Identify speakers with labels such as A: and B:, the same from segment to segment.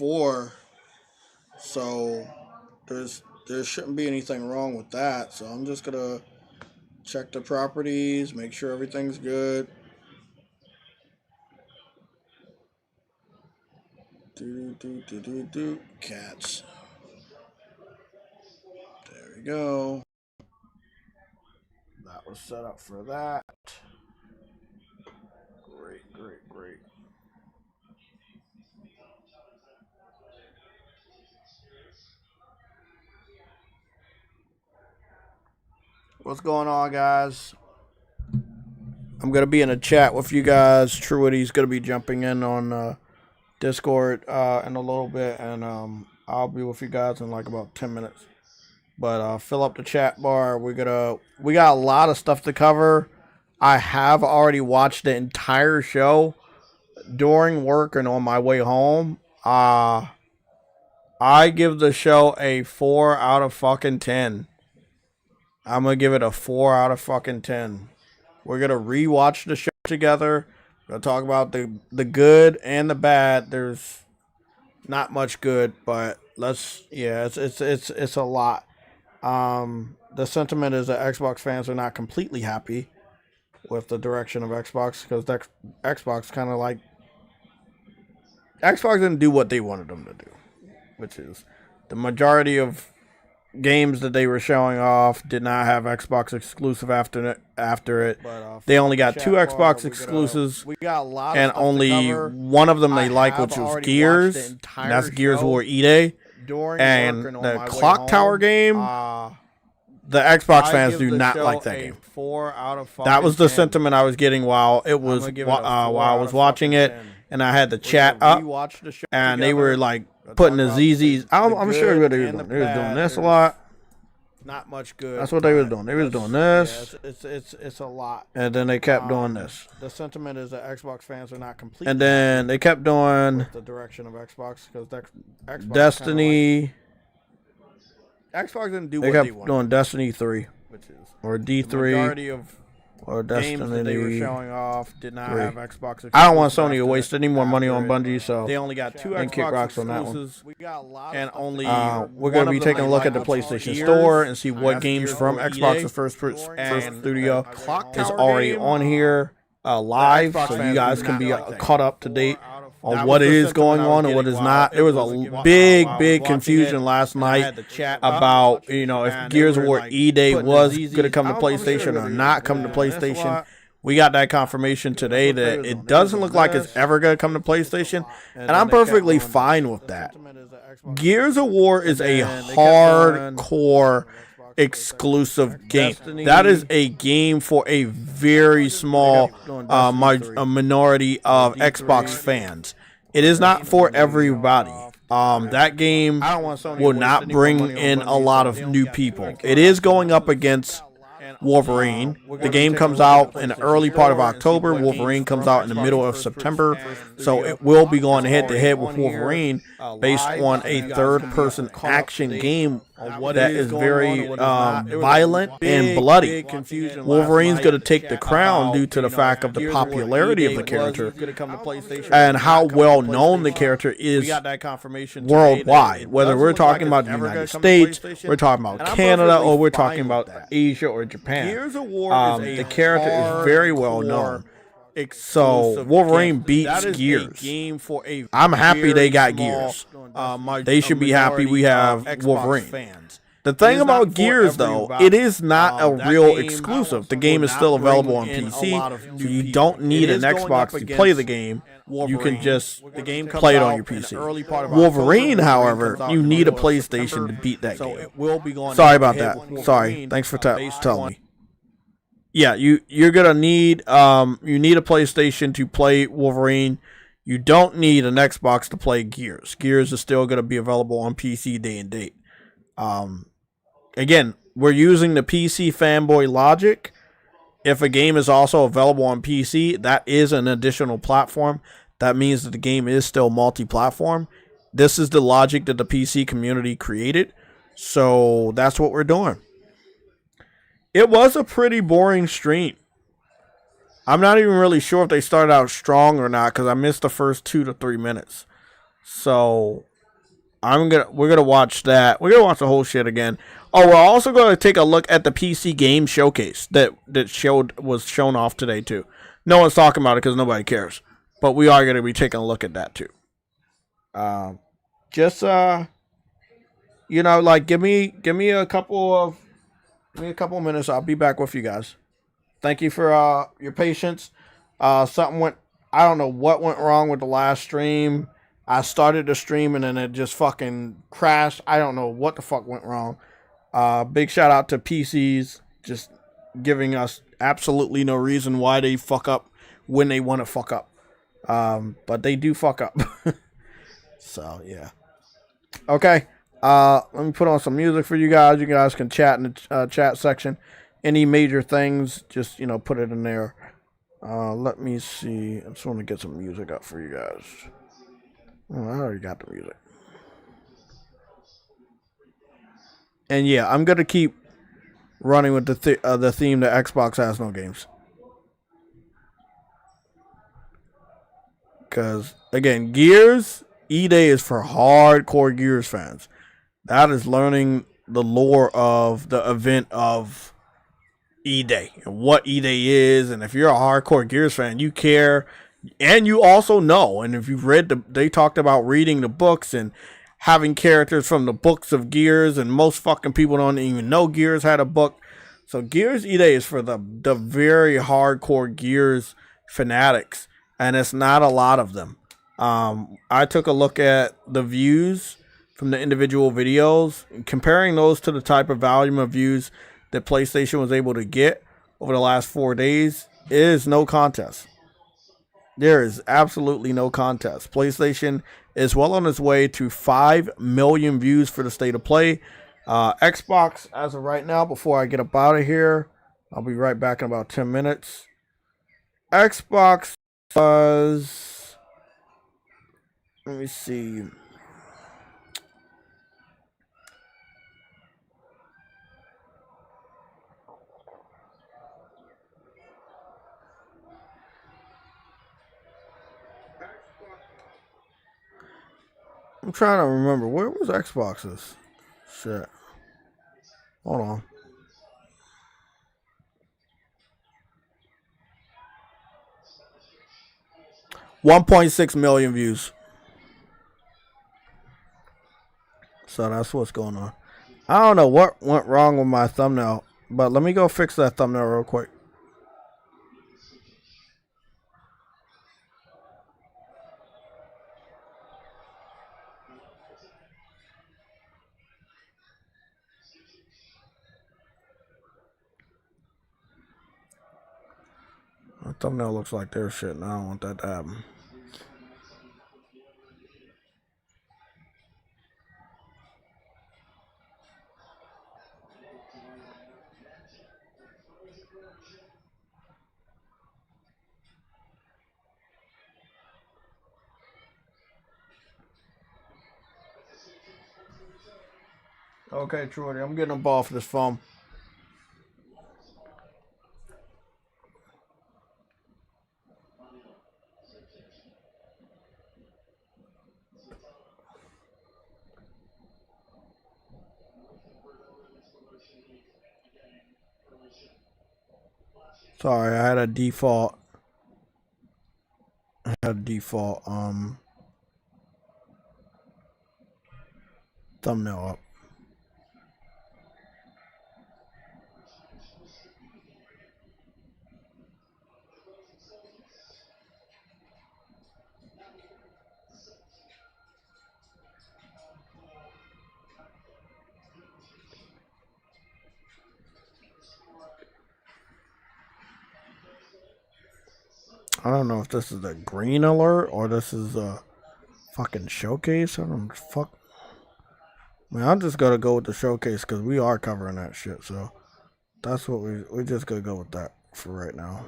A: 4, so there shouldn't be anything wrong with that. So I'm just gonna check the properties, make sure everything's good. Cats. There we go. That was set up for that. Great. What's going on, guys? I'm going to be in a chat with you guys. Truity's going to be jumping in on Discord in a little bit, and I'll be with you guys in like about 10 minutes. But fill up the chat bar. We got a lot of stuff to cover. I have already watched the entire show during work and on my way home. I give the show a 4 out of fucking 10. I'm going to give it a 4 out of fucking 10. We're going to rewatch the show together. We're going to talk about the good and the bad. There's not much good, but it's a lot. The sentiment is that Xbox fans are not completely happy with the direction of Xbox, because Xbox kind of like... Xbox didn't do what they wanted them to do, which is the majority of games that they were showing off did not have Xbox exclusive after it. They only got 2 Xbox exclusives, and only one of them they like, which was Gears, and that's Gears of War E-Day. And the Clock Tower game, the Xbox fans do not like that game. That was the sentiment I was getting while I was watching it, and I had the chat up, and they were like putting the ZZs. I'm sure what they were doing. They were doing this a lot. Not much good. That's what they was doing. They was doing this. Yeah, it's a lot. And then they kept doing this. The sentiment is that Xbox fans are not completely. And then they kept doing the direction of Xbox, because Xbox Destiny. Xbox didn't do what they wanted. They kept doing Destiny 3, which is or D3. The majority of or Destiny games that they were showing off did not have Xbox. I don't want Sony to waste any more money on Bungie, so
B: they only got 2 Xbox
A: kick rocks on that one.
B: We got a lot, and only
A: we're going to be taking a look at the PlayStation Store and see what games from Xbox's first studio is already on here live, so you guys can be caught up to date on what is going on and what is not. There was a big confusion last night about, if Gears of War E-Day was going to come to PlayStation or not come to PlayStation. We got that confirmation today that it doesn't look like it's ever going to come to PlayStation, and I'm perfectly fine with that. Gears of War is a hardcore exclusive game. That is a game for a very small minority of Xbox fans. It is not for everybody. That game will not bring in a lot of new people. It is going up against Wolverine. The game comes out in the early part of October. Wolverine comes out in the middle of September. So it will be going head-to-head with Wolverine based on a third-person action game that is very violent and bloody. Wolverine's going to take the crown due to the fact of the popularity of the character and how well known the character is worldwide. Whether we're talking about the United States, we're talking about Canada, or we're talking about Asia or Japan. The character is very well known. So Wolverine beats Gears. I'm happy they got Gears. They should be happy we have Wolverine. The thing about Gears, though, it is not a real exclusive. The game is still available on PC, so you don't need an Xbox to play the game. You can just play it on your PC. Wolverine, however, you need a PlayStation to beat that game. Sorry about that. Sorry. Thanks for telling me. Yeah, you're gonna need you need a PlayStation to play Wolverine. You don't need an Xbox to play Gears. Gears is still gonna be available on PC day and date. Again, we're using the PC fanboy logic. If a game is also available on PC, that is an additional platform. That means that the game is still multi-platform. This is the logic that the PC community created. So that's what we're doing. It was a pretty boring stream. I'm not even really sure if they started out strong or not, because I missed the first 2 to 3 minutes. So we're gonna watch that. We're gonna watch the whole shit again. Oh, we're also gonna take a look at the PC game showcase that was shown off today too. No one's talking about it because nobody cares, but we are gonna be taking a look at that too. Just like give me a couple of minutes. I'll be back with you guys. Thank you for your patience. Something went. I don't know what went wrong with the last stream. I started the stream and then it just fucking crashed. I don't know what the fuck went wrong. Big shout out to PCs just giving us absolutely no reason why they fuck up when they want to fuck up. But they do fuck up. So yeah. Okay. Let me put on some music for you guys. You guys can chat in the chat section. Any major things, just put it in there. Let me see. I just want to get some music up for you guys. Oh, I already got the music. And yeah, I'm gonna keep running with the theme that Xbox has no games. Because again, Gears E-Day is for hardcore Gears fans. That is learning the lore of the event of E-Day and what E-Day is. And if you're a hardcore Gears fan, you care. And you also know, and if you've read they talked about reading the books and having characters from the books of Gears, and most fucking people don't even know Gears had a book. So Gears E-Day is for the very hardcore Gears fanatics, and it's not a lot of them. I took a look at the views from the individual videos, and comparing those to the type of volume of views that PlayStation was able to get over the last 4 days. It is no contest. There is absolutely no contest. PlayStation is well on its way to 5 million views for the state of play. Xbox, as of right now, before I get up out of here, I'll be right back in about 10 minutes. Xbox was... Let me see. I'm trying to remember. Where was Xbox's? Shit. Hold on. $1.6 million views. So that's what's going on. I don't know what went wrong with my thumbnail, but let me go fix that thumbnail real quick. My thumbnail looks like their shit, and I don't want that to happen. Okay, Trudy, I'm getting a ball for this phone. Sorry, I had a default. Thumbnail up. I don't know if this is a green alert or this is a fucking showcase. I don't know. Fuck. I mean, I'm just gonna go with the showcase because we are covering that shit. So that's what we just gonna go with that for right now.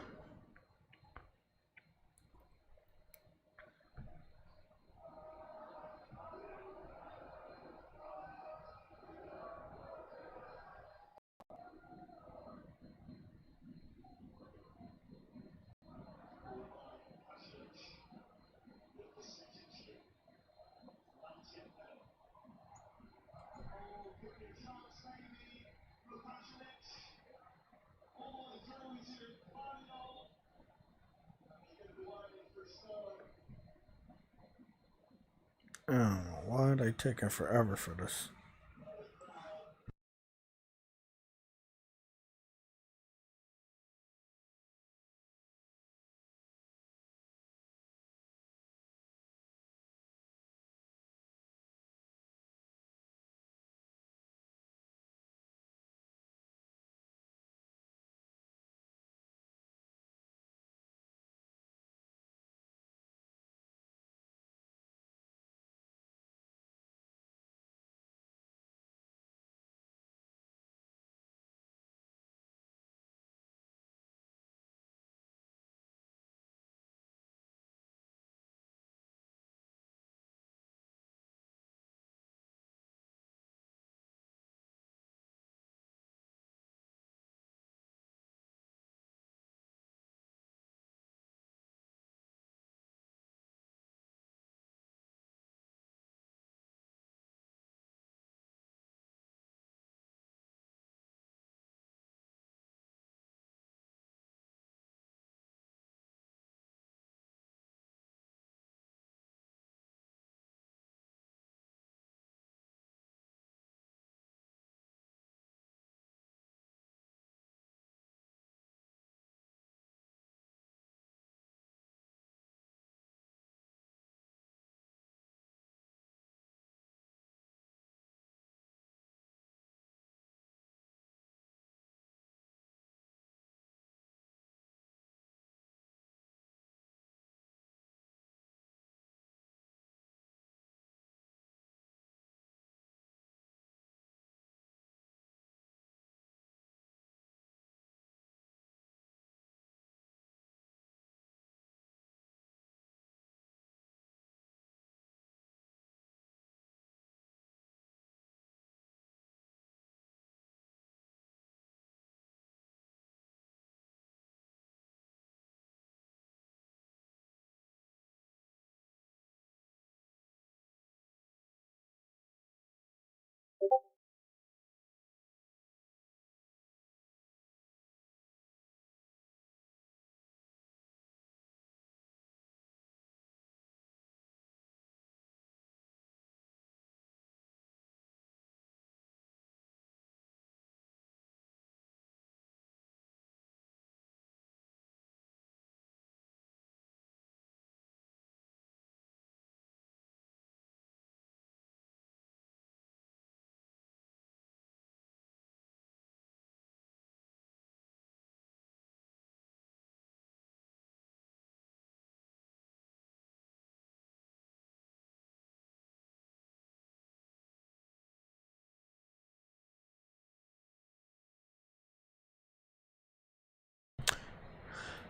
A: I don't know why they taking forever for this.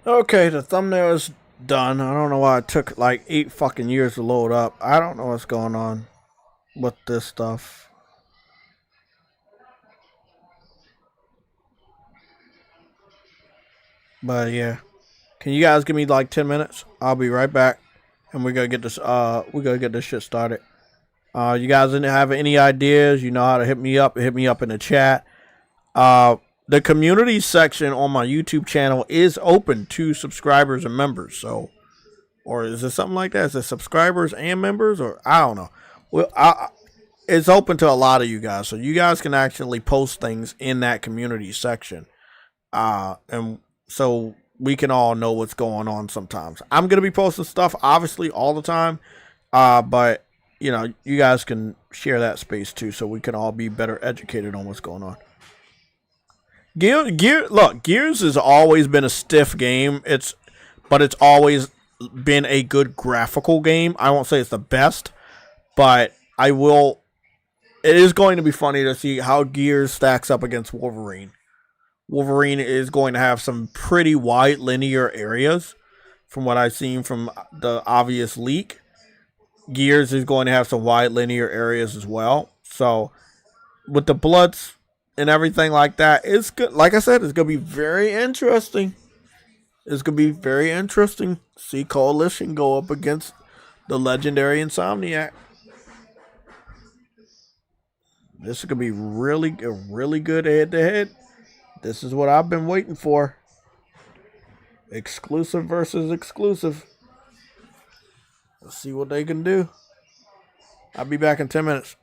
A: Okay, the thumbnail is done. I don't know why it took like 8 fucking years to load up. I don't know what's going on with this stuff. But yeah. Can you guys give me like 10 minutes? I'll be right back. And we're gonna get this shit started. You guys didn't have any ideas, you know how to hit me up in the chat. The community section on my YouTube channel is open to subscribers and members. So, or is it something like that? Is it subscribers and members, or I don't know. Well, it's open to a lot of you guys, so you guys can actually post things in that community section, and so we can all know what's going on. Sometimes I'm gonna be posting stuff, obviously, all the time, but you know, you guys can share that space too, so we can all be better educated on what's going on. Gears has always been a stiff game. But it's always been a good graphical game. I won't say it's the best, but I will. It is going to be funny to see how Gears stacks up against Wolverine. Wolverine is going to have some pretty wide linear areas, from what I've seen from the obvious leak. Gears is going to have some wide linear areas as well. So, with the bloods and everything like that, it's good. Like I said, it's going to be very interesting. It's going to be very interesting to see Coalition go up against the legendary Insomniac. This is going to be really good head to head. This is what I've been waiting for. Exclusive versus exclusive. Let's see what they can do. I'll be back in 10 minutes.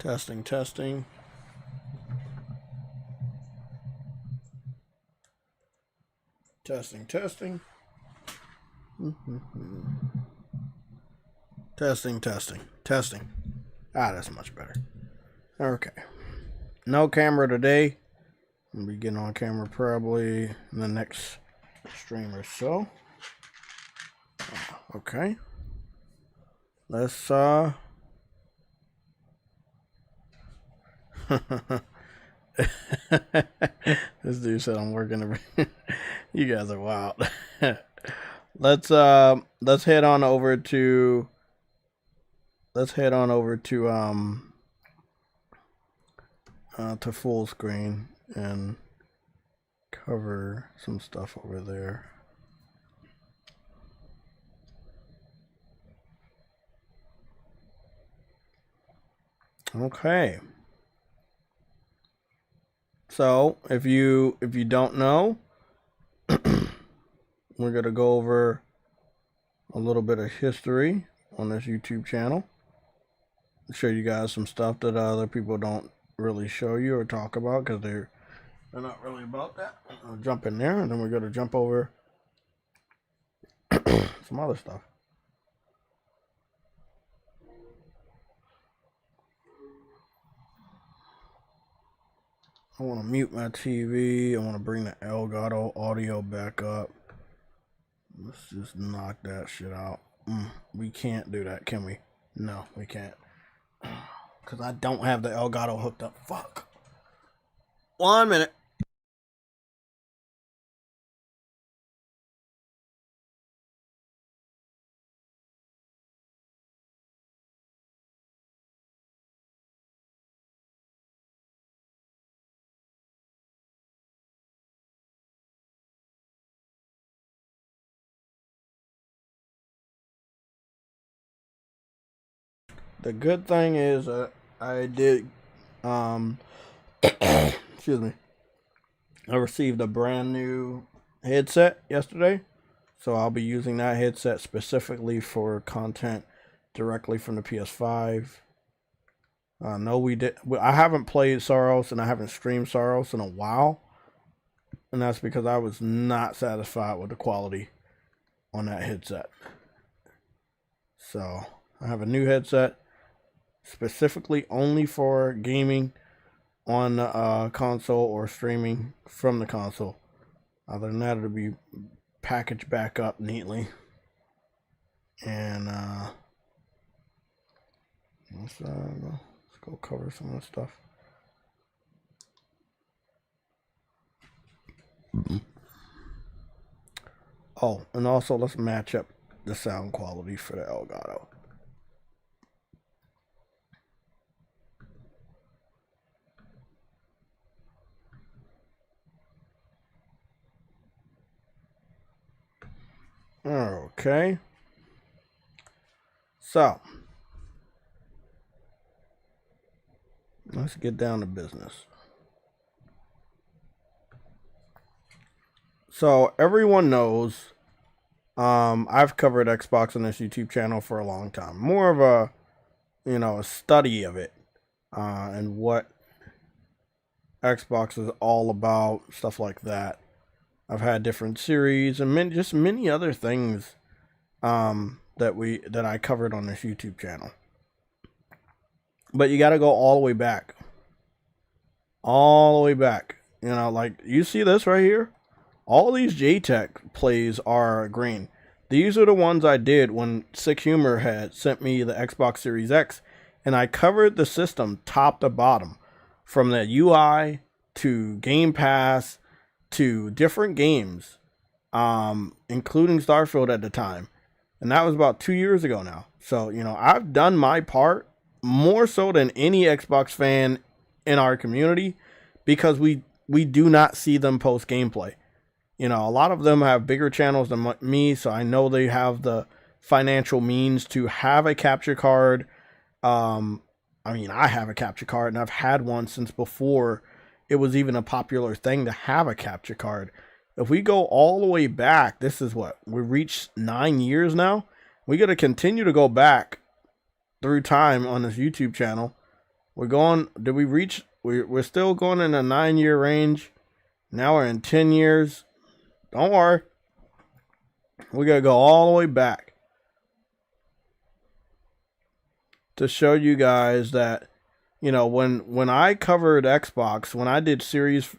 A: Testing, testing. Testing, testing. Testing, testing, testing. Ah, that's much better. Okay. No camera today. I'll be getting on camera probably in the next stream or so. Okay. Let's this dude said I'm working. You guys are wild. Let's head on over to to full screen and cover some stuff over there. Okay. So if you don't know, we're gonna go over a little bit of history on this YouTube channel. Show you guys some stuff that other people don't really show you or talk about because they're not really about that. I'll jump in there, and then we're gonna jump over some other stuff. I want to mute my TV. I want to bring the Elgato audio back up. Let's just knock that shit out. We can't do that, can we? No, we can't. Because I don't have the Elgato hooked up. Fuck. 1 minute. The good thing is I did, excuse me, I received a brand new headset yesterday. So I'll be using that headset specifically for content directly from the PS5. No, I haven't played Soros and I haven't streamed Soros in a while. And that's because I was not satisfied with the quality on that headset. So I have a new headset specifically only for gaming on the console or streaming from the console. Other than that, it'll be packaged back up neatly. And let's go cover some of the stuff. Oh, and also let's match up the sound quality for the Elgato. Okay. So, let's get down to business. So, everyone knows I've covered Xbox on this YouTube channel for a long time. More of a, a study of it and what Xbox is all about, stuff like that. I've had different series and many other things that I covered on this YouTube channel. But you got to go all the way back. All the way back. Like you see this right here? All these JayTech plays are green. These are the ones I did when Sick Humor had sent me the Xbox Series X, and I covered the system top to bottom, from the UI to Game Pass to different games, including Starfield at the time. And that was about 2 years ago now. So, I've done my part more so than any Xbox fan in our community, because we do not see them post gameplay. A lot of them have bigger channels than me, so I know they have the financial means to have a capture card. I have a capture card, and I've had one since before it was even a popular thing to have a capture card. If we go all the way back, this is what we reached 9 years now. We got to continue to go back through time on this YouTube channel We're going. Did we reach? We're still going in a 9-year range. Now we're in 10 years. Don't worry. We're gonna go all the way back to show you guys that, you know, when I covered Xbox, when I did series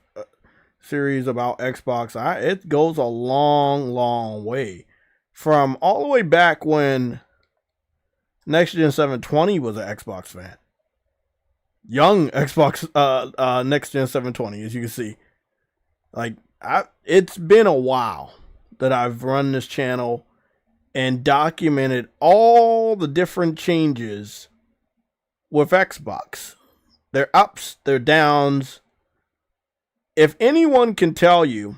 A: about Xbox, it goes a long way, from all the way back when Next Gen 720 was an Xbox fan. Young Xbox Next Gen 720, as you can see. Like, it's been a while that I've run this channel and documented all the different changes with Xbox. Their ups, their downs. If anyone can tell you,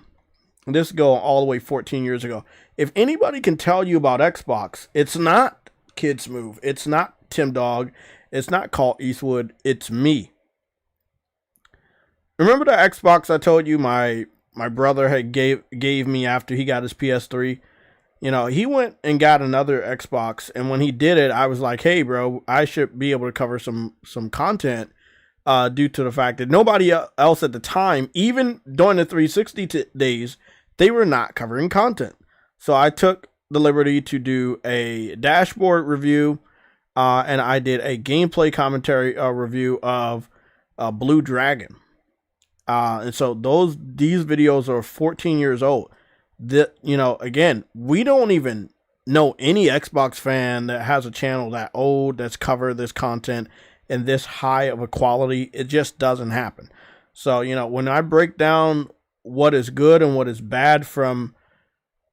A: and this go all the way 14 years ago, if anybody can tell you about Xbox, it's not Kids Move, it's not Tim Dog, it's not Colt Eastwood, it's me. Remember the Xbox I told you my brother had gave me after he got his PS3? You know, he went and got another Xbox, and when he did it, I was like, hey, bro, I should be able to cover some content due to the fact that nobody else at the time, even during the 360 days, they were not covering content. So I took the liberty to do a dashboard review, and I did a gameplay commentary review of Blue Dragon. And so these videos are 14 years old. You know, again, we don't even know any Xbox fan that has a channel that old that's covered this content in this high of a quality. It just doesn't happen. So, you know, when I break down what is good and what is bad from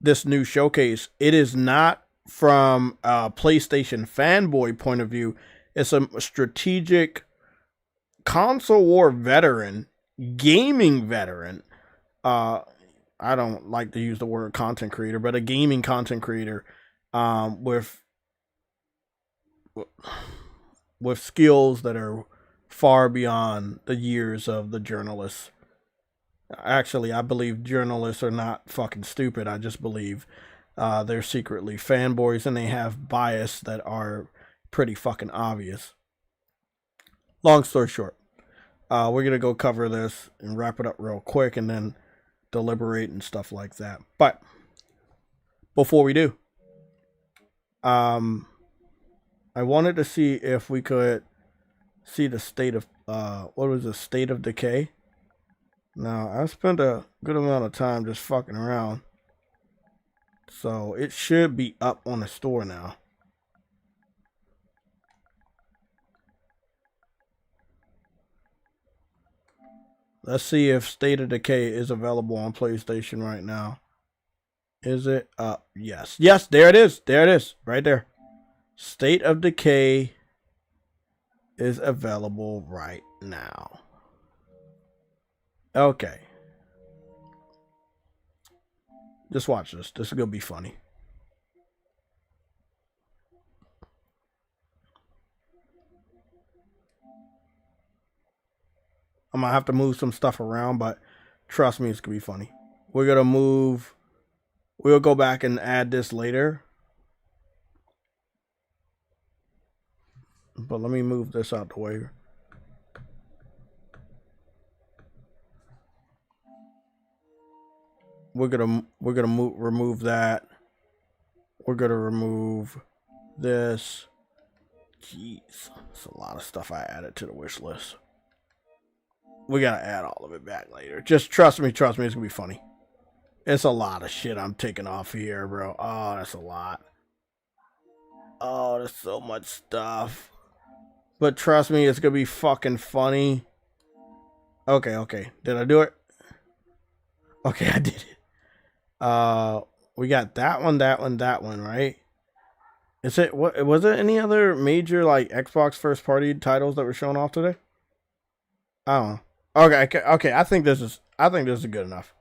A: this new showcase, it is not from a PlayStation fanboy point of view. It's a strategic console war veteran, gaming veteran. I don't like to use the word content creator, but a gaming content creator with skills that are far beyond the years of the journalists. Actually, I believe journalists are not fucking stupid. I just believe they're secretly fanboys and they have bias that are pretty fucking obvious. Long story short, we're going to go cover this and wrap it up real quick and then deliberate and stuff like that. But before we do, I wanted to see if we could see the state of what was the state of decay. Now, I spent a good amount of time just fucking around, so it should be up on the store now. Let's see if State of Decay is available on PlayStation right now. Is it up? Yes. Yes, there it is. There it is. Right there. State of Decay is available right now. Okay. Just watch this. This is going to be funny. I might have to move some stuff around, but trust me, it's going to be funny. We're going to move. We'll go back and add this later. But let me move this out the way. We're gonna remove that. We're gonna remove this. Jeez, it's a lot of stuff I added to the wish list. We gotta add all of it back later. Just trust me, it's gonna be funny. It's a lot of shit I'm taking off here, bro. Oh, that's a lot. Oh, there's so much stuff. But trust me, it's gonna be fucking funny. Okay. Did I do it? Okay, I did it. We got that one, right? Is it what was it any other major like Xbox first party titles that were shown off today? I don't know. Okay, I think this is good enough.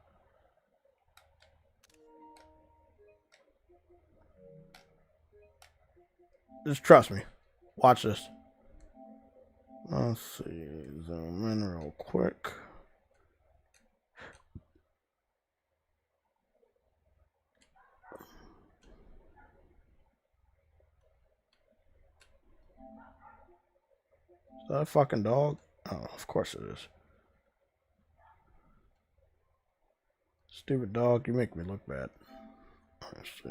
A: Just trust me. Watch this. Let's see. Zoom in real quick. that a fucking dog? Oh, of course it is. Stupid dog, you make me look bad. Let's see.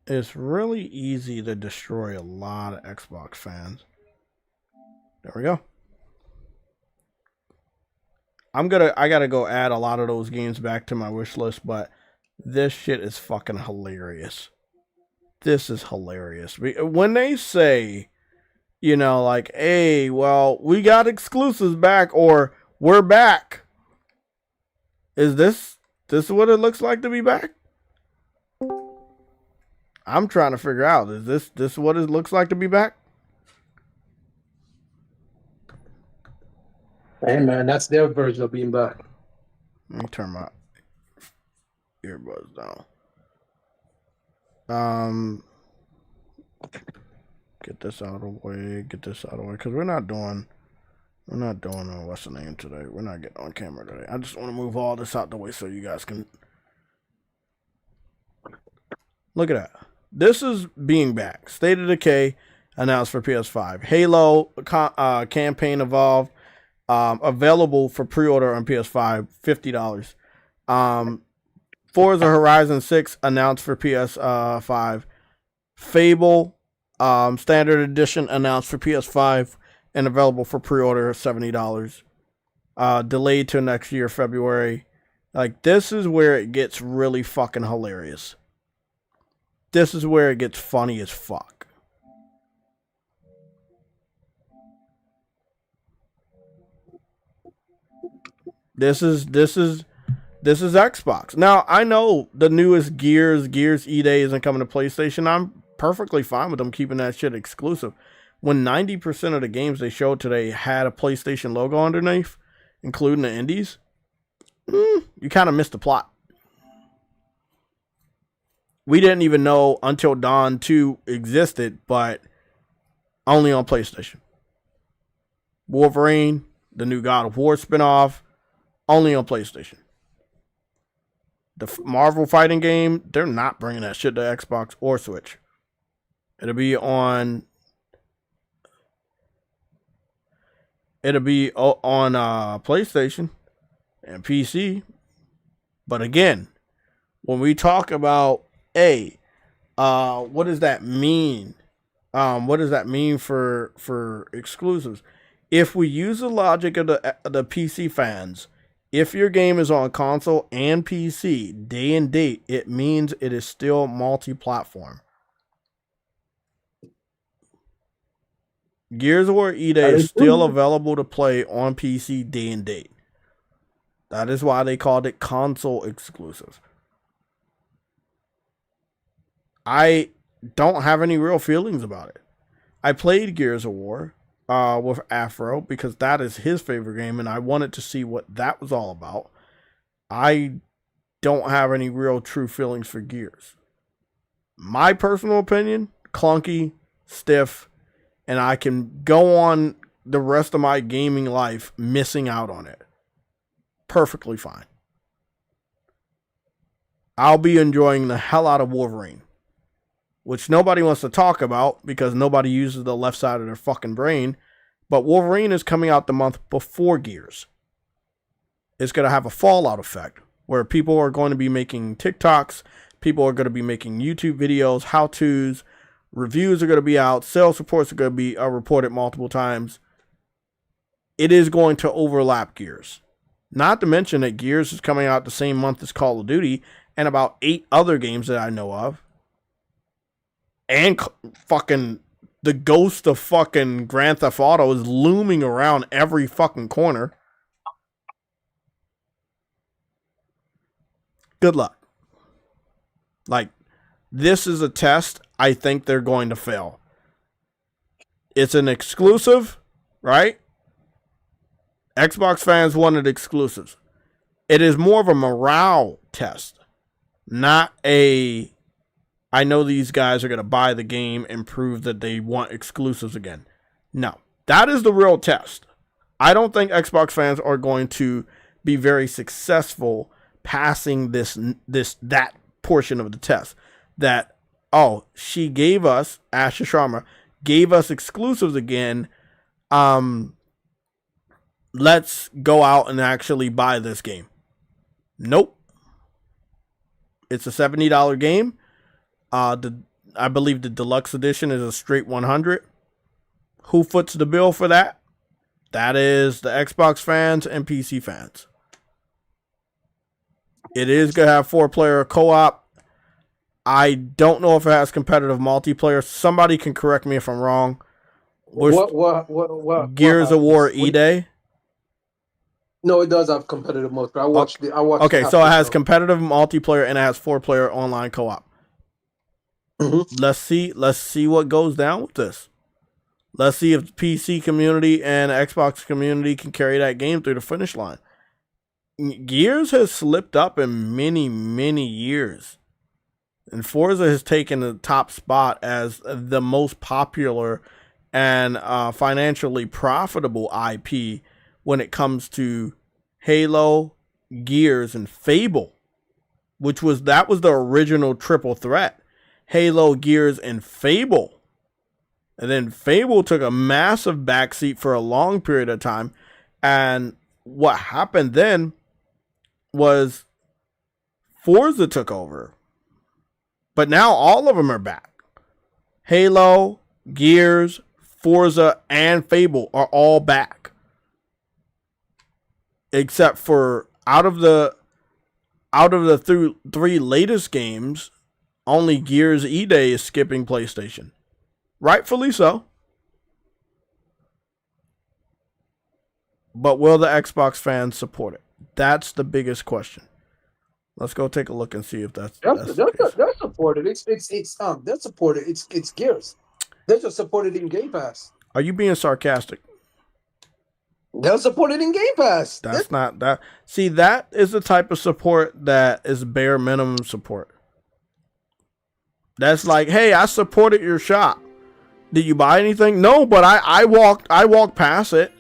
A: It's really easy to destroy a lot of Xbox fans. There we go. I gotta go add a lot of those games back to my wish list, but this shit is fucking hilarious. This is hilarious. When they say, you know, like, hey, well, we got exclusives back, or we're back. Is this what it looks like to be back? I'm trying to figure out, is this what it looks like to be back?
C: Hey man, that's their version of being back.
A: Let me turn my earbuds down. Get this out of the way. Because we're not doing what's the name today. We're not getting on camera today. I just want to move all this out the way so you guys can look at that. This is being back. State of Decay announced for PS5. Halo campaign evolved. Available for pre-order on PS5, $50. Forza Horizon 6 announced for PS5. Fable Standard Edition announced for PS5 and available for pre-order, $70. Delayed to next year, February. Like, this is where it gets really fucking hilarious. This is where it gets funny as fuck. This is Xbox. Now, I know the newest Gears E-Day isn't coming to PlayStation. I'm perfectly fine with them keeping that shit exclusive. When 90% of the games they showed today had a PlayStation logo underneath, including the indies, you kind of missed the plot. We didn't even know Until Dawn 2 existed, but only on PlayStation. Wolverine, the new God of War spinoff, only on PlayStation. The Marvel fighting game, they're not bringing that shit to Xbox or Switch. It'll be on PlayStation and PC. But again, when we talk about what does that mean? What does that mean for exclusives? If we use the logic of the PC fans, if your game is on console and PC day and date, it means it is still multi-platform. Gears of War E-Day is still available to play on PC day and date. That is why they called it console exclusive. I don't have any real feelings about it. I played Gears of War with Afro because that is his favorite game and I wanted to see what that was all about. I don't have any real true feelings for Gears. My personal opinion, clunky, stiff, and I can go on the rest of my gaming life missing out on it. Perfectly fine. I'll be enjoying the hell out of Wolverine, which nobody wants to talk about because nobody uses the left side of their fucking brain. But Wolverine is coming out the month before Gears. It's going to have a fallout effect where people are going to be making TikToks, people are going to be making YouTube videos, how-tos, reviews are going to be out, sales reports are going to be reported multiple times. It is going to overlap Gears. Not to mention that Gears is coming out the same month as Call of Duty and about 8 other games that I know of. And fucking the ghost of fucking Grand Theft Auto is looming around every fucking corner. Good luck. Like, this is a test I think they're going to fail. It's an exclusive, right? Xbox fans wanted exclusives. It is more of a morale test, not a I know these guys are going to buy the game and prove that they want exclusives again. No, that is the real test. I don't think Xbox fans are going to be very successful passing that portion of the test. That Oh, she gave us, Asha Sharma, gave us exclusives again. Let's go out and actually buy this game. Nope. It's a $70 game. I believe the deluxe edition is a straight 100. Who foots the bill for that? That is the Xbox fans and PC fans. It is going to have 4-player co-op. I don't know if it has competitive multiplayer. Somebody can correct me if I'm wrong.
C: What?
A: Gears of War E-Day?
C: No, it does have competitive mode. I watched it.
A: Okay, so it has competitive multiplayer and it has 4-player online co-op.
C: Mm-hmm.
A: Let's see what goes down with this. Let's see if the PC community and Xbox community can carry that game through the finish line. Gears has slipped up in many, many years. And Forza has taken the top spot as the most popular and financially profitable IP when it comes to Halo, Gears, and Fable, that was the original triple threat. Halo, Gears, and Fable. And then Fable took a massive backseat for a long period of time. And what happened then was Forza took over. But now all of them are back. Halo, Gears, Forza, and Fable are all back. Except for out of the three latest games, only Gears E-Day is skipping PlayStation. Rightfully so. But will the Xbox fans support it? That's the biggest question. Let's go take a look and see if they're
C: supported. They're supported. It's Gears. They're just supported in Game Pass.
A: Are you being sarcastic?
C: They're supported in Game Pass.
A: That's not that. See, that is the type of support that is bare minimum support. That's like, hey, I supported your shop. Did you buy anything? No, but I walked past it.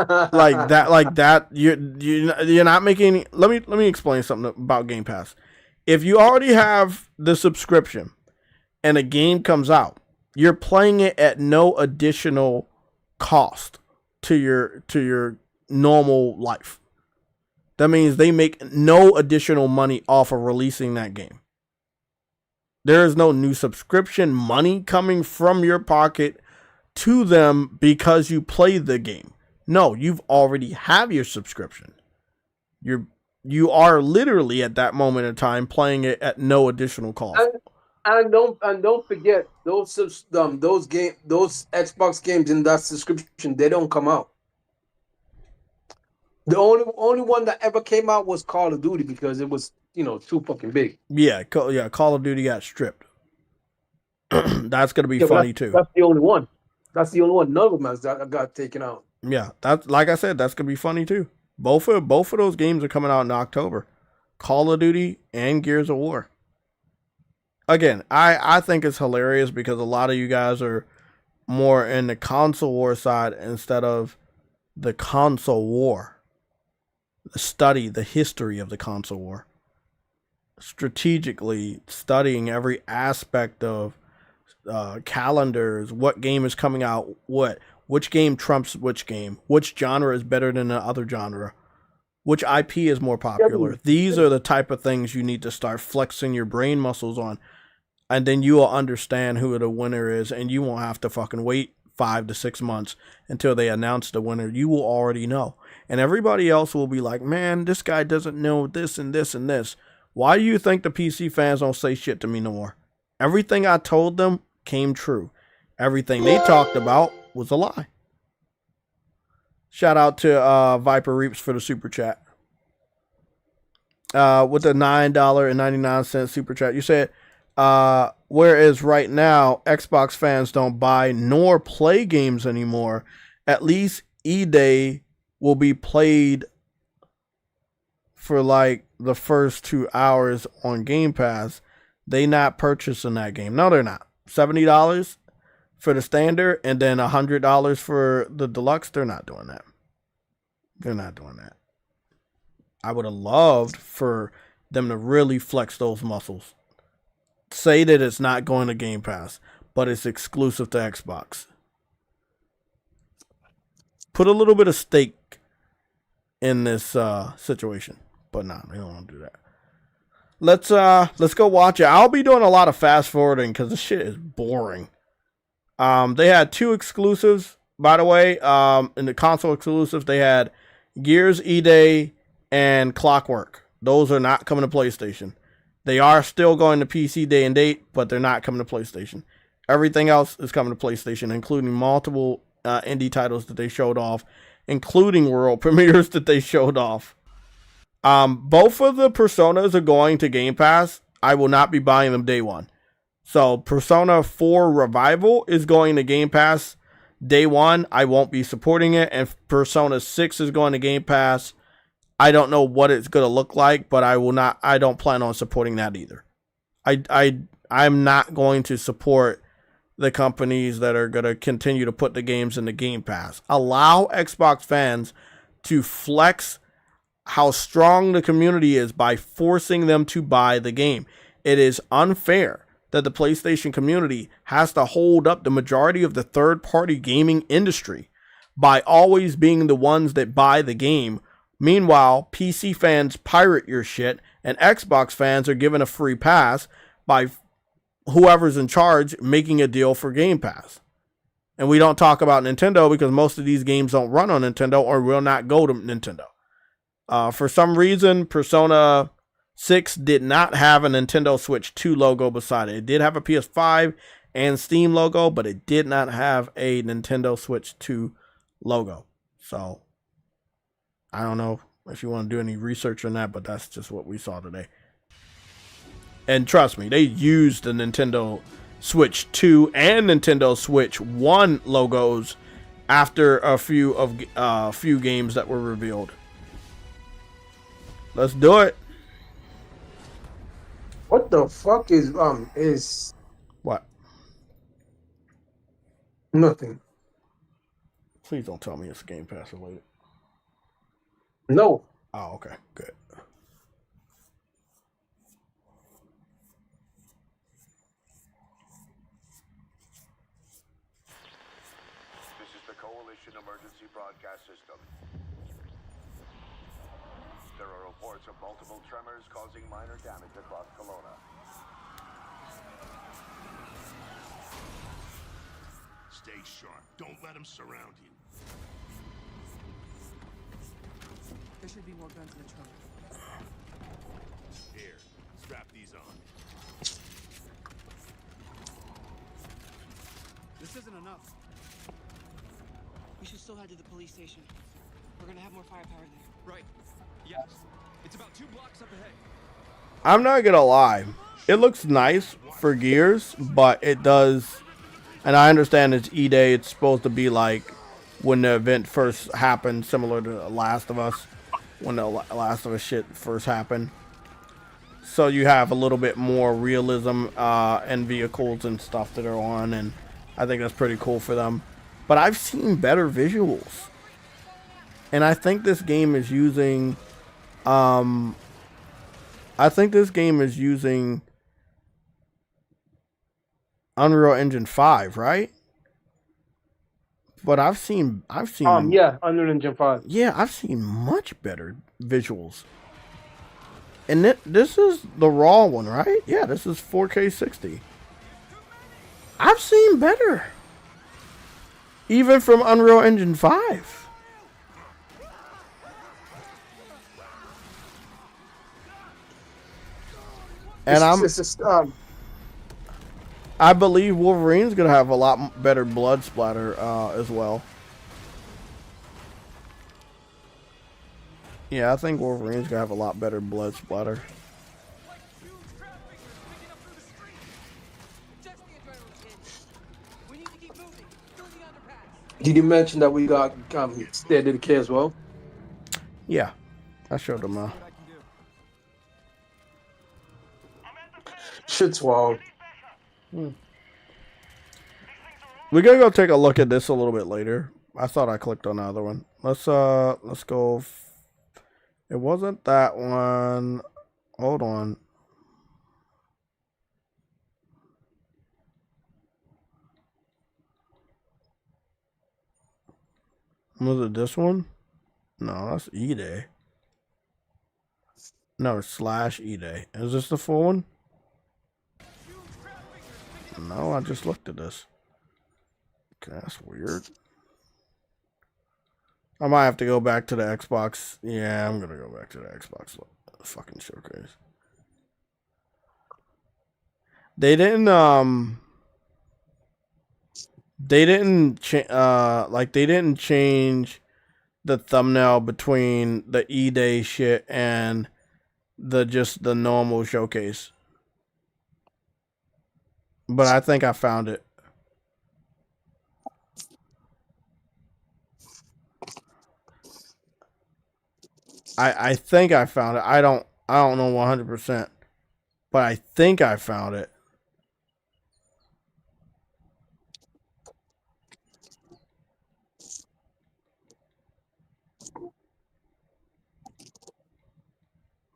A: like that. You're not making. Let me explain something about Game Pass. If you already have the subscription and a game comes out, you're playing it at no additional cost to your normal life. That means they make no additional money off of releasing that game. There is no new subscription money coming from your pocket to them because you played the game. No, you've already have your subscription. You are literally at that moment in time playing it at no additional cost.
C: And don't forget those Xbox games in that subscription, they don't come out. The only one that ever came out was Call of Duty because it was too fucking big.
A: Yeah, Call of Duty got stripped. That's gonna be funny too.
C: That's the only one. None of them got taken out.
A: Yeah, that's like I said. That's gonna be funny too. Both of those games are coming out in October. Call of Duty and Gears of War. Again, I think it's hilarious because a lot of you guys are more in the console war side instead of the console war. The history of the console war. Strategically studying every aspect of calendars, what game is coming out, which game trumps which game, which genre is better than the other genre, which IP is more popular. These are the type of things you need to start flexing your brain muscles on. And then you will understand who the winner is, and you won't have to fucking wait 5 to 6 months until they announce the winner. You will already know. And everybody else will be like, man, this guy doesn't know this and this and this. Why do you think the PC fans don't say shit to me no more? Everything I told them came true. Everything they talked about was a lie. Shout out to Viper Reaps for the super chat. With the $9.99 super chat. You said, whereas right now, Xbox fans don't buy nor play games anymore, at least E-Day will be played for like the first 2 hours on Game Pass. They not purchasing that game. No, they're not. $70 for the standard and then $100 for the deluxe. They're not doing that. They're not doing that. I would have loved for them to really flex those muscles. say that it's not going to Game Pass, but it's exclusive to Xbox. Put a little bit of stake in this situation, but nah, they don't want to do that. Let's go watch it. I'll be doing a lot of fast forwarding because this shit is boring. They had 2 exclusives, by the way. In the console exclusives, they had Gears E-Day and Clockwork. Those are not coming to PlayStation. They are still going to PC day and date, but they're not coming to PlayStation. Everything else is coming to PlayStation, including multiple indie titles that they showed off, including world premieres that they showed off. Both of the Personas are going to Game Pass. I will not be buying them day one. So Persona 4 Revival is going to Game Pass day one. I won't be supporting it. And Persona 6 is going to Game Pass. I don't know what it's going to look like, but I don't plan on supporting that either. I'm not going to support the companies that are going to continue to put the games in the Game Pass. Allow Xbox fans to flex how strong the community is by forcing them to buy the game. It is unfair that the PlayStation community has to hold up the majority of the third-party gaming industry by always being the ones that buy the game. Meanwhile, PC fans pirate your shit, and Xbox fans are given a free pass by whoever's in charge making a deal for Game Pass. And we don't talk about Nintendo because most of these games don't run on Nintendo or will not go to Nintendo. For some reason, Persona 6 did not have a Nintendo Switch 2 logo beside it. It did have a PS5 and Steam logo, but it did not have a Nintendo Switch 2 logo. So, I don't know if you want to do any research on that, but that's just what we saw today. And trust me, they used the Nintendo Switch 2 and Nintendo Switch 1 logos after a few games that were revealed. Let's do it.
C: What the fuck is
A: What?
C: nothing?
A: Please don't tell me it's Game Pass related.
C: No.
A: Oh, okay, good.
D: This is the Coalition Emergency Broadcast System. There are reports of multiple tremors causing minor damage across Kelowna.
E: Stay sharp. Don't let them surround you.
F: There should be more guns in the trunk.
E: Here, strap these on.
F: This isn't enough. We should still head to the police station. We're gonna have more firepower there. Right. Yes. It's about 2 blocks up ahead.
A: I'm not gonna lie. It looks nice for Gears, but it does, and I understand it's E-Day. It's supposed to be like when the event first happened, similar to The Last of Us, when the Last of Us shit first happened. So you have a little bit more realism and vehicles and stuff that are on, and I think that's pretty cool for them. But I've seen better visuals, and I think this game is using Unreal Engine 5, right? But I've seen
C: Yeah, Unreal Engine 5.
A: Yeah, I've seen much better visuals. And this is the raw one, right? Yeah, this is 4K 60. I've seen better. Even from Unreal Engine 5. And I believe Wolverine's gonna have a lot better blood splatter as well. Yeah, I think Wolverine's gonna have a lot better blood splatter.
C: Did you mention that we got State of Decay as well?
A: Yeah, I showed them.
C: Shit's wild.
A: We're gonna go take a look at this a little bit later. I thought I clicked on the other one. Let's go. It wasn't that one. Hold on. Was it this one? No, that's E-Day. No, slash E-Day. Is this the full one? No, I just looked at this. Okay, that's weird. I might have to go back to the Xbox. Yeah, I'm gonna go back to the Xbox fucking showcase. They didn't change the thumbnail between the E-Day shit and the normal showcase. But I think I found it. I think I found it. I don't know 100%, but I think I found it.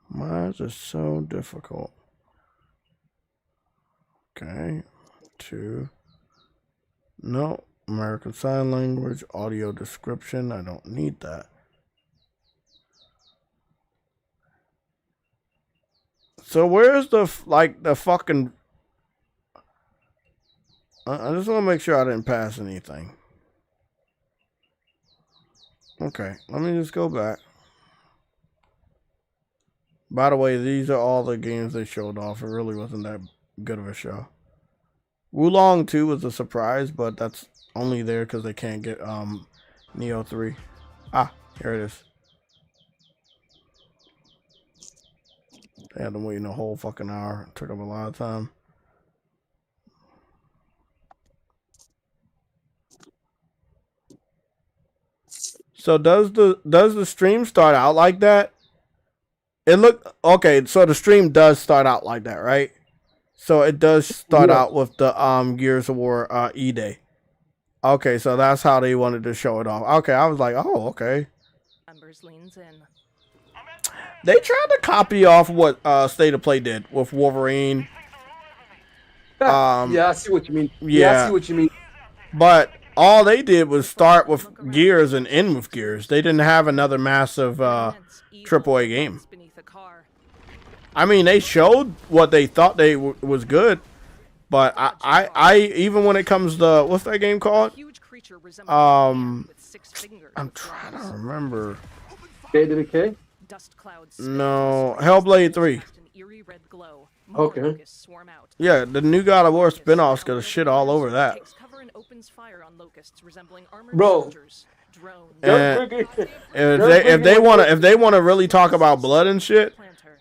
A: Why is it so difficult? Okay, 2. No, American Sign Language, audio description. I don't need that. So where's the fucking? I just want to make sure I didn't pass anything. Okay, let me just go back. By the way, these are all the games they showed off. It really wasn't that good of a show. Wulong 2 was a surprise, but that's only there because they can't get Neo 3. Ah, here it is. They had them waiting a whole fucking hour. It took them a lot of time. So does the stream start out like that? It looked okay. So the stream does start out like that, right? So it does start out with the Gears of War E-Day. Okay, so that's how they wanted to show it off. Okay, I was like, oh, okay.
G: Leans in.
A: They tried to copy off what State of Play did with Wolverine.
C: Yeah, I see what you mean.
A: Yeah,
C: I see what you mean.
A: But all they did was start with Gears and end with Gears. They didn't have another massive AAA game. I mean, they showed what they thought was good, but I even when it comes to what's that game called? I'm trying to remember.
C: K?
A: No, Hellblade 3.
C: Okay.
A: Yeah, the new God of War spinoff's gonna shit all over that.
C: Bro.
A: And if they wanna really talk about blood and shit,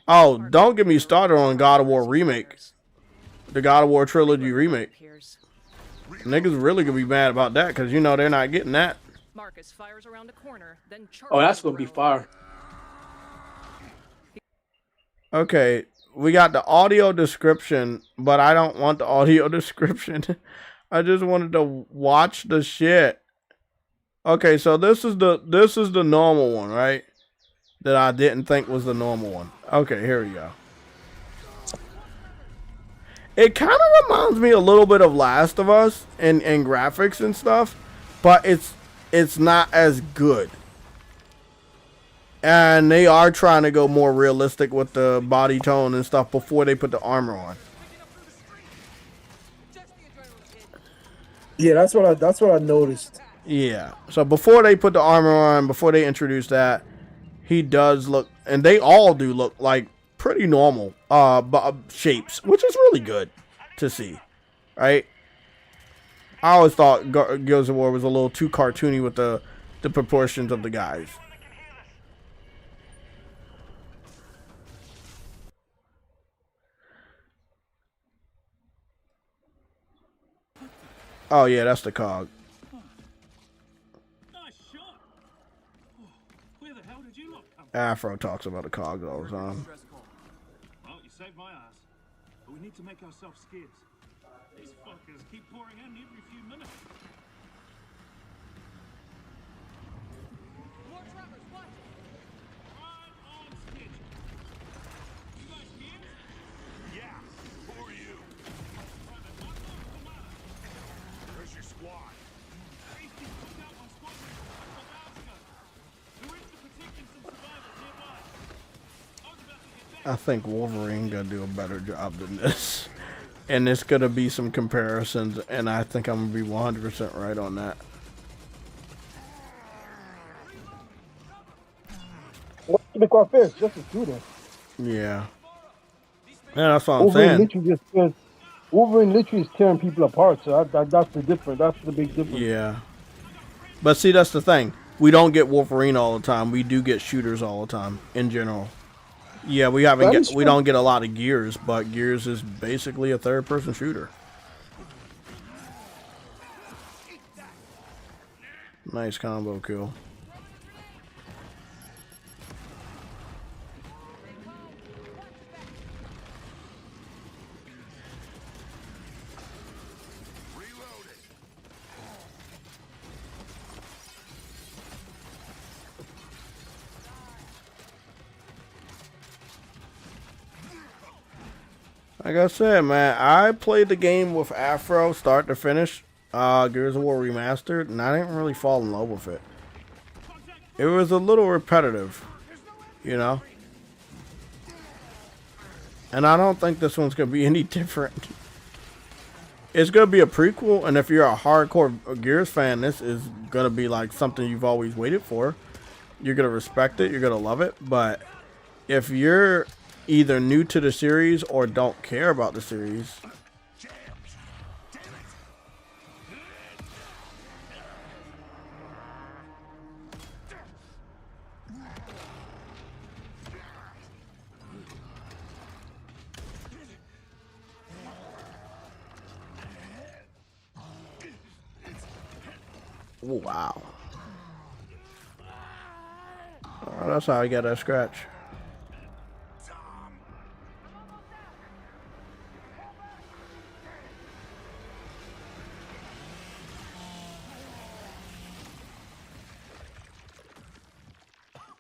A: oh, don't get me started on God of War remake. The God of War trilogy remake. Niggas really gonna be mad about that because you know they're not getting that.
C: Oh, that's gonna be fire.
A: Okay, we got the audio description, but I don't want the audio description. I just wanted to watch the shit. Okay, so this is the normal one, right? That I didn't think was the normal one. Okay, here we go. It kind of reminds me a little bit of Last of Us in graphics and stuff, but it's not as good. And they are trying to go more realistic with the body tone and stuff before they put the armor on.
C: Yeah, that's what I noticed.
A: Yeah. So before they put the armor on, before they introduce that, he does look, and they all do look like pretty normal shapes, which is really good to see, right? I always thought Gears of War was a little too cartoony with the proportions of the guys. Oh yeah, that's the cog.
E: Nice shot. Where the hell did you lot come
A: Afro talks about the cogs all the time.
E: Well, you saved my ass. But we need to make ourselves scarce. These fuckers keep pouring in every few minutes.
F: More trappers, what?
E: Right on schedule. You guys scared? Yeah. Who are you? Where's your squad? Safety, look out, my squad.
A: I think Wolverine gonna do a better job than this. And it's gonna be some comparisons, and I think I'm gonna be 100% right on that.
H: What's the quite fair? It's just a shooter.
A: Yeah. Yeah, that's what I'm saying.
H: Wolverine literally is tearing people apart. So that's the difference. That's the big difference.
A: Yeah. But see, that's the thing. We don't get Wolverine all the time. We do get shooters all the time in general. Yeah, we don't get a lot of Gears, but Gears is basically a third-person shooter. Nice combo kill. Like I said, man, I played the game with Afro start to finish, Gears of War Remastered, and I didn't really fall in love with it. It was a little repetitive, you know? And I don't think this one's going to be any different. It's going to be a prequel, and if you're a hardcore Gears fan, this is going to be like something you've always waited for. You're going to respect it, you're going to love it, but if you're either new to the series or don't care about the series, wow. Oh, that's how I got that scratch.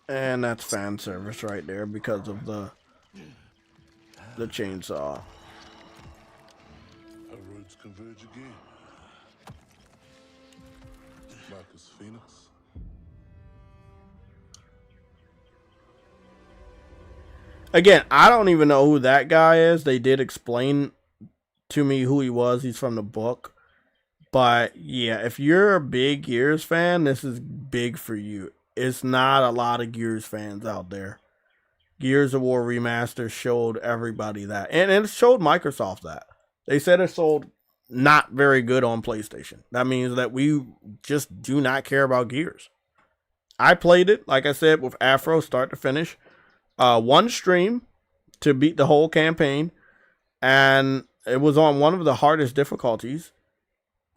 A: And that's fan service right there because of the chainsaw.
I: Our roads converge again. Marcus Phoenix.
A: Again, I don't even know who that guy is. They did explain to me who he was. He's from the book. But yeah, if you're a big Gears fan, this is big for you. It's not a lot of Gears fans out there. Gears of War Remaster showed everybody that. And it showed Microsoft that. They said it sold not very good on PlayStation. That means that we just do not care about Gears. I played it, like I said, with Afro start to finish. One stream to beat the whole campaign. And it was on one of the hardest difficulties.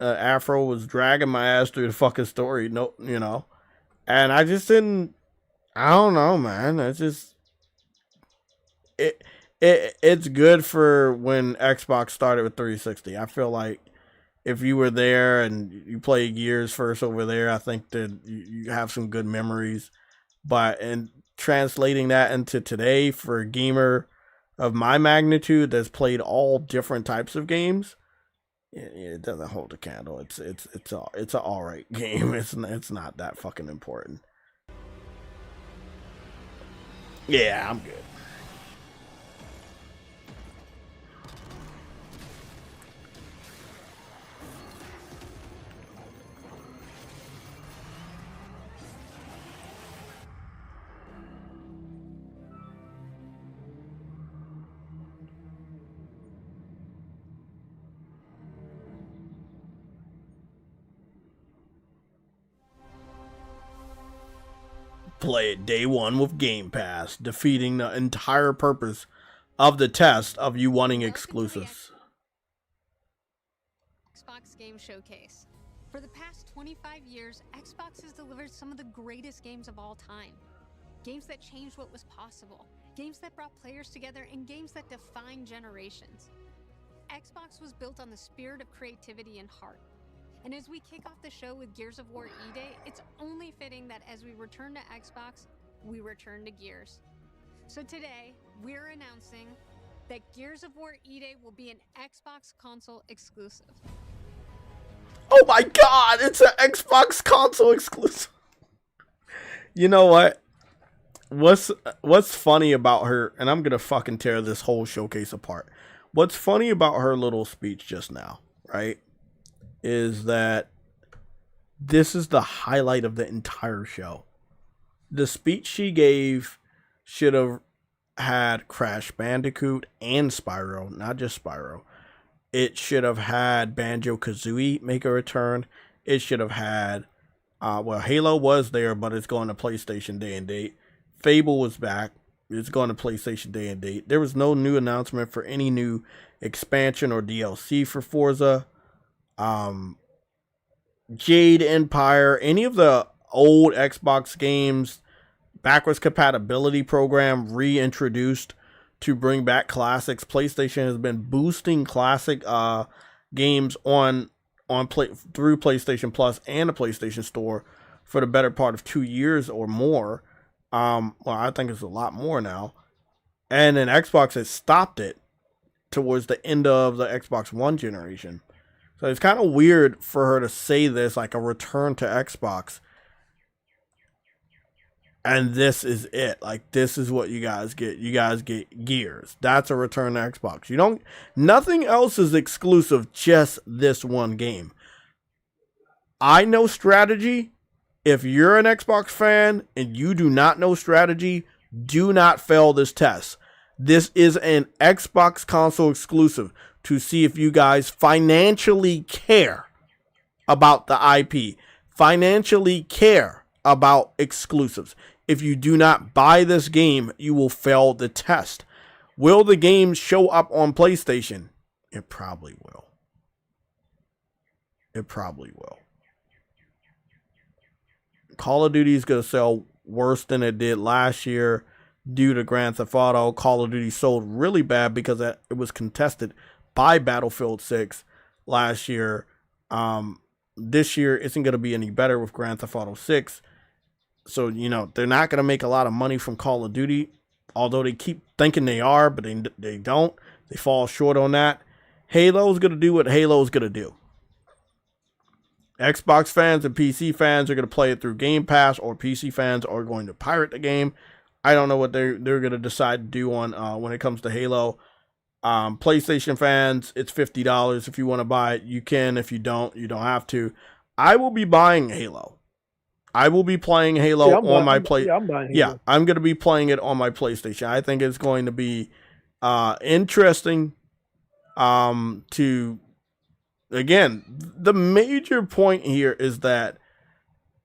A: Afro was dragging my ass through the fucking story. No, you know. And I just didn't, I don't know, man. It's just, it's good for when Xbox started with 360. I feel like if you were there and you played Gears first over there, I think that you have some good memories. But in translating that into today for a gamer of my magnitude that's played all different types of games, it doesn't hold a candle. It's an alright game. It's not that fucking important. Yeah, I'm good. Play it day one with Game Pass, defeating the entire purpose of the test of you wanting exclusives.
J: Xbox Game Showcase. For the past 25 years, Xbox has delivered some of the greatest games of all time. Games that changed what was possible, games that brought players together, and games that defined generations. Xbox was built on the spirit of creativity and heart. And as we kick off the show with Gears of War E-Day, it's only fitting that as we return to Xbox, we return to Gears. So today, we're announcing that Gears of War E-Day will be an Xbox console exclusive.
A: Oh my god, it's an Xbox console exclusive. You know what? what's funny about her, and I'm gonna fucking tear this whole showcase apart. What's funny about her little speech just now, right, is that this is the highlight of the entire show. The speech she gave should have had Crash Bandicoot and Spyro, not just Spyro. It should have had Banjo-Kazooie make a return. It should have had, Halo was there, but it's going to PlayStation Day and Date. Fable was back. It's going to PlayStation Day and Date. There was no new announcement for any new expansion or DLC for Forza. Jade Empire, any of the old Xbox games, backwards compatibility program reintroduced to bring back classics. PlayStation has been boosting classic games through PlayStation Plus and the PlayStation Store for the better part of 2 years or more. I think it's a lot more now. And then Xbox has stopped it towards the end of the Xbox One generation. So it's kind of weird for her to say this, like a return to Xbox. And this is it. Like, this is what you guys get. You guys get Gears. That's a return to Xbox. Nothing else is exclusive, just this one game. I know strategy. If you're an Xbox fan and you do not know strategy, do not fail this test. This is an Xbox console exclusive to see if you guys financially care about the IP, financially care about exclusives. If you do not buy this game, you will fail the test. Will the game show up on PlayStation? It probably will. It probably will. Call of Duty is going to sell worse than it did last year due to Grand Theft Auto. Call of Duty sold really bad because it was contested by Battlefield 6 last year. This year isn't going to be any better with Grand Theft Auto 6. So, they're not going to make a lot of money from Call of Duty, although they keep thinking they are, but they don't. They fall short on that. Halo's going to do what Halo's going to do. Xbox fans and PC fans are going to play it through Game Pass, or PC fans are going to pirate the game. I don't know what they're going to decide to do on when it comes to Halo. PlayStation fans, it's $50. If you want to buy it, you can. If you don't, you don't have to. I will be buying Halo. I will be playing Halo on my PlayStation. Yeah, I'm going to be playing it on my PlayStation. I think it's going to be interesting to, again, the major point here is that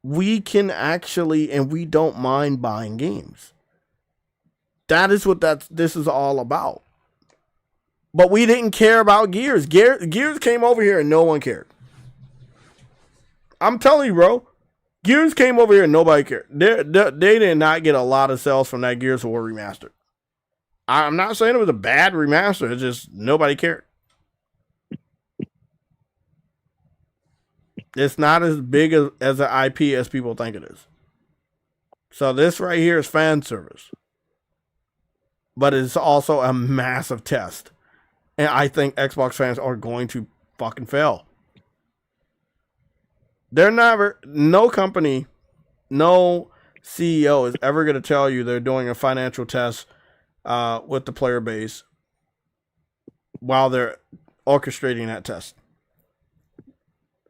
A: we can actually, and we don't mind buying games. That is what this is all about. But we didn't care about Gears. Gears came over here and no one cared. I'm telling you, bro. Gears came over here and nobody cared. They did not get a lot of sales from that Gears of War remaster. I'm not saying it was a bad remaster. It's just nobody cared. It's not as big as an IP as people think it is. So this right here is fan service. But it's also a massive test. And I think Xbox fans are going to fucking fail. No company, no CEO is ever going to tell you they're doing a financial test with the player base while they're orchestrating that test.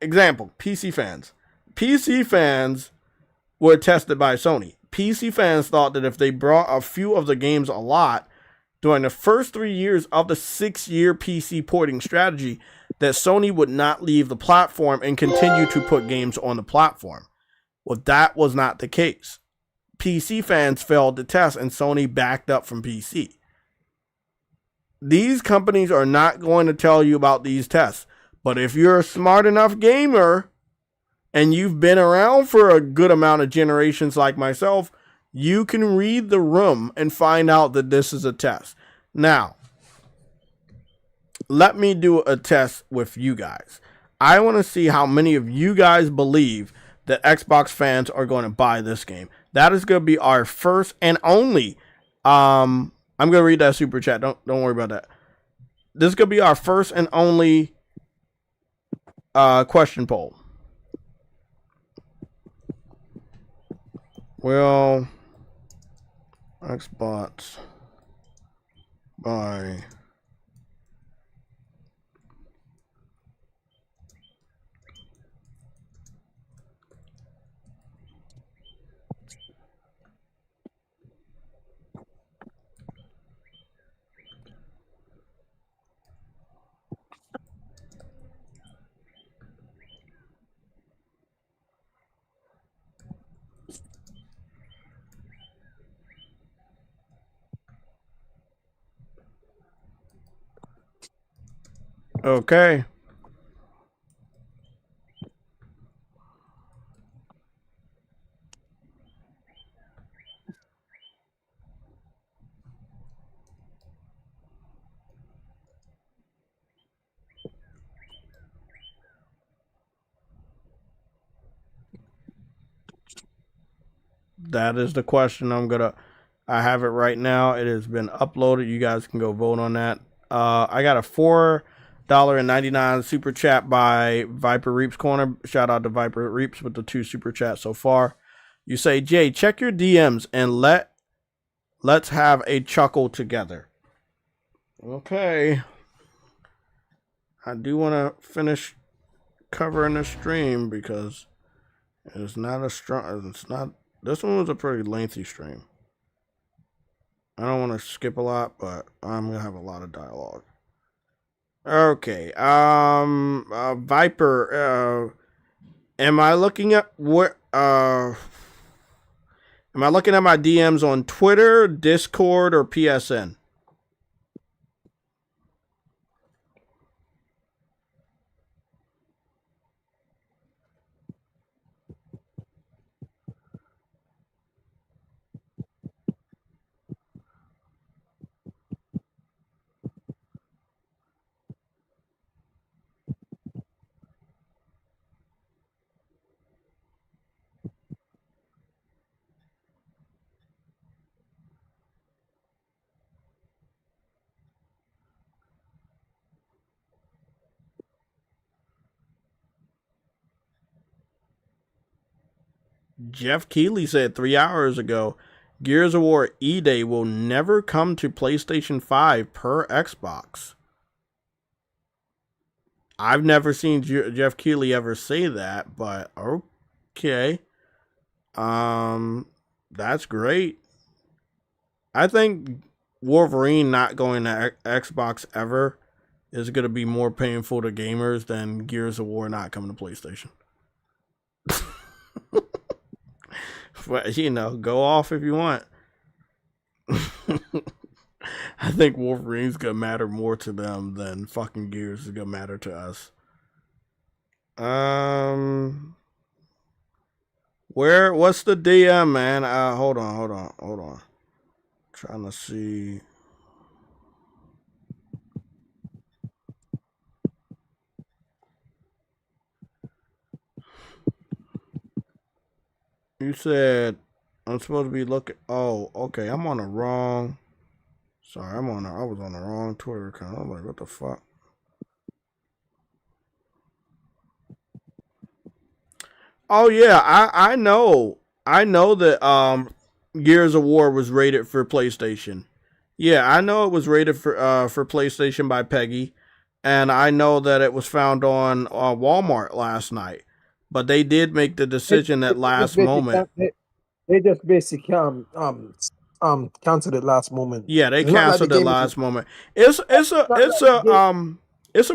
A: Example, PC fans. PC fans were tested by Sony. PC fans thought that if they brought a few of the games a lot during the first 3 years of the 6-year PC porting strategy, that Sony would not leave the platform and continue to put games on the platform. Well, that was not the case. PC fans failed the test and Sony backed up from PC. These companies are not going to tell you about these tests. But if you're a smart enough gamer and you've been around for a good amount of generations like myself, you can read the room and find out that this is a test. Now, let me do a test with you guys. I want to see how many of you guys believe that Xbox fans are going to buy this game. That is going to be our first and only. I'm going to read that super chat. Don't worry about that. This is going to be our first and only question poll. Well, Xbox by okay. That is the question. I have it right now. It has been uploaded. You guys can go vote on that. I got a $4.99 super chat by Viper Reaps Corner. Shout out to Viper Reaps with the 2 super chats so far. You say, Jay, check your DMs and let's have a chuckle together. Okay. I do want to finish covering the stream because it's not a strong. It's not. This one was a pretty lengthy stream. I don't want to skip a lot, but I'm gonna have a lot of dialogue. Okay. Viper. Am I looking at what? Am I looking at my DMs on Twitter, Discord, or PSN? Jeff Keighley said 3 hours ago, Gears of War E-Day will never come to PlayStation 5 per Xbox. I've never seen Jeff Keighley ever say that, but okay. That's great. I think Wolverine not going to Xbox ever is going to be more painful to gamers than Gears of War not coming to PlayStation. But, you know, go off if you want. I think Wolverine's going to matter more to them than fucking Gears is going to matter to us. What's the DM, man? Hold on. Trying to see. You said I'm supposed to be looking. Oh, okay. I'm on the wrong. Sorry, I was on the wrong Twitter account. I'm like, what the fuck? Oh yeah, I know. I know that Gears of War was rated for PlayStation. Yeah, I know it was rated for PlayStation by Peggy, and I know that it was found on Walmart last night. But they did make the decision at last moment.
H: They just basically canceled it last moment.
A: Yeah, they canceled it last moment. It's a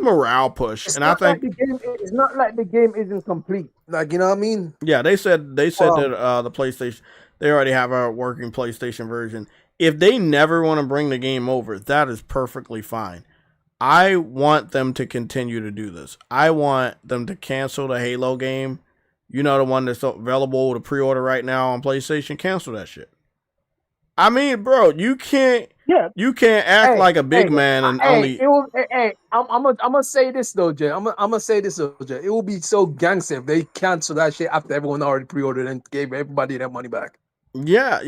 A: morale push, and I think
H: it's not like the game isn't complete. Like, you know what I mean?
A: Yeah, they said that the PlayStation, they already have a working PlayStation version. If they never want to bring the game over, that is perfectly fine. I want them to continue to do this. I want them to cancel the Halo game. You know, the one that's available to pre-order right now on PlayStation. Cancel that shit. I mean, bro, you can't act like a big man and only.
H: I'm gonna say this though, Jay. I'm gonna say this though, Jay. It will be so gangster if they cancel that shit after everyone already pre-ordered and gave everybody their money back.
A: Yeah.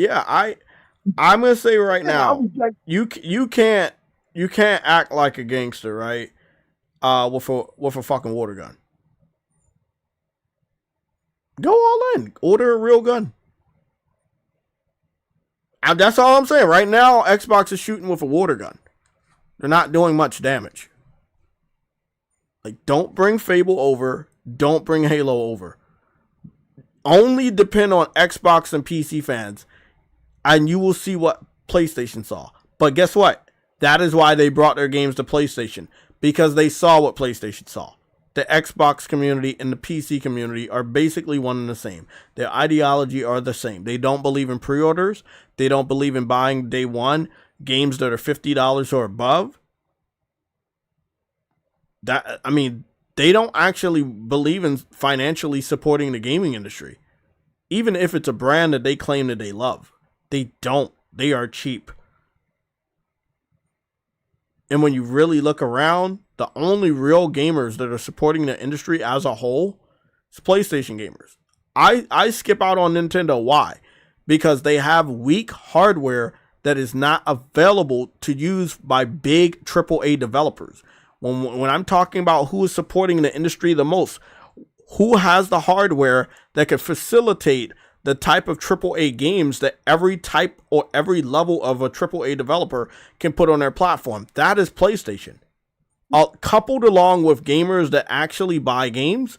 A: I'm gonna say right now, you can't act like a gangster, right? With a fucking water gun. Go all in. Order a real gun. That's all I'm saying. Right now, Xbox is shooting with a water gun. They're not doing much damage. Like, don't bring Fable over. Don't bring Halo over. Only depend on Xbox and PC fans, and you will see what PlayStation saw. But guess what? That is why they brought their games to PlayStation, because they saw what PlayStation saw. The Xbox community and the PC community are basically one and the same. Their ideology are the same. They don't believe in pre-orders. They don't believe in buying day one games that are $50 or above. They don't actually believe in financially supporting the gaming industry. Even if it's a brand that they claim that they love. They don't. They are cheap. And when you really look around, the only real gamers that are supporting the industry as a whole is PlayStation gamers. I skip out on Nintendo. Why? Because they have weak hardware that is not available to use by big AAA developers. When I'm talking about who is supporting the industry the most, who has the hardware that could facilitate the type of AAA games that every type or every level of a AAA developer can put on their platform, that is PlayStation. Coupled along with gamers that actually buy games,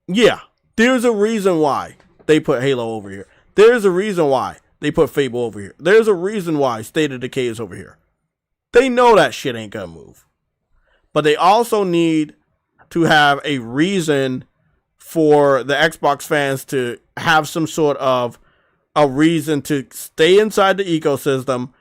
A: yeah, there's a reason why they put Halo over here. There's a reason why they put Fable over here. There's a reason why State of Decay is over here. They know that shit ain't gonna move. But they also need to have a reason for the Xbox fans to have some sort of a reason to stay inside the ecosystem,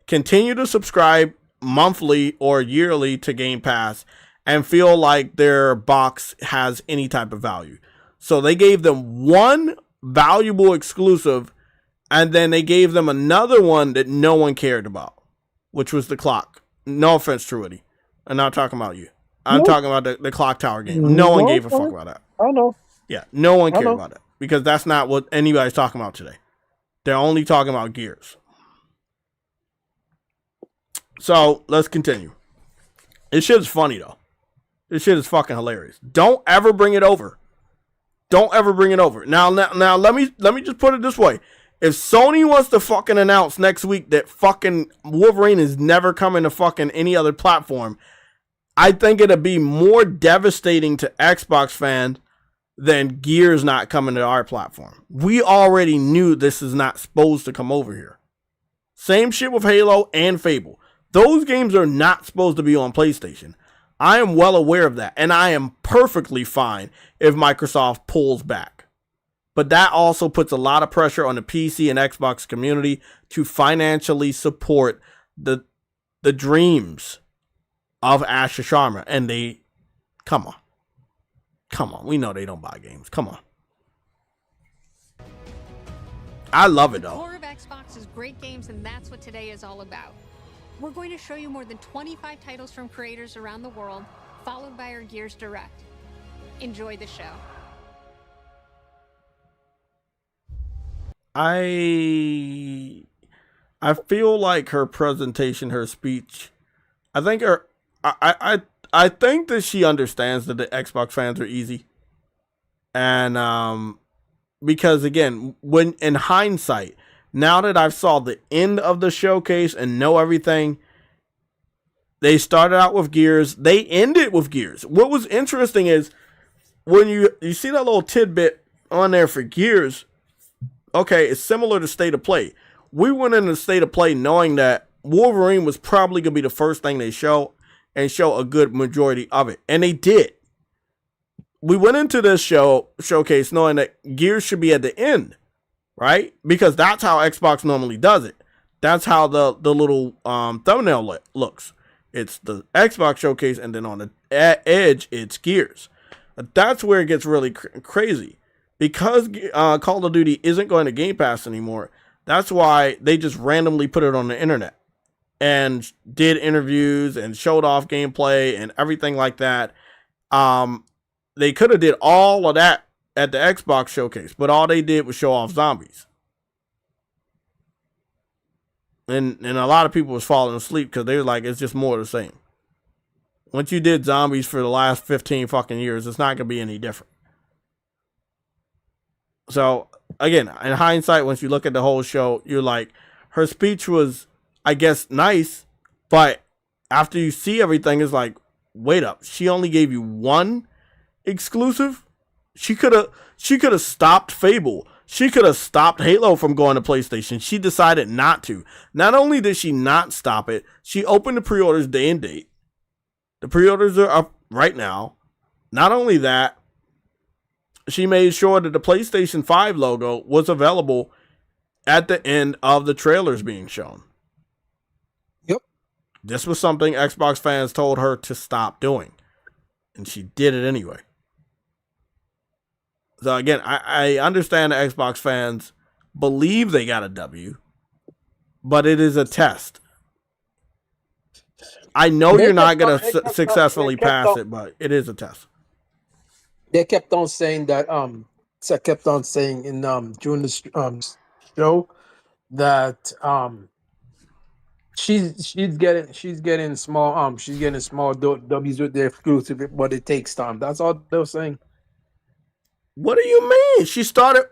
A: continue to subscribe monthly or yearly to Game Pass, and feel like their box has any type of value. So they gave them one valuable exclusive, and then they gave them another one that no one cared about, which was the clock. No offense, Truity. I'm not talking about you. I'm talking about the clock tower game. No one gave a fuck about that.
H: I know.
A: Yeah, no one cared about it. Because that's not what anybody's talking about today. They're only talking about Gears. So, let's continue. This shit is funny, though. This shit is fucking hilarious. Don't ever bring it over. Don't ever bring it over. Now, let me just put it this way. If Sony wants to fucking announce next week that fucking Wolverine is never coming to fucking any other platform, I think it'd be more devastating to Xbox fans than Gears not coming to our platform. We already knew this is not supposed to come over here. Same shit with Halo and Fable. Those games are not supposed to be on PlayStation. I am well aware of that, and I am perfectly fine if Microsoft pulls back. But that also puts a lot of pressure on the PC and Xbox community to financially support the dreams of Asher Sharma. And they, come on. We know they don't buy games. Come on. I love it, though.
J: The core of Xbox is great games, and that's what today is all about. We're going to show you more than 25 titles from creators around the world, followed by our Gears Direct. Enjoy the show.
A: I feel like her presentation, her speech, I think that she understands that the Xbox fans are easy. And because again, when in hindsight, now that I've saw the end of the showcase and know everything, they started out with Gears, they ended with Gears. What was interesting is when you see that little tidbit on there for Gears, okay, it's similar to State of Play. We went into State of Play knowing that Wolverine was probably going to be the first thing they show and show a good majority of it. And they did. We went into this showcase knowing that Gears should be at the end, right? Because that's how Xbox normally does it. That's how the little thumbnail looks. It's the Xbox showcase, and then on the edge, it's Gears. That's where it gets really crazy. Because Call of Duty isn't going to Game Pass anymore, that's why they just randomly put it on the internet and did interviews and showed off gameplay and everything like that. They could have did all of that at the Xbox showcase, but all they did was show off zombies. And a lot of people was falling asleep because they were like, it's just more of the same. Once you did zombies for the last 15 fucking years, it's not going to be any different. So again, in hindsight, once you look at the whole show, you're like, her speech was, I guess, nice, but after you see everything, it's like, wait up, she only gave you one exclusive. She could have stopped Fable. She could have stopped Halo from going to PlayStation. She decided not to. Not only did she not stop it, she opened the pre-orders day and date. The pre-orders are up right now. Not only that, she made sure that the PlayStation 5 logo was available at the end of the trailers being shown.
C: Yep.
A: This was something Xbox fans told her to stop doing. And she did it anyway. So again, I understand the Xbox fans believe they got a W, but it is a test. I know you're not going to successfully pass it, but it is a test.
C: They kept on saying that so I kept on saying in during the show that she's getting small W's with the exclusive, but it takes time. That's all they were saying.
A: What do you mean? She started,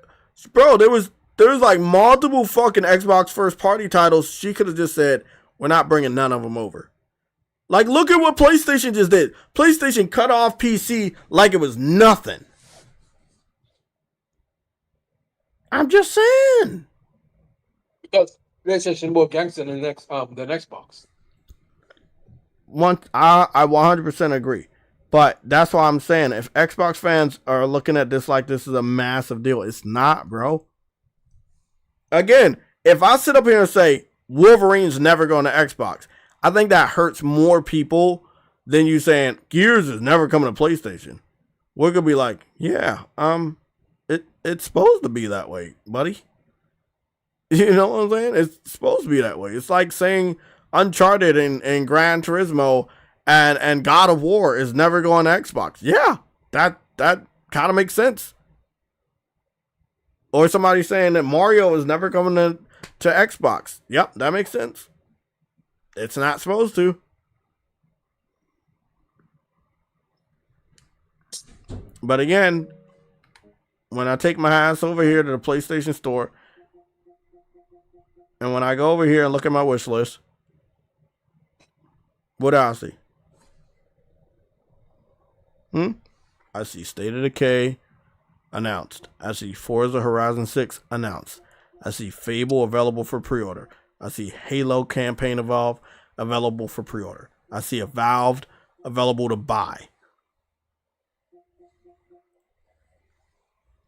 A: bro. There was like multiple fucking Xbox first party titles. She could have just said, "We're not bringing none of them over." Like, look at what PlayStation just did. PlayStation cut off PC like it was nothing. I'm just saying.
C: Because PlayStation more gangster than Xbox.
A: I 100% agree. But that's why I'm saying, if Xbox fans are looking at this like this is a massive deal, it's not, bro. Again, if I sit up here and say Wolverine's never going to Xbox, I think that hurts more people than you saying Gears is never coming to PlayStation. We're gonna be like, yeah, it's supposed to be that way, buddy. You know what I'm saying? It's supposed to be that way. It's like saying Uncharted and Gran Turismo and God of War is never going to Xbox. Yeah, that kind of makes sense. Or somebody saying that Mario is never coming to Xbox. Yep, that makes sense. It's not supposed to. But again, when I take my ass over here to the PlayStation Store, and when I go over here and look at my wish list, what do I see? I see State of Decay announced. I see Forza Horizon 6 announced. I see Fable available for pre-order. I see Halo Campaign Evolve available for pre-order. I see Evolved available to buy.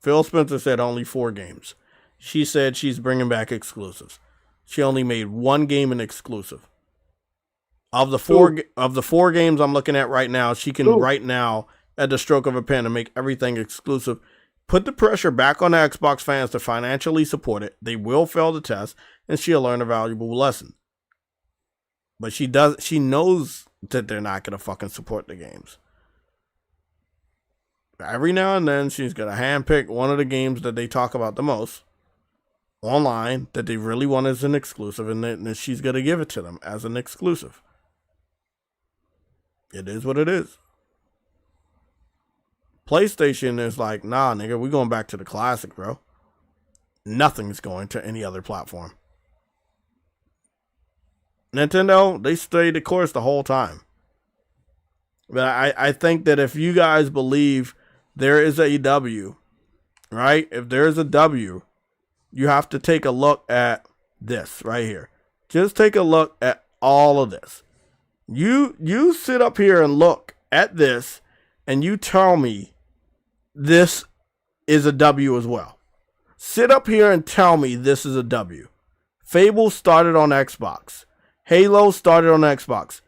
A: Phil Spencer said only 4 games. She said she's bringing back exclusives. She only made 1 game an exclusive. Of the four games I'm looking at right now, she can right now, at the stroke of a pen, and make everything exclusive. Put the pressure back on the Xbox fans to financially support it. They will fail the test, and she'll learn a valuable lesson. But she knows that they're not going to fucking support the games. Every now and then, she's going to handpick one of the games that they talk about the most online that they really want as an exclusive, and then she's going to give it to them as an exclusive. It is what it is. PlayStation is like, nah, nigga, we're going back to the classic, bro. Nothing's going to any other platform. Nintendo, they stayed the course the whole time. But I think that if you guys believe there is a W, right? If there is a W, you have to take a look at this right here. Just take a look at all of this. You sit up here and look at this, and you tell me this is a W as well. Sit up here and tell me this is a W. Fable started on Xbox. Halo started on Xbox.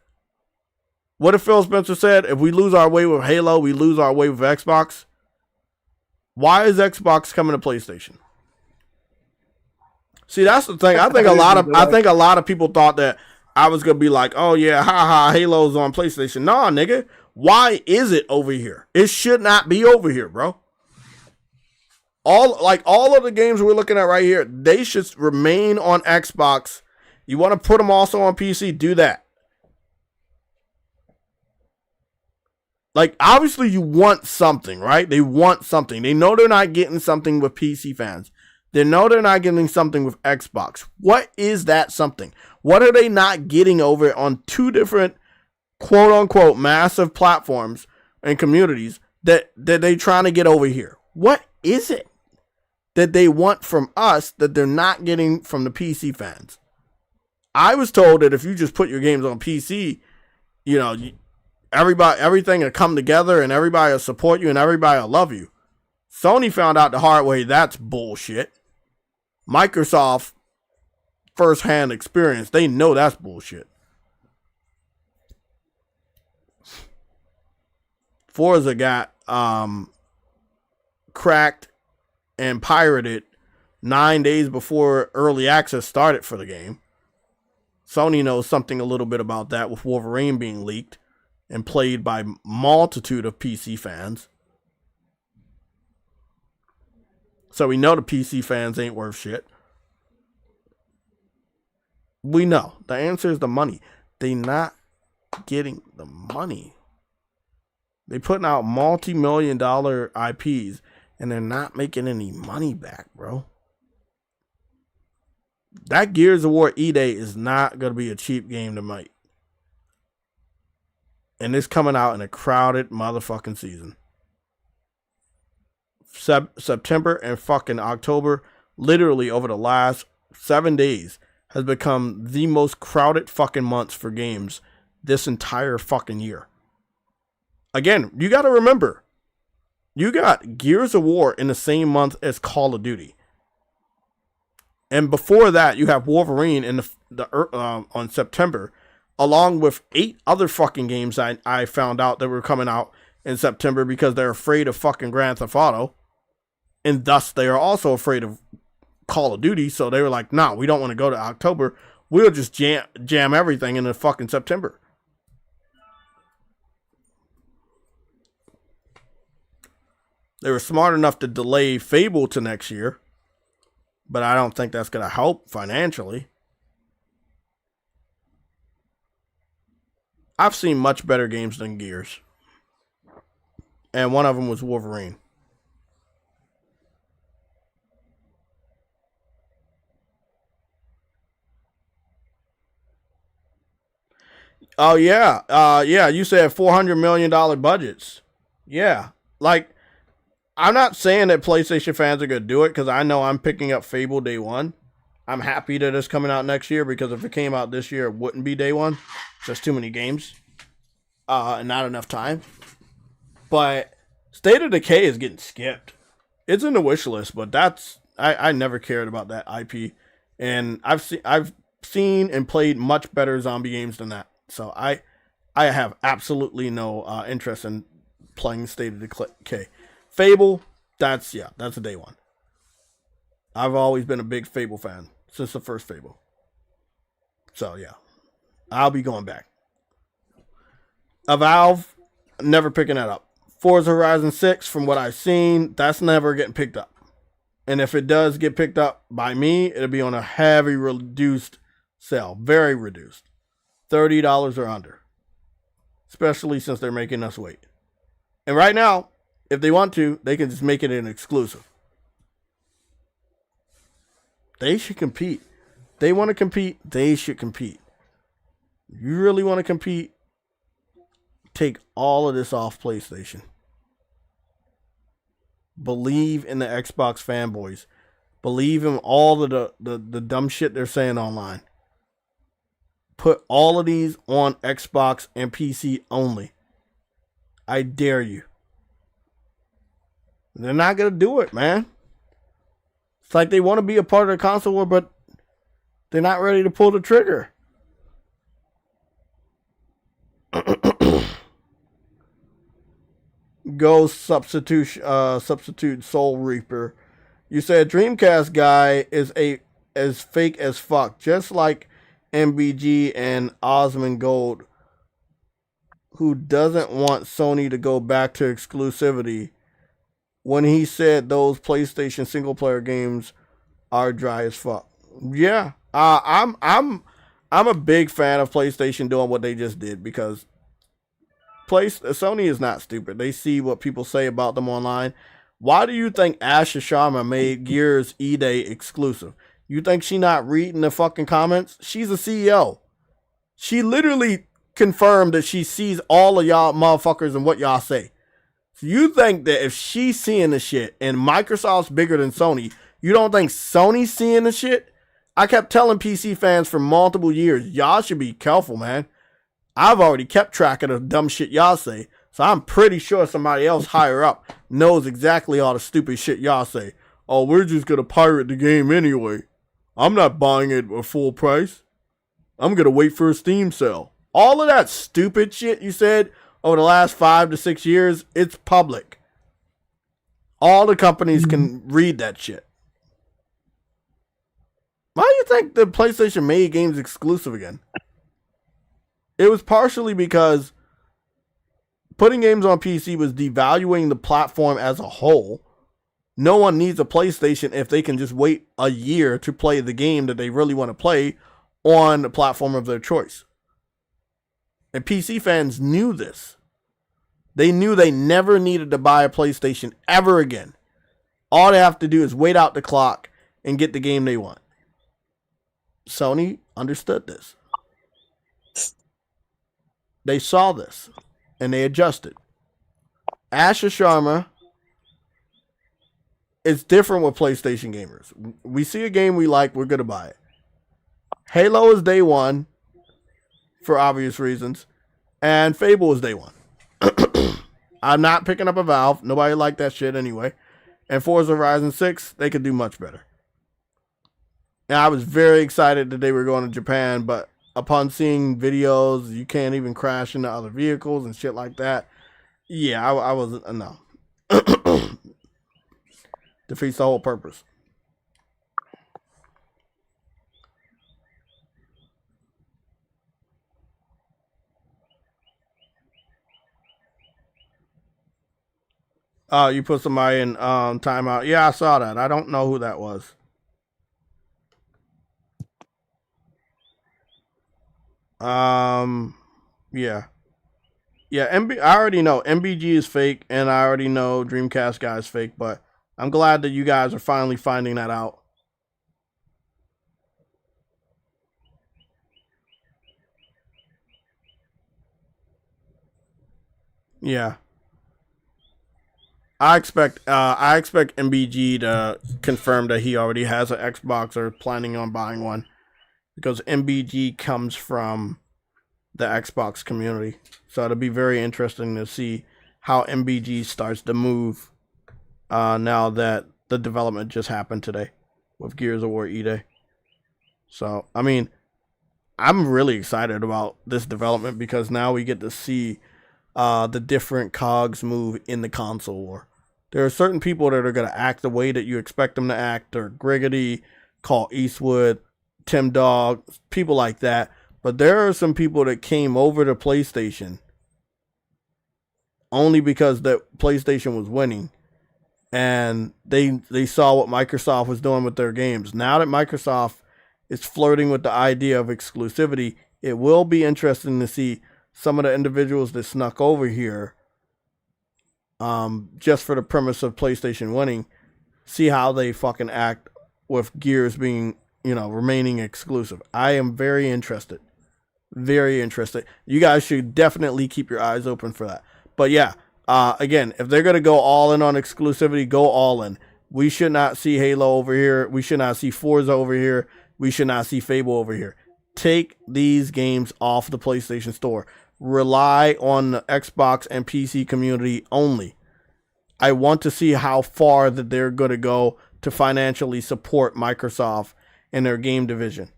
A: What if Phil Spencer said, if we lose our way with Halo, we lose our way with Xbox? Why is Xbox coming to PlayStation? See, that's the thing. I think a lot of people thought that I was gonna be like, oh yeah, haha, Halo's on PlayStation. Nah, nigga. Why is it over here? It should not be over here, bro. All of the games we're looking at right here, they should remain on Xbox. You want to put them also on PC, do that. Like, obviously you want something, right? They want something. They know they're not getting something with PC fans. They know they're not getting something with Xbox. What is that something? What are they not getting over on two different quote-unquote massive platforms and communities that they trying to get over here? What is it that they want from us that they're not getting from the PC fans? I was told that if you just put your games on PC, you know, everything will come together and everybody will support you and everybody will love you. Sony found out the hard way that's bullshit. Microsoft, first-hand experience, they know that's bullshit. Forza got cracked and pirated 9 days before early access started for the game. Sony knows something a little bit about that with Wolverine being leaked and played by multitude of PC fans. So we know the PC fans ain't worth shit. We know. The answer is the money. They not getting the money. They putting out multi-million-dollar IPs and they're not making any money back, bro. That Gears of War E-Day is not going to be a cheap game to make. And it's coming out in a crowded motherfucking season. September and fucking October, literally over the last 7 days, has become the most crowded fucking months for games this entire fucking year. Again, you got to remember, you got Gears of War in the same month as Call of Duty. And before that, you have Wolverine in on September, along with 8 other fucking games I found out that were coming out in September because they're afraid of fucking Grand Theft Auto. And thus, they are also afraid of Call of Duty. So they were like, nah, we don't want to go to October. We'll just jam everything into fucking September. They were smart enough to delay Fable to next year. But I don't think that's going to help financially. I've seen much better games than Gears. And one of them was Wolverine. Oh, yeah. Yeah, you said $400 million budgets. Yeah. Like, I'm not saying that PlayStation fans are going to do it because I know I'm picking up Fable day one. I'm happy that it's coming out next year because if it came out this year, it wouldn't be day one. Just too many games. And not enough time. But State of Decay is getting skipped. It's in the wish list, but that's I never cared about that IP. And I've seen and played much better zombie games than that. So I have absolutely no interest in playing State of Decay. Fable, that's a day one. I've always been a big Fable fan since the first Fable. So yeah, I'll be going back. Valve, never picking that up. Forza Horizon 6, from what I've seen, that's never getting picked up. And if it does get picked up by me, it'll be on a heavy reduced sale. Very reduced. $30 or under. Especially since they're making us wait. And right now, if they want to, they can just make it an exclusive. They should compete. They want to compete. They should compete. You really want to compete? Take all of this off PlayStation. Believe in the Xbox fanboys. Believe in all of the dumb shit they're saying online. Put all of these on Xbox and PC only. I dare you. They're not going to do it, man. It's like they want to be a part of the console war, but they're not ready to pull the trigger. Go substitute Soul Reaper. You said Dreamcast guy is as fake as fuck, just like MBG and Osmond Gold, who doesn't want Sony to go back to exclusivity when he said those PlayStation single player games are dry as fuck. Yeah, I'm a big fan of PlayStation doing what they just did because Sony is not stupid. They see what people say about them online. Why do you think Asha Sharma made Gears E-Day exclusive? You think she not reading the fucking comments? She's a CEO. She literally confirmed that she sees all of y'all motherfuckers and what y'all say. So you think that if she's seeing the shit and Microsoft's bigger than Sony, you don't think Sony's seeing the shit? I kept telling PC fans for multiple years, y'all should be careful, man. I've already kept track of the dumb shit y'all say, so I'm pretty sure somebody else higher up knows exactly all the stupid shit y'all say. Oh, we're just gonna pirate the game anyway. I'm not buying it at full price. I'm gonna wait for a Steam sale. All of that stupid shit you said over the last 5 to 6 years, it's public. All the companies can read that shit. Why do you think the PlayStation made games exclusive again? It was partially because putting games on PC was devaluing the platform as a whole. No one needs a PlayStation if they can just wait a year to play the game that they really want to play on the platform of their choice. And PC fans knew this. They knew they never needed to buy a PlayStation ever again. All they have to do is wait out the clock and get the game they want. Sony understood this. They saw this and they adjusted. Asha Sharma is different with PlayStation gamers. We see a game we like, we're going to buy it. Halo is day one for obvious reasons, and Fable is day one. I'm not picking up a Valve. Nobody liked that shit anyway. And Forza Horizon 6, they could do much better. And I was very excited that they were going to Japan, but upon seeing videos, you can't even crash into other vehicles and shit like that. Yeah, I wasn't, no. Defeats the whole purpose. Oh, you put somebody in timeout. Yeah, I saw that. I don't know who that was. Yeah. Yeah, I already know MBG is fake, and I already know Dreamcast guy is fake, but I'm glad that you guys are finally finding that out. Yeah. I expect MBG to confirm that he already has an Xbox or planning on buying one, because MBG comes from the Xbox community. So it'll be very interesting to see how MBG starts to move now that the development just happened today with Gears of War E-Day. So, I mean, I'm really excited about this development because now we get to see the different cogs move in the console war. There are certain people that are going to act the way that you expect them to act. They're Griggity, Call Eastwood, Tim Dog, people like that. But there are some people that came over to PlayStation only because that PlayStation was winning. And they saw what Microsoft was doing with their games. Now that Microsoft is flirting with the idea of exclusivity, it will be interesting to see some of the individuals that snuck over here just for the premise of PlayStation winning, see how they fucking act with Gears being, remaining exclusive. I am very interested. Very interested. You guys should definitely keep your eyes open for that. But yeah, again, if they're going to go all in on exclusivity, go all in. We should not see Halo over here. We should not see Forza over here. We should not see Fable over here. Take these games off the PlayStation Store. Rely on the Xbox and PC community only. I want to see how far that they're going to go to financially support Microsoft and their game division.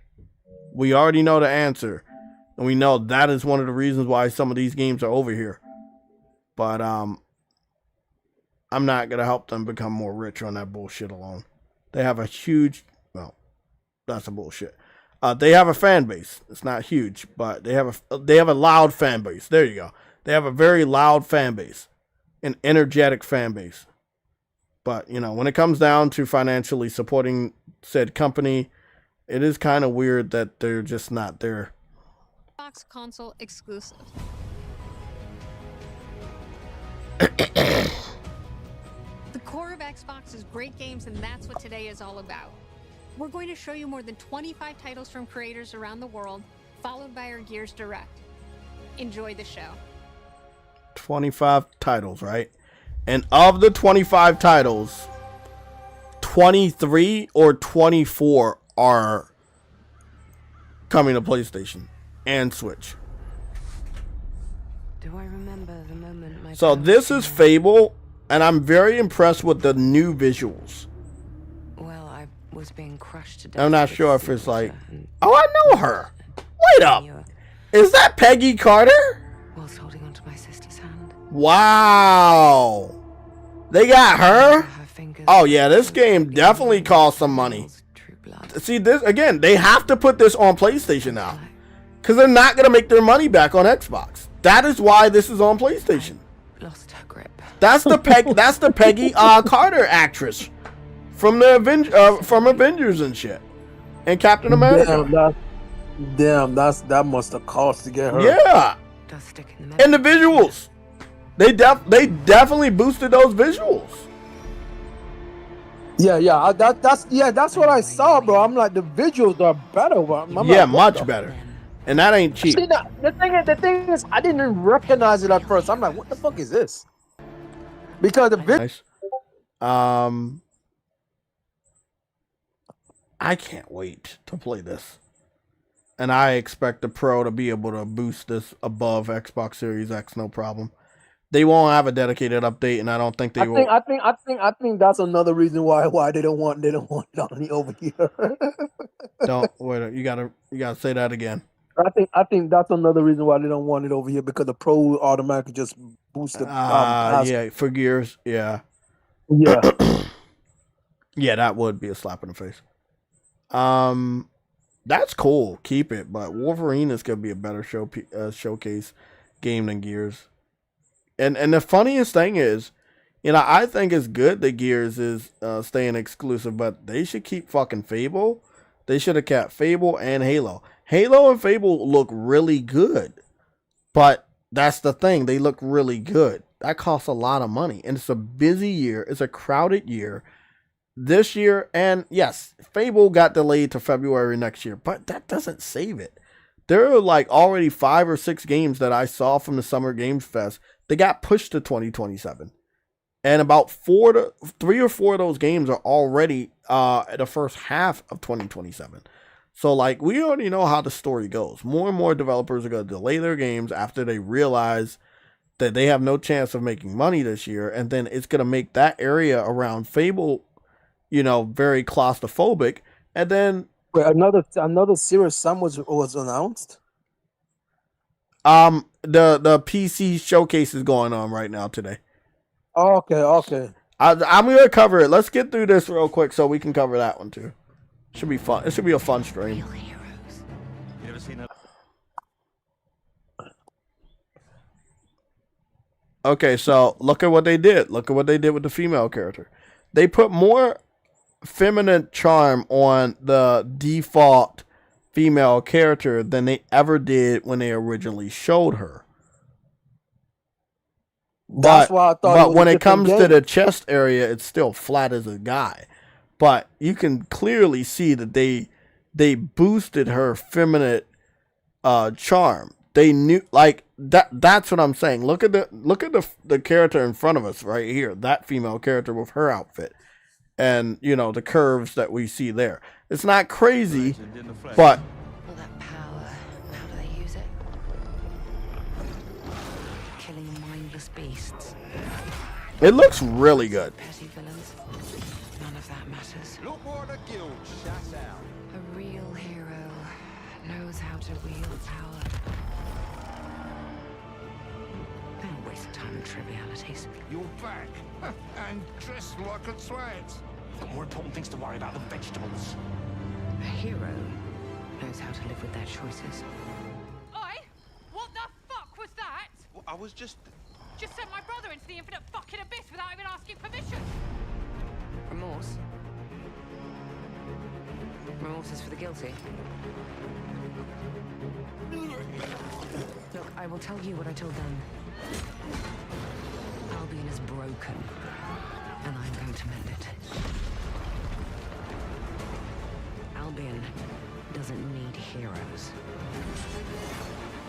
A: We already know the answer, and we know that is one of the reasons why some of these games are over here. But I'm not going to help them become more rich on that bullshit alone. They have a huge, well, that's a bullshit. They have a fan base. It's not huge, but they have a loud fan base. There you go. They have a very loud fan base, an energetic fan base. But, when it comes down to financially supporting said company, it is kind of weird that they're just not there.
J: Xbox console exclusive. Xbox's great games, and that's what today is all about. We're going to show you more than 25 titles from creators around the world, followed by our Gears Direct. Enjoy the show.
A: 25 titles, right? And of the 25 titles, 23 or 24 are coming to PlayStation and Switch.
K: Do I remember the moment my
A: So this is Fable, and I'm very impressed with the new visuals.
K: Well, I was being crushed to death.
A: I'm not sure if it's like, oh, I know her. Wait up. Is that Peggy Carter?
K: Whilst holding onto my sister's hand.
A: Wow. They got her? Oh, yeah, this game definitely cost some money. See, this again, they have to put this on PlayStation now. Because they're not going to make their money back on Xbox. That is why this is on PlayStation.
K: Lost her grip.
A: That's the Peggy Carter actress from the Avengers and shit. And Captain America.
C: Damn, that must have cost to get her.
A: Yeah. And the visuals. They definitely boosted those visuals.
C: Yeah, that's what I saw, bro. I'm like, the visuals are better, bro. I'm
A: Yeah,
C: like,
A: much better. And that ain't cheap.
C: See, the thing is, I didn't even recognize it at first. I'm like, what the fuck is this? Because the
A: Nice. I can't wait to play this. And I expect the Pro to be able to boost this above Xbox Series X, no problem. They won't have a dedicated update, and I don't think they will.
C: I think that's another reason why they don't want it on over here.
A: Don't wait. You gotta say that again.
C: I think that's another reason why they don't want it over here, because the Pro automatically just boosts it.
A: Yeah, for Gears, yeah.
C: Yeah.
A: Yeah, that would be a slap in the face. That's cool. Keep it, but Wolverine is gonna be a better showcase game than Gears. And the funniest thing is, I think it's good that Gears is staying exclusive, but they should keep fucking Fable. They should have kept Fable and Halo. Halo and Fable look really good, but that's the thing. They look really good. That costs a lot of money, and it's a busy year. It's a crowded year this year. And yes, Fable got delayed to February next year, but that doesn't save it. There are like already 5 or 6 games that I saw from the Summer Games Fest. They got pushed to 2027. And about 3 or 4 of those games are already the first half of 2027. So, like, we already know how the story goes. More and more developers are going to delay their games after they realize that they have no chance of making money this year. And then it's going to make that area around Fable, very claustrophobic. And then...
C: Wait, another Serious Sam was announced?
A: The PC showcase is going on right now today.
C: Okay.
A: I'm gonna cover it. Let's get through this real quick so we can cover that one too. Should be fun. It should be a fun stream.
E: You ever seen that?
A: Okay, so look at what they did. Look at what they did with the female character. They put more feminine charm on the default female character than they ever did when they originally showed her.
C: That's why I thought.
A: But when it comes to the chest area, it's still flat as a guy. But you can clearly see that they boosted her feminine charm. They knew, like, that's what I'm saying. Look at the character in front of us right here. That female character with her outfit. And, the curves that we see there. It's not crazy, but...
K: All that power, how do they use it? Killing mindless beasts.
A: It looks really good.
K: Petty villains. None of that matters.
D: Look what the guild shut out.
K: A real hero knows how to wield power. Don't waste time on trivialities.
D: You're back. And dressed like a twat. Got more important things to worry about than vegetables.
K: A hero knows how to live with their choices.
G: Oi! What the fuck was that?
D: Well, I was just
G: Sent my brother into the infinite fucking abyss without even asking permission.
K: Remorse? Remorse is for the guilty. Look, I will tell you what I told them. Albion is broken, and I'm going to mend it. Albion doesn't need heroes.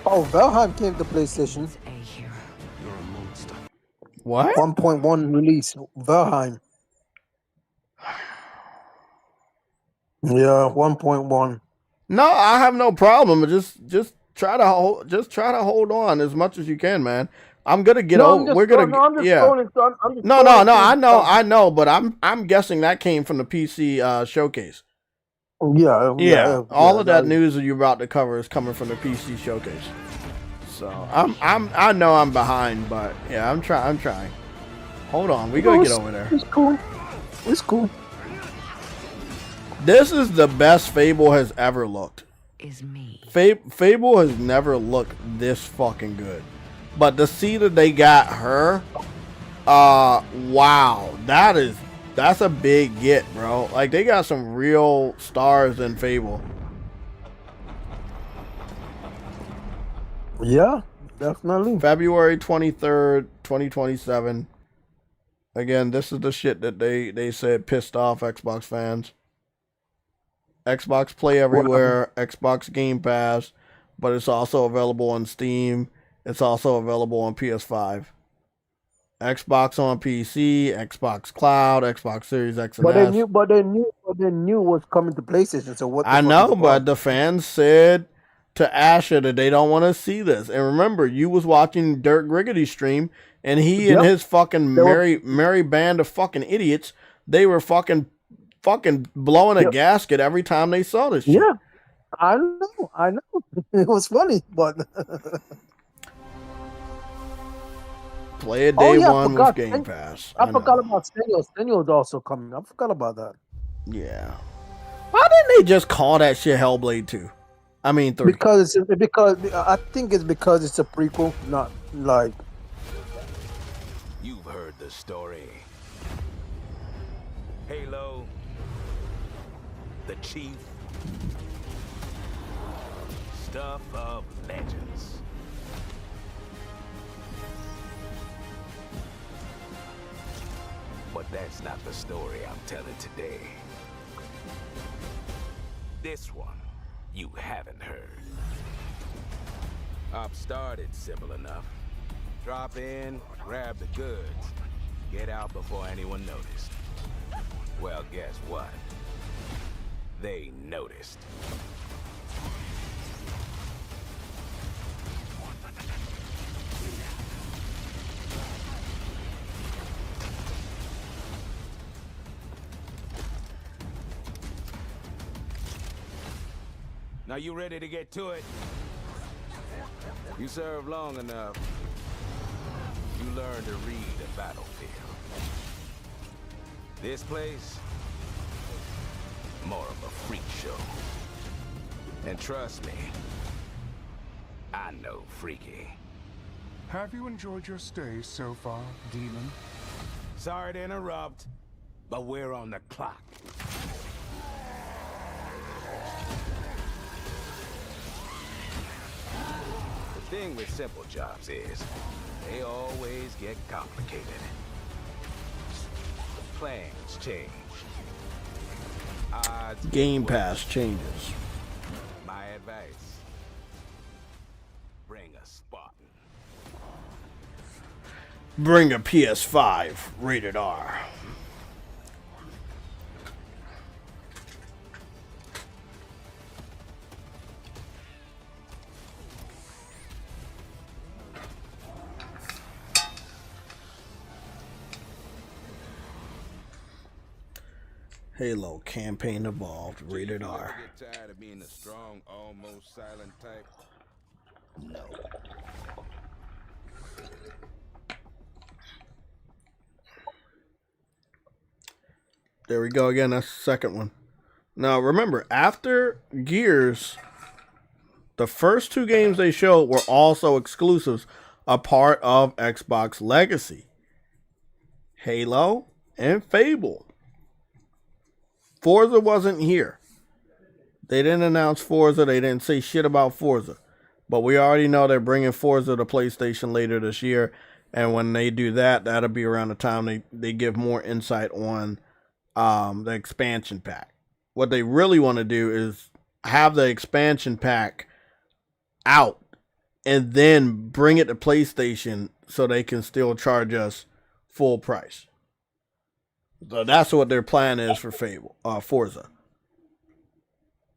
C: Oh, Valheim came to PlayStation.
K: It's a hero.
D: You're a monster.
A: What?
C: 1.1 release. Valheim. Yeah, 1.1.
A: No, I have no problem. Just try to hold on as much as you can, man. I'm gonna get over. We're gonna.
C: I'm just
A: Yeah.
C: scrolling through- I'm just
A: No,
C: scrolling
A: I
C: through
A: know,
C: stuff.
A: but I'm guessing that came from the PC showcase.
C: Yeah,
A: All of that news that you're about to cover is coming from the PC showcase. So I know I'm behind, but yeah, I'm trying. Hold on, we gotta get over there.
C: It's cool. It's cool.
A: This is the best Fable has ever looked.
K: Is me.
A: Fable has never looked this fucking good. But to see that they got her, wow, that's a big get, bro. Like, they got some real stars in Fable.
C: Yeah, definitely.
A: February 23rd, 2027. Again, this is the shit that they said pissed off Xbox fans. Xbox Play Everywhere, Xbox Game Pass, but it's also available on Steam. It's also available on PS5. Xbox on PC, Xbox Cloud, Xbox Series X and
C: But
A: S.
C: they knew what's coming to PlayStation. So what?
A: I know, but the fans said to Asher that they don't want to see this. And remember, you was watching Dirk Griggity's stream, and he and his fucking merry band of fucking idiots, they were fucking blowing a gasket every time they saw this shit.
C: Yeah, I know. It was funny, but
A: play it day one with Game Pass.
C: I forgot about Senio. Senio's also coming. I forgot about that.
A: Yeah. Why didn't they just call that shit Hellblade 2? I mean 3.
C: Because I think it's because it's a prequel, not like.
L: You've heard the story. Halo, the Chief, stuff of legends. But that's not the story I'm telling today. This one you haven't heard. I've started simple enough. Drop in, grab the goods, get out before anyone noticed. Well, guess what? They noticed. Now you ready to get to it? You serve long enough, you learn to read a battlefield. This place, more of a freak show. And trust me, I know freaky.
D: Have you enjoyed your stay so far, Demon?
L: Sorry to interrupt, but we're on the clock. The thing with simple jobs is, they always get complicated. The plans change. Odds
A: Game Pass changes.
L: My advice, bring a Spartan.
A: Bring a PS5, rated R. Halo campaign evolved, rated R.
L: Get tired of being a strong, almost silent type? No.
A: There we go again. That's the second one. Now remember, after Gears, the first two games they showed were also exclusives, a part of Xbox Legacy. Halo and Fable. Forza wasn't here. They didn't announce Forza. They didn't say shit about Forza. But we already know they're bringing Forza to PlayStation later this year. And when they do that, that'll be around the time they give more insight on the expansion pack. What they really want to do is have the expansion pack out and then bring it to PlayStation so they can still charge us full price. So that's what their plan is for Forza.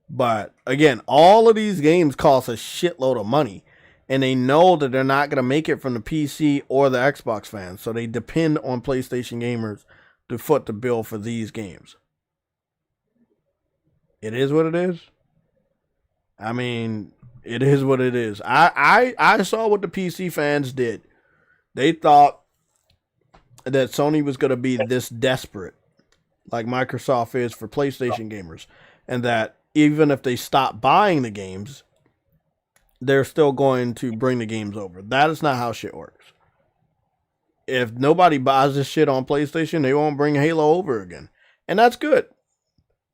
A: But again, all of these games cost a shitload of money, and they know that they're not going to make it from the PC or the Xbox fans, so they depend on PlayStation gamers to foot the bill for these games. It is what it is. I mean, it is what it is. I saw what the PC fans did. They thought that Sony was going to be this desperate, like Microsoft is for PlayStation gamers, and that even if they stop buying the games, they're still going to bring the games over. That is not how shit works. If nobody buys this shit on PlayStation, they won't bring Halo over again. And that's good.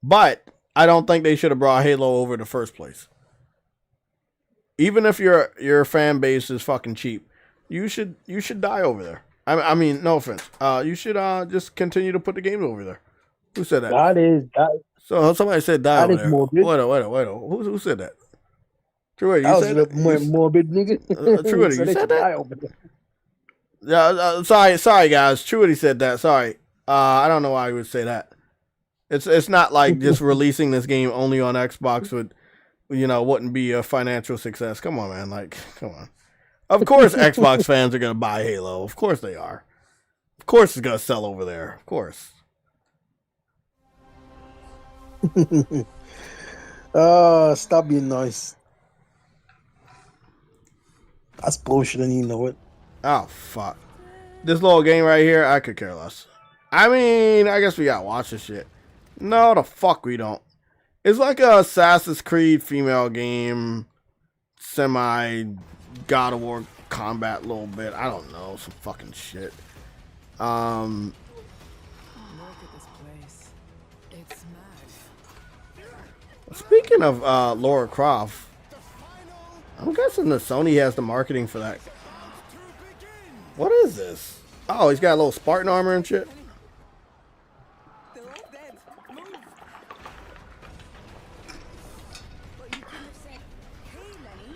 A: But I don't think they should have brought Halo over in the first place. Even if your fan base is fucking cheap, you should die over there. I mean, no offense. You should just continue to put the games over there. Who said that?
H: That
A: So somebody said die over there.
H: morbid.
A: Wait. Who said that? True, you
H: That was
A: said
H: a
A: that?
H: more morbid nigga.
A: True, you
H: So they
A: said
H: should
A: that?
H: die over there.
A: Yeah, sorry guys. Truity said that. Sorry. I don't know why he would say that. It's not like just releasing this game only on Xbox wouldn't be a financial success. Come on, man. Like, come on. Of course Xbox fans are gonna buy Halo. Of course they are. Of course it's gonna sell over there. Of course.
C: Stop being nice. That's bullshit and you know it.
A: Oh, fuck. This little game right here, I could care less. I mean, I guess we gotta watch this shit. No, the fuck we don't. It's like a Assassin's Creed female game. Semi God of War combat a little bit. I don't know. Some fucking shit.
K: Look at this place. It's mad.
A: Speaking of Lara Croft, I'm guessing that Sony has the marketing for that. What is this? Oh, he's got a little Spartan armor and shit.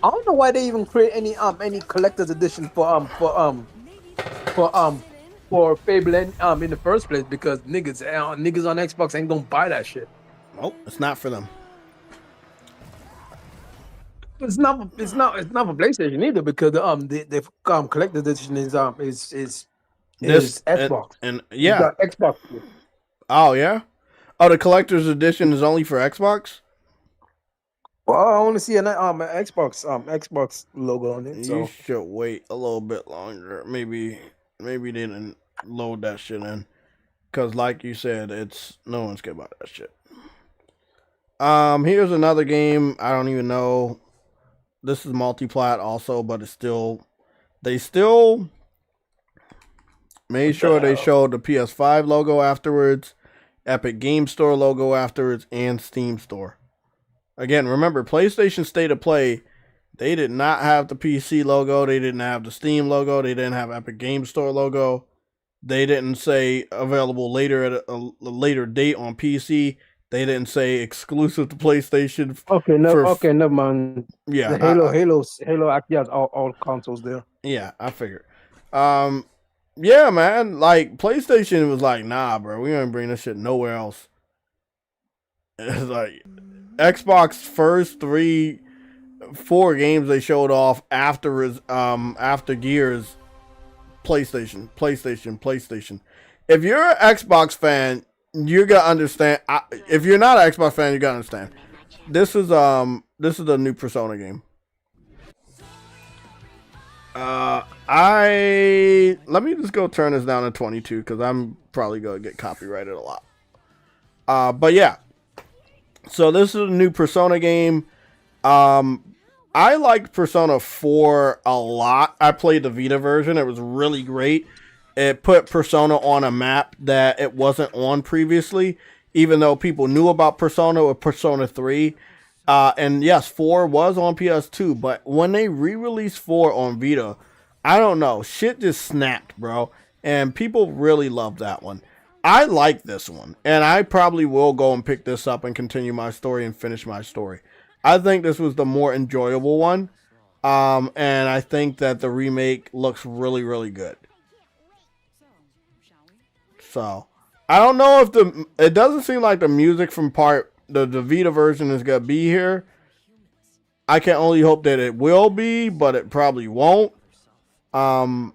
H: I don't know why they even create any collector's edition for Fable in the first place, because niggas on Xbox ain't gonna buy that shit.
A: Nope, it's not for them.
H: It's not for PlayStation either, because the collector's edition is Xbox.
A: And
H: You
A: yeah.
H: got Xbox.
A: Oh yeah. Oh, the collector's edition is only for Xbox.
H: Well, I only see an Xbox logo on it. So
A: You should wait a little bit longer. Maybe they didn't load that shit in, because like you said, no one's gonna buy that shit. Here's another game. I don't even know. This is multi-plat also, but they still made sure they showed the PS5 logo afterwards, Epic Game Store logo afterwards, and Steam Store. Again, remember, PlayStation State of Play, they did not have the PC logo, they didn't have the Steam logo, they didn't have Epic Game Store logo, they didn't say available later at a later date on PC, they didn't say exclusive to PlayStation.
H: okay, never mind.
A: Yeah,
H: The Halo actually has all consoles there.
A: Yeah, I figured. Yeah, man, like PlayStation was like, nah, bro, we ain't bring this shit nowhere else. It's like Xbox first 4 games they showed off after Gears, PlayStation. If you're an Xbox fan, you're gonna understand. If you're not an Xbox fan, you're gonna understand. This is the new Persona game. Let me just go turn this down to 22 because I'm probably gonna get copyrighted a lot. But yeah. So this is a new Persona game. I liked Persona 4 a lot. I played the Vita version. It was really great. It put Persona on a map that it wasn't on previously, even though people knew about Persona with Persona 3. And yes, 4 was on PS2, but when they re-released 4 on Vita, I don't know. Shit just snapped, bro. And people really love that one. I like this one. And I probably will go and pick this up and continue my story and finish my story. I think this was the more enjoyable one. And I think that the remake looks really, really good. So, I don't know if it doesn't seem like the music from the Vita version is going to be here. I can only hope that it will be, but it probably won't. I'm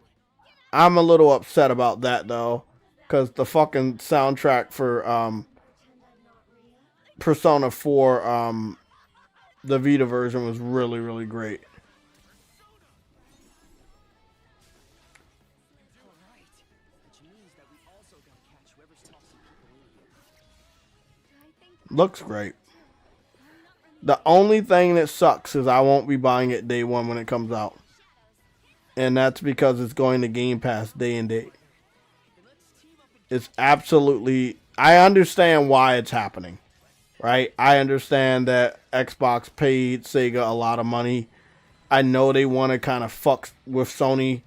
A: a little upset about that though, because the fucking soundtrack for Persona 4 the Vita version was really, really great. Looks great. The only thing that sucks is I won't be buying it day one when it comes out. And that's because it's going to Game Pass day and date. It's absolutely... I understand why it's happening. Right? I understand that Xbox paid Sega a lot of money. I know they want to kind of fuck with Sony,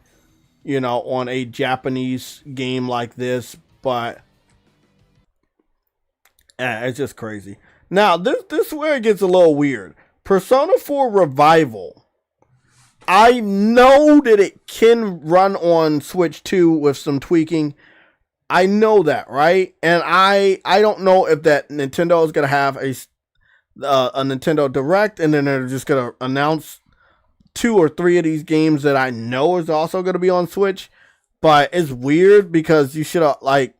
A: you know, on a Japanese game like this. But... it's just crazy. Now, this is where it gets a little weird. Persona 4 Revival. I know that it can run on Switch 2 with some tweaking. I know that, right? And I don't know if that Nintendo is going to have a Nintendo Direct, and then they're just going to announce 2 or 3 of these games that I know is also going to be on Switch. But it's weird because you should have, like,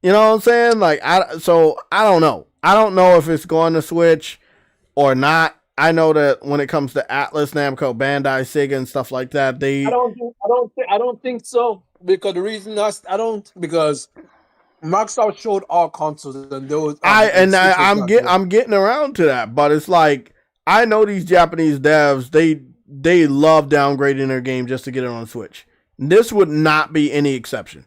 A: you know what I'm saying? Like, so I don't know. I don't know if it's going to Switch or not. I know that when it comes to Atlas, Namco, Bandai, Sega, and stuff like that,
H: I don't think so. Because the reason because Microsoft showed all consoles and those.
A: I'm getting around to that, but it's like I know these Japanese devs, they love downgrading their game just to get it on Switch. This would not be any exception.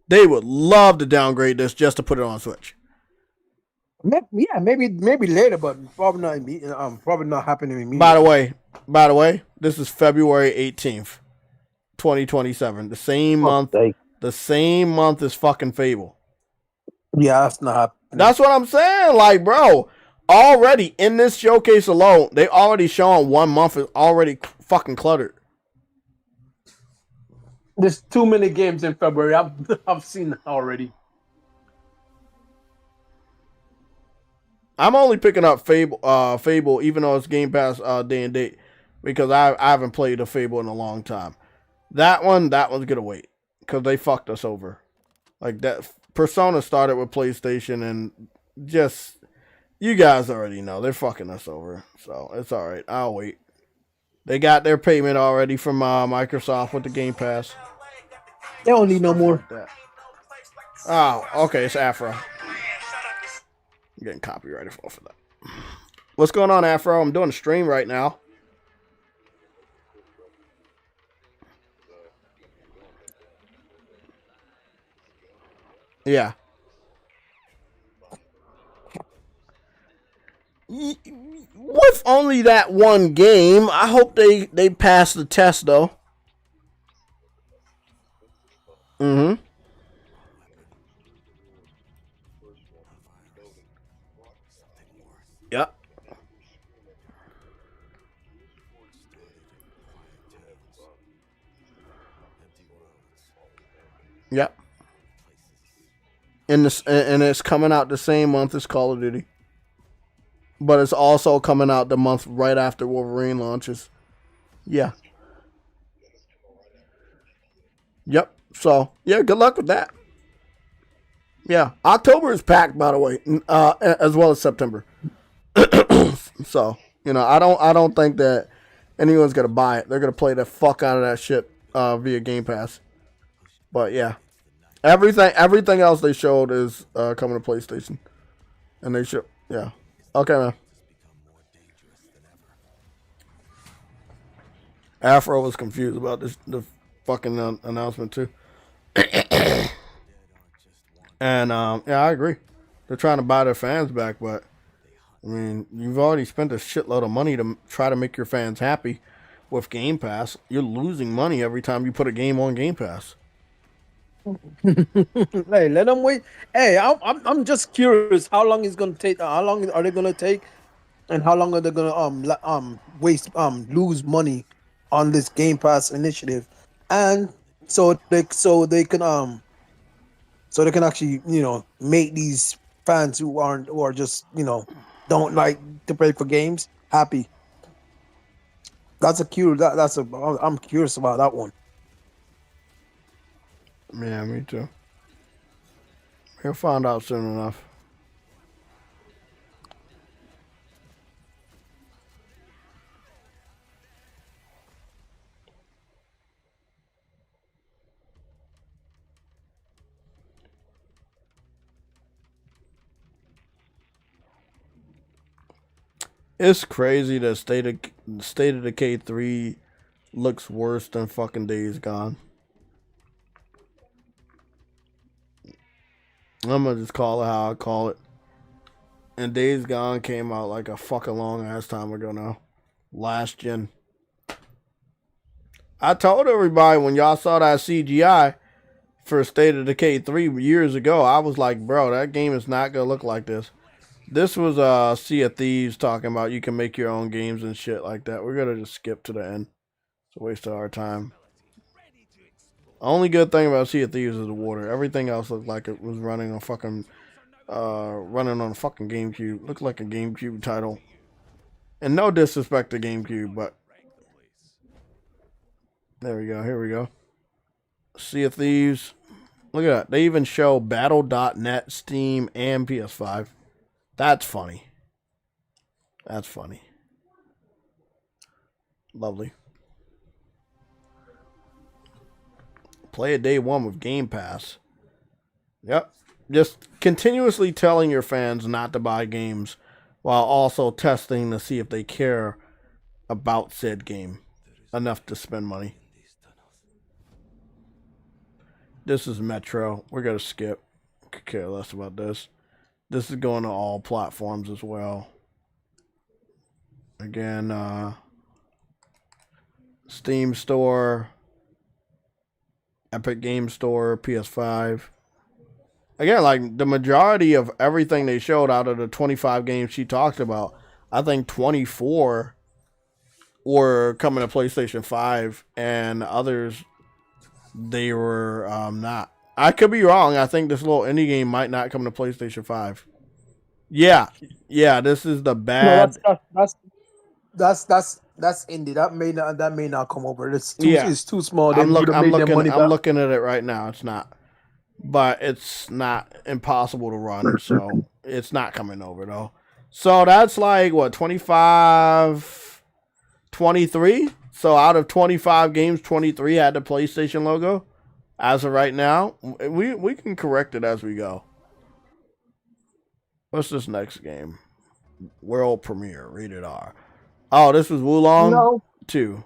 A: They would love to downgrade this just to put it on Switch.
H: Yeah, maybe later, but probably not happening immediately.
A: By the way, this is February 18th, 2027. The same month. The same month as fucking Fable.
H: Yeah, that's not happening.
A: That's what I'm saying. Like, bro, already in this showcase alone, they already showing 1 month is already fucking cluttered.
H: There's too many games in February. I've seen that already.
A: I'm only picking up Fable, even though it's Game Pass day and date, because I haven't played a Fable in a long time. That one's gonna wait because they fucked us over. Like that Persona started with PlayStation, and just you guys already know they're fucking us over. So it's all right. I'll wait. They got their payment already from Microsoft with the Game Pass.
H: They don't need no more.
A: Oh, okay. It's Afro. I'm getting copyrighted off of that. What's going on, Afro? I'm doing a stream right now. Yeah. With only that one game, I hope they pass the test, though. Mm-hmm. Yep. Yep. And it's coming out the same month as Call of Duty. But it's also coming out the month right after Wolverine launches. Yeah. Yep. So, yeah, good luck with that. Yeah. October is packed, by the way, as well as September. So, you know, I don't think that anyone's going to buy it. They're going to play the fuck out of that shit via Game Pass. But, yeah. Everything else they showed is coming to PlayStation. And they show, yeah. Okay, man. Afro was confused about the fucking announcement too. And yeah, I agree. They're trying to buy their fans back, but I mean, you've already spent a shitload of money to try to make your fans happy. with Game Pass. You're losing money every time you put a game on Game Pass.
H: Hey, let them wait. Hey, I'm just curious how long it's gonna take. How long are they gonna take, and how long are they gonna waste lose money on this Game Pass initiative, and so they can actually make these fans who are just don't like to pay for games happy. That's a curious. I'm curious about that one.
A: Yeah, me too. He'll find out soon enough. It's crazy that State of Decay 3 looks worse than fucking Days Gone. I'm gonna just call it how I call it. And Days Gone came out like a fucking long ass time ago now. Last gen. I told everybody when y'all saw that CGI for State of Decay 3 years ago, I was like, bro, that game is not gonna look like this. This was Sea of Thieves talking about you can make your own games and shit like that. We're gonna just skip to the end. It's a waste of our time. Only good thing about Sea of Thieves is the water. Everything else looked like it was running on fucking GameCube. Looked like a GameCube title. And no disrespect to GameCube, but there we go. Here we go. Sea of Thieves. Look at that. They even show Battle.net, Steam, and PS5. That's funny. That's funny. Lovely. Play it day one with Game Pass. Yep. Just continuously telling your fans not to buy games while also testing to see if they care about said game enough to spend money. This is Metro. We're going to skip. Could care less about this. This is going to all platforms as well. Again, Steam Store, Epic Game Store, PS5. Again, like the majority of everything they showed out of the 25 games she talked about, I think 24 were coming to PlayStation 5 and others, they were not. I could be wrong. I think this little indie game might not come to PlayStation 5. Yeah, this is the bad.
H: No, that's indie. That may not come over. It's too small.
A: I'm looking at it right now. It's not. But it's not impossible to run, so it's not coming over though. So that's like what, 25, 23? So out of 25 games, 23 had the PlayStation logo. As of right now, we can correct it as we go. What's this next game? World premiere, rated R. Oh, this was Wulong 2.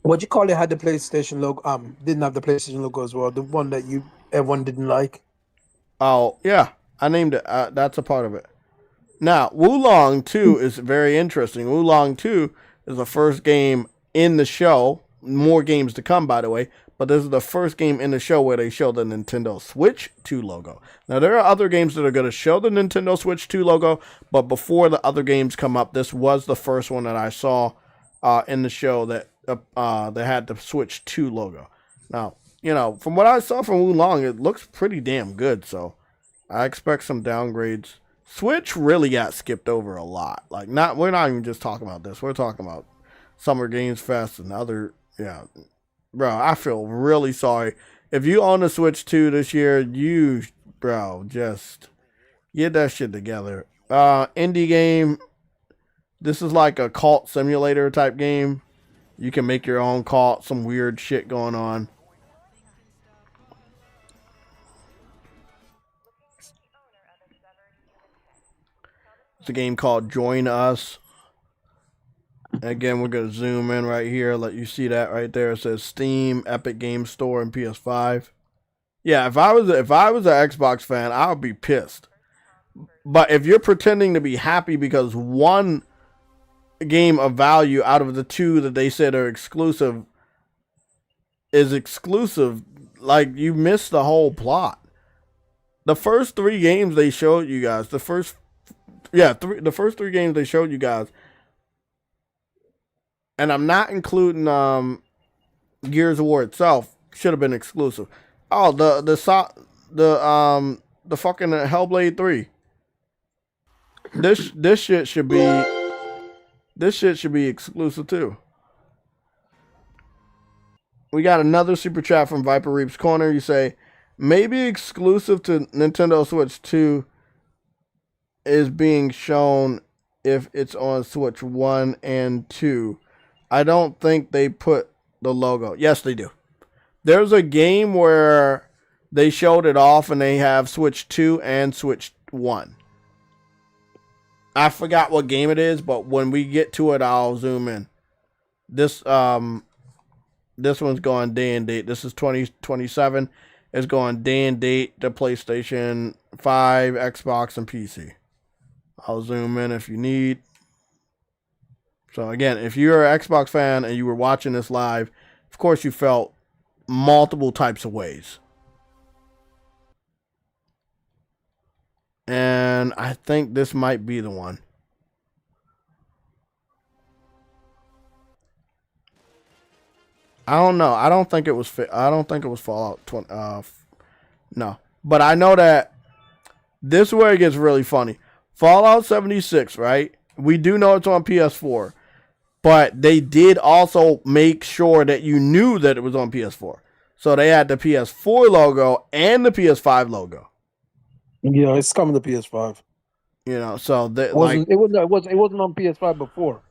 H: What you call it had the PlayStation logo. Didn't have the PlayStation logo as well. The one that everyone didn't like.
A: Oh yeah, I named it. That's a part of it. Now, Wulong 2 is very interesting. Wulong 2 is the first game in the show. More games to come, by the way. But this is the first game in the show where they show the Nintendo Switch 2 logo. Now, there are other games that are going to show the Nintendo Switch 2 logo. But before the other games come up, this was the first one that I saw in the show that had the Switch 2 logo. Now, from what I saw from Wulong, it looks pretty damn good. So, I expect some downgrades. Switch really got skipped over a lot. Like, we're not even just talking about this. We're talking about Summer Games Fest and other, Bro, I feel really sorry. If you own a Switch 2 this year, just get that shit together. Indie game. This is like a cult simulator type game. You can make your own cult, some weird shit going on. It's a game called Join Us. Again, we're going to zoom in right here. Let you see that right there. It says Steam, Epic Game Store, and PS5. Yeah, if I was an Xbox fan, I would be pissed. But if you're pretending to be happy because one game of value out of the two that they said are exclusive is exclusive, like, you missed the whole plot. The first 3 games they showed you guys, the first 3 games they showed you guys, and I'm not including Gears of War itself, should have been exclusive. Oh, the fucking Hellblade 3. This shit should be exclusive too. We got another super chat from Viper Reaps Corner. You say, maybe exclusive to Nintendo Switch 2 is being shown if it's on Switch 1 and 2. I don't think they put the logo. Yes, they do. There's a game where they showed it off and they have Switch 2 and Switch 1. I forgot what game it is, but when we get to it, I'll zoom in. This one's going day and date. This is 2027. It's going day and date to PlayStation 5, Xbox, and PC. I'll zoom in if you need. So again, if you're an Xbox fan and you were watching this live, of course you felt multiple types of ways. And I think this might be the one. I don't know. I don't think it was Fallout 20. No. But I know that this is where it gets really funny. Fallout 76, right? We do know it's on PS4. But they did also make sure that you knew that it was on PS4. So they had the PS4 logo and the PS5 logo.
H: Yeah, it's coming to PS5.
A: You know, so
H: it wasn't on PS5 before.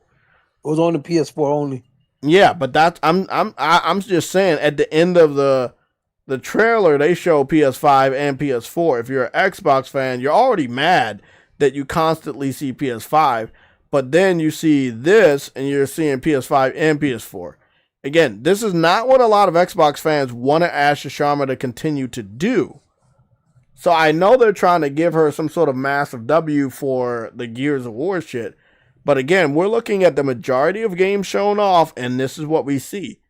H: It was on the PS4 only.
A: Yeah, but that's I'm just saying at the end of the trailer they show PS5 and PS4. If you're an Xbox fan, you're already mad that you constantly see PS5, but then you see this and you're seeing PS5 and PS4. Again, this is not what a lot of Xbox fans wanted Asha Sharma to continue to do. So I know they're trying to give her some sort of massive W for the Gears of War shit. But again, we're looking at the majority of games shown off, and this is what we see.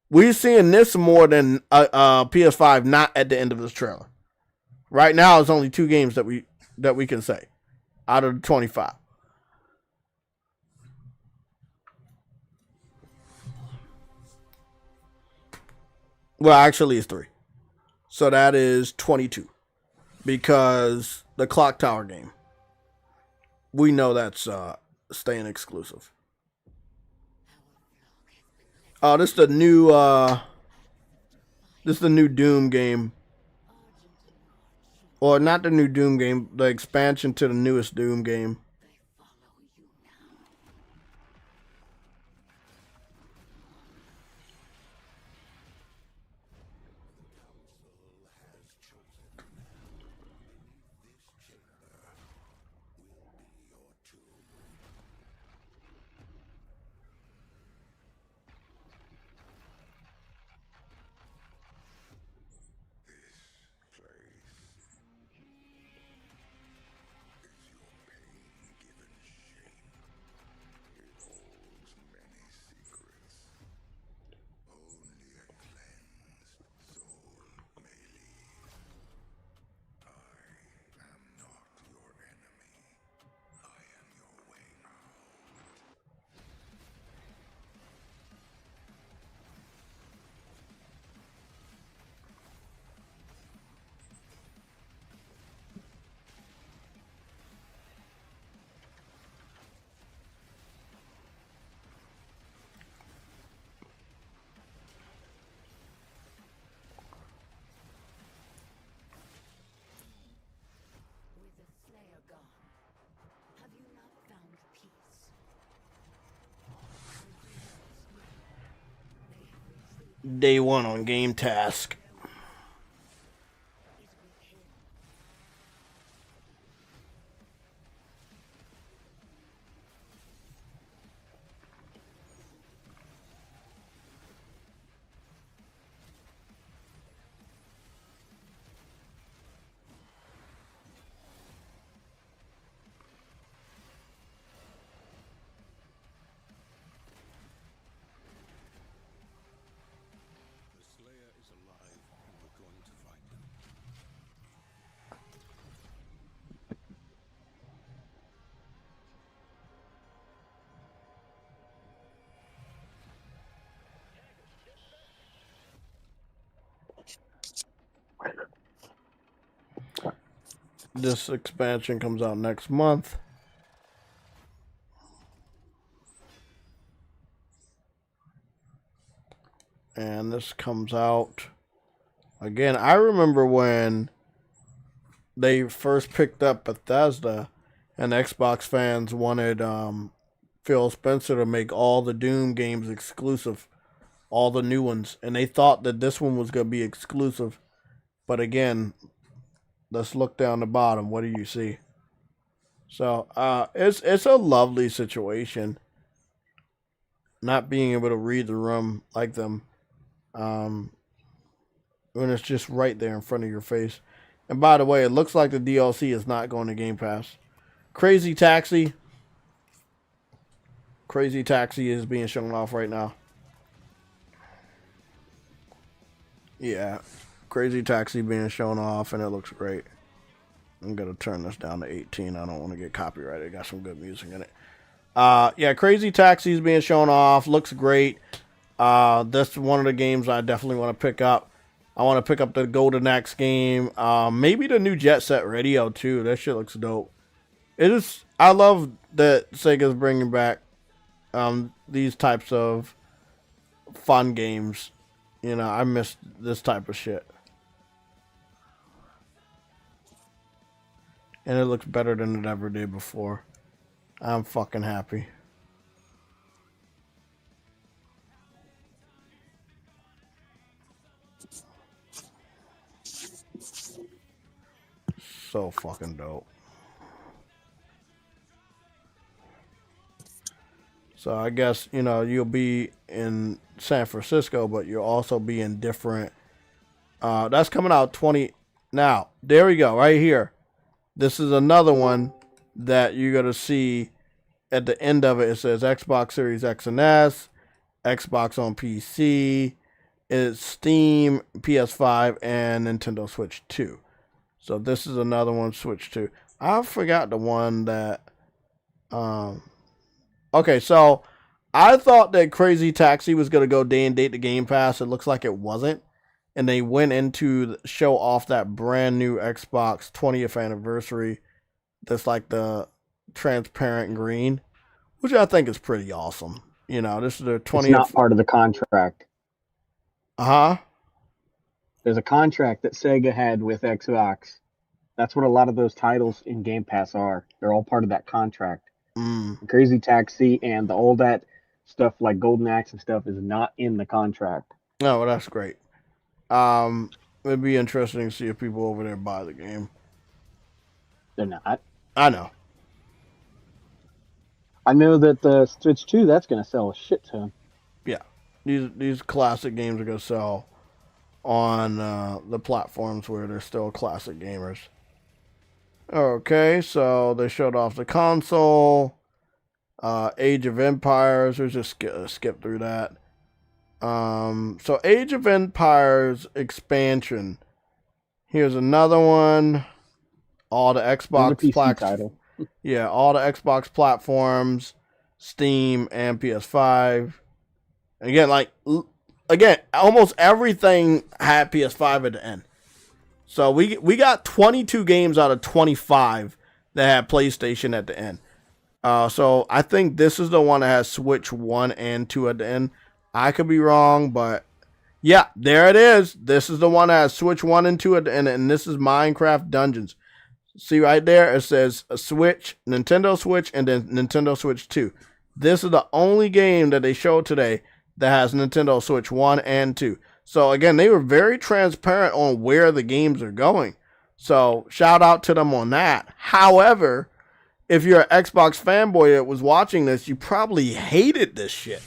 A: We're seeing this more than PS5 not at the end of this trailer. Right now, it's only 2 games that we can say out of the 25. Well, actually, it's 3. So that is 22. Because the Clock Tower game, we know that's staying exclusive. Oh, this is the new Doom game. Or not the new Doom game, the expansion to the newest Doom game. Day 1 on Game Task. This expansion comes out next month. And this comes out again. I remember when they first picked up Bethesda and Xbox fans wanted Phil Spencer to make all the Doom games exclusive, all the new ones, and they thought that this one was going to be exclusive. But again, let's look down the bottom. What do you see? So it's a lovely situation, not being able to read the room like them, when it's just right there in front of your face. And by the way, it looks like the DLC is not going to Game Pass. Crazy Taxi is being shown off right now. Yeah, Crazy Taxi being shown off, and it looks great. I'm going to turn this down to 18. I don't want to get copyrighted. Got some good music in it. Yeah, Crazy Taxi is being shown off. Looks great. That's one of the games I definitely want to pick up. I want to pick up the Golden Axe game. Maybe the new Jet Set Radio, too. That shit looks dope. I love that Sega's bringing back these types of fun games. You know, I miss this type of shit. And it looks better than it ever did before. I'm fucking happy. So fucking dope. So I guess, you know, you'll be in San Francisco, but you'll also be in different... that's coming out 20... Now, there we go, right here. This is another one that you're going to see at the end of it. It says Xbox Series X and S, Xbox on PC, it's Steam, PS5, and Nintendo Switch 2. So this is another one, Switch 2. I forgot the one that... Okay, so I thought that Crazy Taxi was going to go day and date to Game Pass. It looks like it wasn't. And they went into show off that brand new Xbox 20th anniversary. That's like the transparent green, which I think is pretty awesome. You know, this is their 20th.
M: It's not part of the contract.
A: Uh-huh.
M: There's a contract that Sega had with Xbox. That's what a lot of those titles in Game Pass are. They're all part of that contract. Crazy Taxi and the all that stuff like Golden Axe and stuff is not in the contract.
A: Oh, well, that's great. It'd be interesting to see if people over there buy the game.
M: They're not.
A: I know.
M: I know that the Switch 2, that's going to sell a shit ton.
A: Yeah. These classic games are going to sell on the platforms where they're still classic gamers. Okay, so they showed off the console. Age of Empires. We'll just skip through that. So Age of Empires expansion. Here's another one. All the Xbox platforms. Yeah, all the Xbox platforms, Steam and PS5. Again, almost everything had PS5 at the end. So we got 22 games out of 25 that had PlayStation at the end. So I think this is the one that has Switch 1 and 2 at the end. I could be wrong, but yeah, there it is. This is the one that has Switch 1 and 2 at the end, and this is Minecraft Dungeons. See right there, it says a Switch, Nintendo Switch, and then Nintendo Switch 2. This is the only game that they showed today that has Nintendo Switch 1 and 2. So again, they were very transparent on where the games are going. So shout out to them on that. However, if you're an Xbox fanboy that was watching this, you probably hated this shit.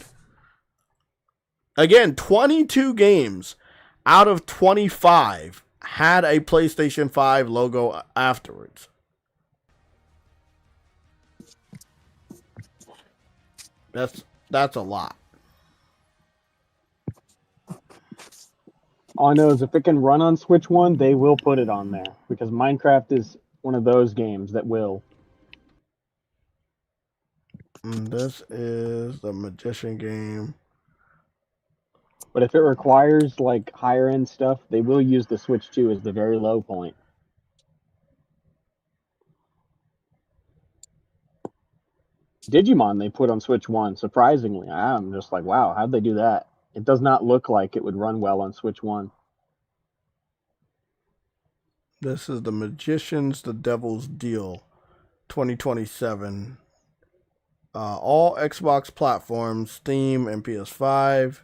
A: Again, 22 games out of 25 had a PlayStation 5 logo afterwards. That's a lot.
M: All I know is if it can run on Switch 1, they will put it on there. Because Minecraft is one of those games that will.
A: This is the Magician game.
M: But if it requires like higher end stuff, they will use the Switch 2 as the very low point. Digimon they put on Switch 1, surprisingly. I'm just like, wow, how'd they do that? It does not look like it would run well on Switch 1.
A: This is The Magician's The Devil's Deal 2027. All Xbox platforms, Steam and PS5.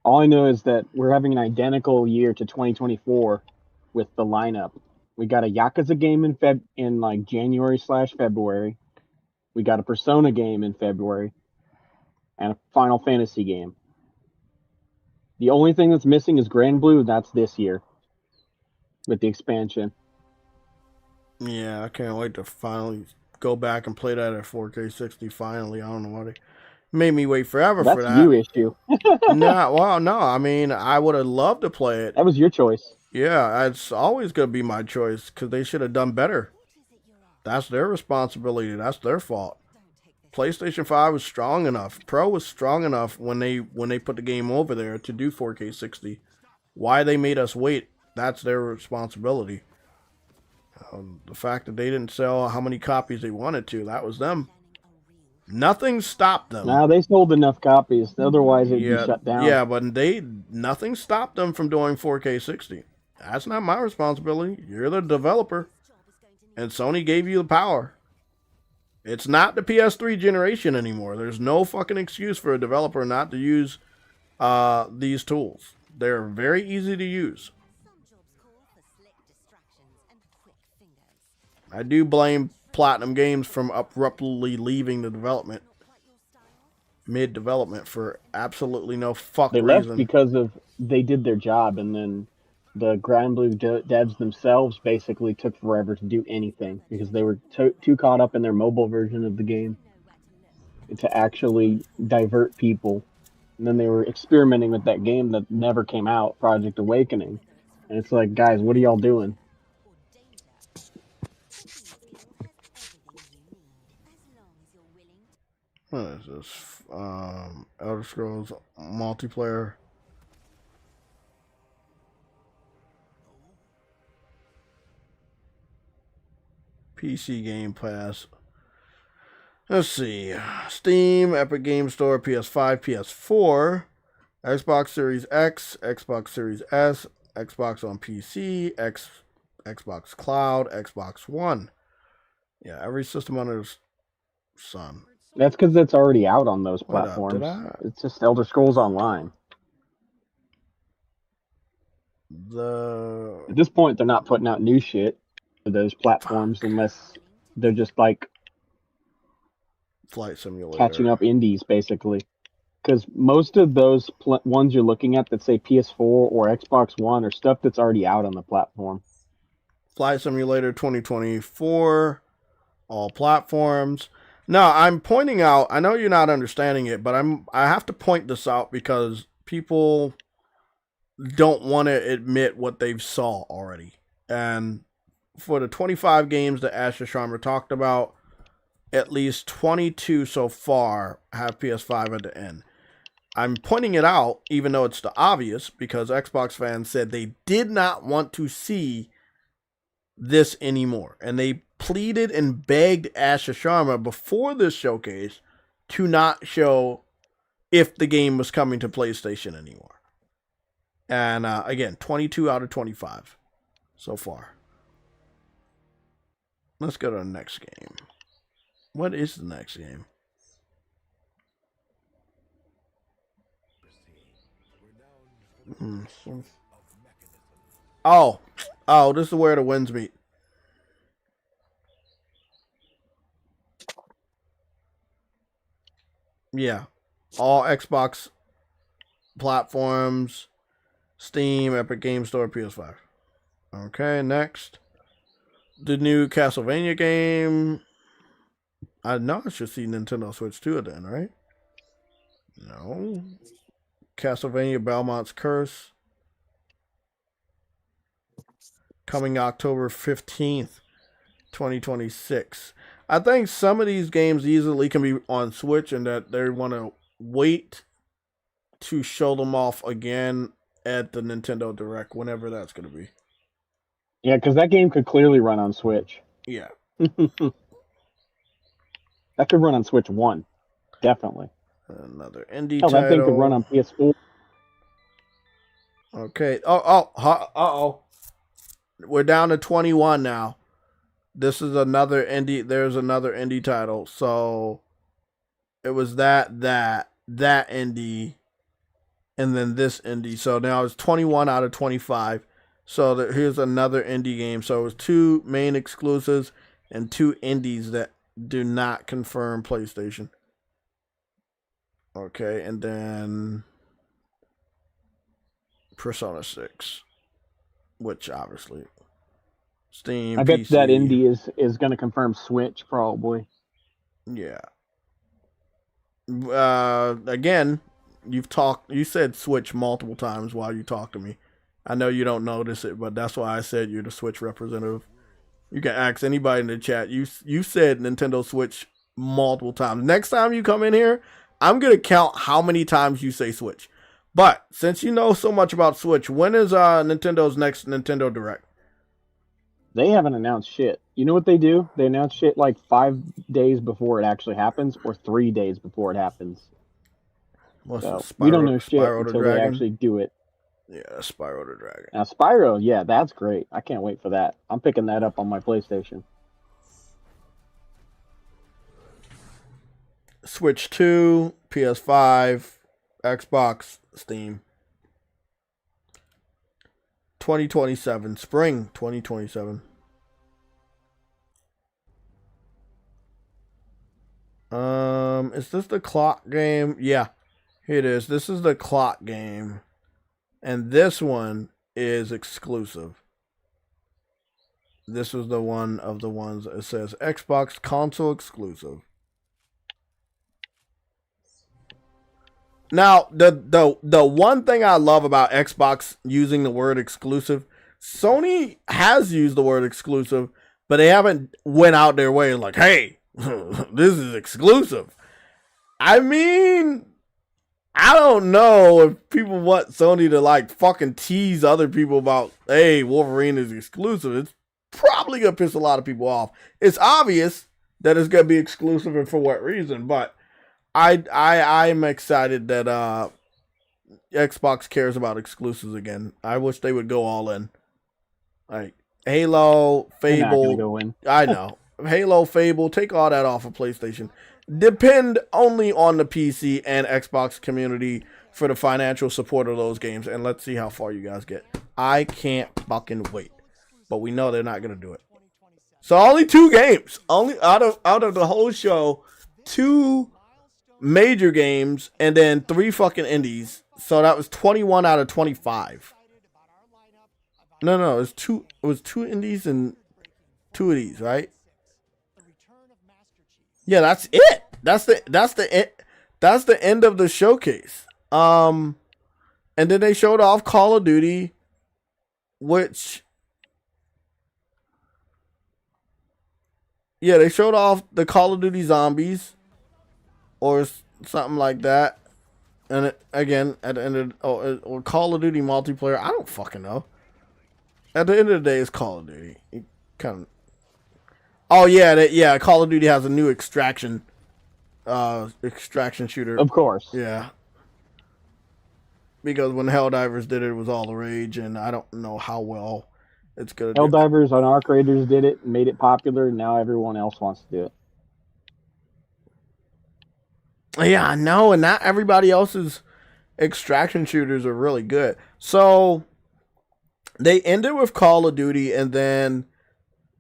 M: All I know is that we're having an identical year to 2024 with the lineup. We got a Yakuza game in like January/February. We got a Persona game in February, and a Final Fantasy game. The only thing that's missing is Grand Blue. That's this year with the expansion.
A: Yeah, I can't wait to finally go back and play that at 4K 60. Finally, I don't know why they made me wait forever for that.
M: That's you issue.
A: No. I mean, I would have loved to play it.
M: That was your choice.
A: Yeah, it's always gonna be my choice because they should have done better. That's their responsibility. That's their fault. PlayStation 5 was strong enough. Pro was strong enough when they put the game over there to do 4K 60. Why they made us wait, that's their responsibility. The fact that they didn't sell how many copies they wanted to, that was them. Nothing stopped them.
M: Nah, they sold enough copies. Otherwise, it'd be shut down.
A: Yeah, but nothing stopped them from doing 4K 60. That's not my responsibility. You're the developer. And Sony gave you the power. It's not the PS3 generation anymore. There's no fucking excuse for a developer not to use these tools. They're very easy to use. I do blame Platinum Games from abruptly leaving the development, mid-development, for absolutely no fuck reason.
M: They left because they did their job, and then the Grand Blue devs themselves basically took forever to do anything because they were too caught up in their mobile version of the game to actually divert people. And then they were experimenting with that game that never came out, Project Awakening. And it's like, guys, what are y'all doing?
A: What is this? Elder Scrolls multiplayer. PC Game Pass. Let's see. Steam, Epic Game Store, PS5, PS4, Xbox Series X, Xbox Series S, Xbox on PC, Xbox Cloud, Xbox One. Yeah, every system under the sun.
M: That's because it's already out on those platforms. It's just Elder Scrolls Online. At this point, they're not putting out new shit for those platforms unless they're just like
A: Flight Simulator,
M: catching up indies, basically. Because most of those ones you're looking at that say PS4 or Xbox One are stuff that's already out on the platform.
A: Flight Simulator 2024, all platforms. No, I'm pointing out, I know you're not understanding it, but I have to point this out because people don't want to admit what they've saw already. And for the 25 games that Asher Sharma talked about, at least 22 so far have PS5 at the end. I'm pointing it out, even though it's the obvious, because Xbox fans said they did not want to see this anymore. And they pleaded and begged Asher Sharma before this showcase to not show if the game was coming to PlayStation anymore. And again, 22 out of 25 so far. Let's go to the next game. What is the next game? Oh, this is where the winds meet. Yeah, all Xbox platforms, Steam, Epic Game Store, PS5. Okay, next. The new Castlevania game. I know I should see Nintendo Switch 2 then, right? No. Castlevania Belmont's Curse. Coming October 15th, 2026. I think some of these games easily can be on Switch and that they want to wait to show them off again at the Nintendo Direct, whenever that's going to be.
M: Yeah, because that game could clearly run on Switch.
A: Yeah.
M: That could run on Switch 1. Definitely.
A: Another indie
M: Hell,
A: title.
M: that thing could run on PS4.
A: Okay. Uh-oh. We're down to 21 now. This is another indie. There's another indie title. So it was that indie, and then this indie. So now it's 21 out of 25. So here's another indie game. So it was 2 main exclusives and 2 indies that do not confirm PlayStation. Okay, and then Persona 6, which obviously Steam.
M: I bet
A: PC.
M: that indie is going to confirm Switch probably.
A: Yeah. Again, you said Switch multiple times while you talk to me. I know you don't notice it, but that's why I said you're the Switch representative. You can ask anybody in the chat. You said Nintendo Switch multiple times. Next time you come in here, I'm going to count how many times you say Switch. But since you know so much about Switch, when is Nintendo's next Nintendo Direct?
M: They haven't announced shit. You know what they do? They announce shit like 5 days before it actually happens, or 3 days before it happens. So, we don't know shit until they actually do it.
A: Yeah, Spyro the Dragon.
M: Now, Spyro, yeah, that's great. I can't wait for that. I'm picking that up on my PlayStation.
A: Switch 2, PS5, Xbox, Steam. 2027, spring 2027. Is this the clock game? Yeah, here it is. This is the clock game. And this one is exclusive. This was the one of the ones that says Xbox console exclusive. Now, the one thing I love about Xbox using the word exclusive, Sony has used the word exclusive, but they haven't went out their way and like, hey, this is exclusive. I mean, I don't know if people want Sony to like fucking tease other people about, hey, Wolverine is exclusive. It's probably gonna piss a lot of people off. It's obvious that it's gonna be exclusive and for what reason, but I'm excited that Xbox cares about exclusives again. I wish they would go all in. Like Halo, Fable.
M: They're not gonna go in.
A: I know. Halo, Fable, take all that off of PlayStation. Depend only on the PC and Xbox community for the financial support of those games, and let's see how far you guys get. I can't fucking wait. But we know they're not gonna do it. So only 2 games. Only out of the whole show, 2 major games and then 3 fucking indies. So that was 21 out of 25. No, it was 2 indies and 2 of these, right? Yeah, that's it. That's the end of the showcase. And then they showed off Call of Duty, which they showed off the Call of Duty Zombies or something like that. And again, at the end of or Call of Duty multiplayer, I don't fucking know. At the end of the day, it's Call of Duty. It kind of. Oh yeah, Call of Duty has a new extraction shooter.
M: Of course.
A: Yeah. Because when Helldivers did it, it was all the rage, and I don't know how well it's gonna do.
M: Helldivers on Arc Raiders did it, made it popular, and now everyone else wants to do it.
A: Yeah, I know, and not everybody else's extraction shooters are really good. So they ended with Call of Duty, and then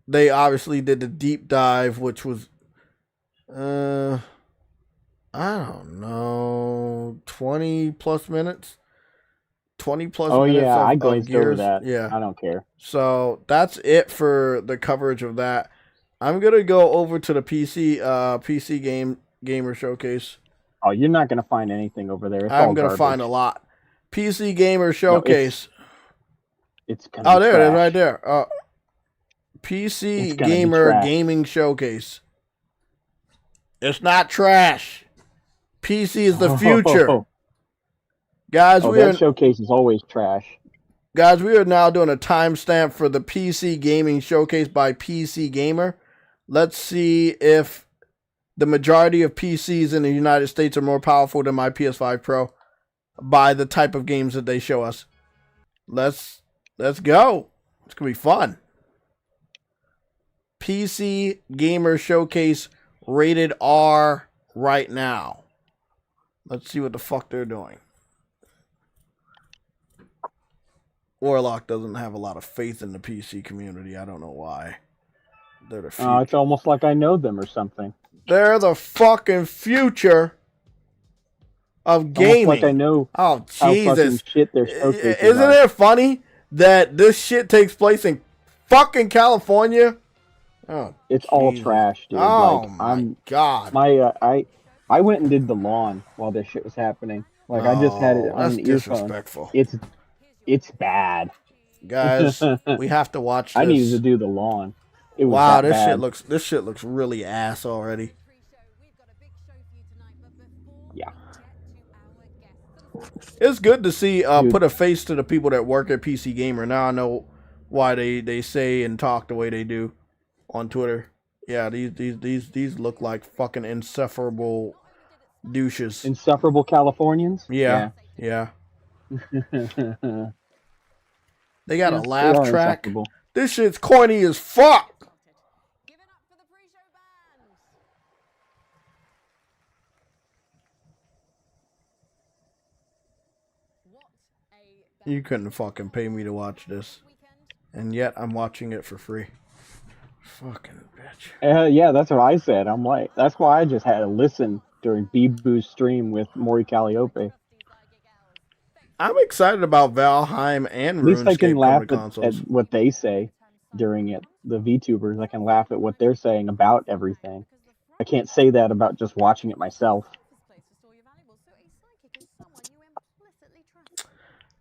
A: they obviously did the deep dive, which was, I don't know, 20 plus minutes. 20 plus minutes.
M: Oh yeah, I
A: of
M: glazed
A: Gears.
M: over that.
A: Yeah,
M: I don't care.
A: So that's it for the coverage of that. I'm gonna go over to the PC gamer showcase.
M: Oh, you're not gonna find anything over there. It's
A: I'm
M: all
A: gonna
M: garbage.
A: find a lot. PC gamer showcase.
M: It's gonna be
A: there
M: trash.
A: it is, right there. PC gamer gaming showcase. It's not trash. PC is the future. Guys,
M: that showcase is always trash.
A: Guys, we are now doing a timestamp for the PC gaming showcase by PC Gamer. Let's see if the majority of PCs in the United States are more powerful than my PS5 Pro by the type of games that they show us. Let's go. It's going to be fun. PC Gamer Showcase rated R right now. Let's see what the fuck they're doing. Warlock doesn't have a lot of faith in the PC community. I don't know why. They're the future.
M: It's almost like I know them or something.
A: They're the fucking future of gaming.
M: Almost like I know.
A: Oh,
M: how
A: Jesus.
M: fucking shit they're showcasing.
A: Isn't it funny that this shit takes place in fucking California? Oh,
M: it's all trash, dude.
A: Oh,
M: like,
A: my God.
M: I went and did the lawn while this shit was happening. Like, I just had it on an earphone.
A: Disrespectful.
M: It's bad.
A: Guys, we have to watch this.
M: I needed to do the lawn. It was
A: wow,
M: that bad.
A: this shit looks really ass already.
M: Yeah.
A: It's good to see put a face to the people that work at PC Gamer. Now I know why they say and talk the way they do on Twitter. Yeah, these look like fucking insufferable douches.
M: Insufferable Californians?
A: Yeah. They got a laugh track. This shit's corny as fuck. You couldn't fucking pay me to watch this. And yet I'm watching it for free. Fucking bitch.
M: Yeah, that's what I said. I'm like, that's why I just had to listen during B-Boo's stream with Maury Calliope.
A: I'm excited about Valheim and
M: At least I can
A: RuneScape
M: laugh
A: coming to
M: at
A: consoles.
M: what they say during it. The VTubers, I can laugh at what they're saying about everything. I can't say that about just watching it myself.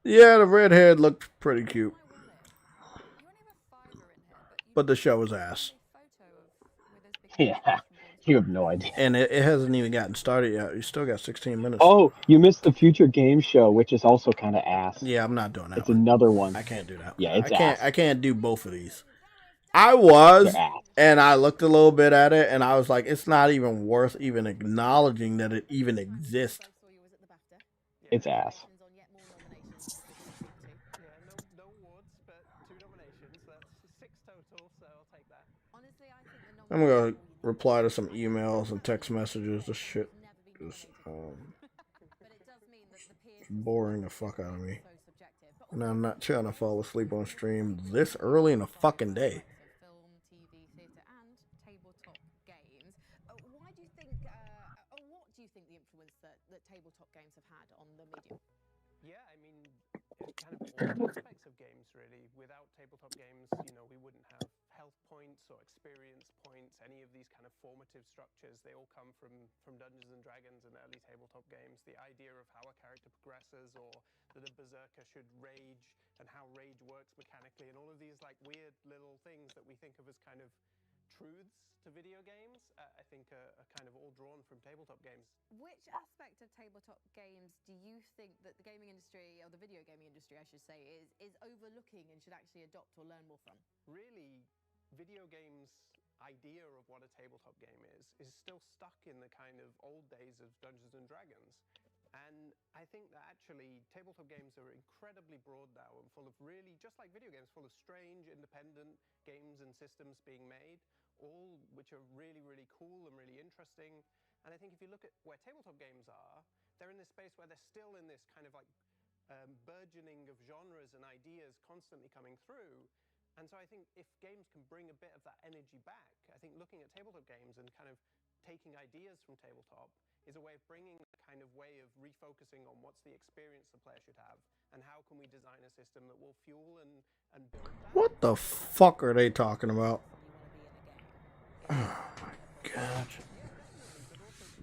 A: Yeah, the redhead looked pretty cute. But the show was ass.
M: Yeah, you have no idea.
A: And it hasn't even gotten started yet. You still got 16 minutes.
M: Oh, you missed the Future Game Show, which is also kind of ass.
A: Yeah, I'm not doing that.
M: It's another one.
A: I can't do that.
M: Yeah, it's
A: ass.
M: ass.
A: I can't do both of these. I was, and I looked a little bit at it, and I was like, it's not even worth even acknowledging that it even exists.
M: It's ass.
A: I'm gonna reply to some emails and text messages. This shit is boring the fuck out of me. And I'm not trying to fall asleep on stream this early in the fucking day.
N: What do you think the influence that tabletop games have had on the medium?
O: Yeah, I mean, it's kind of all aspects of games, really. Without tabletop games, we wouldn't have health points or experience points, any of these kind of formative structures. They all come from Dungeons and Dragons and early tabletop games. The idea of how a character progresses, or that a berserker should rage, and how rage works mechanically, and all of these like weird little things that we think of as kind of truths to video games, I think are kind of all drawn from tabletop games.
N: Which aspect of tabletop games do you think that the gaming industry, or the video gaming industry, I should say, is overlooking and should actually adopt or learn more from?
O: Really, video games' idea of what a tabletop game is still stuck in the kind of old days of Dungeons and Dragons. And I think that actually tabletop games are incredibly broad now and full of really, just like video games, full of strange, independent games and systems being made, all which are really, really cool and really interesting. And I think if you look at where tabletop games are, they're in this space where they're still in this kind of like burgeoning of genres and ideas constantly coming through. And so I think if games can bring a bit of that energy back, I think looking at tabletop games and kind of taking ideas from tabletop is a way of bringing that kind of way of refocusing on what's the experience the player should have, and how can we design a system that will fuel and build that.
A: What the fuck are they talking about? Oh my god.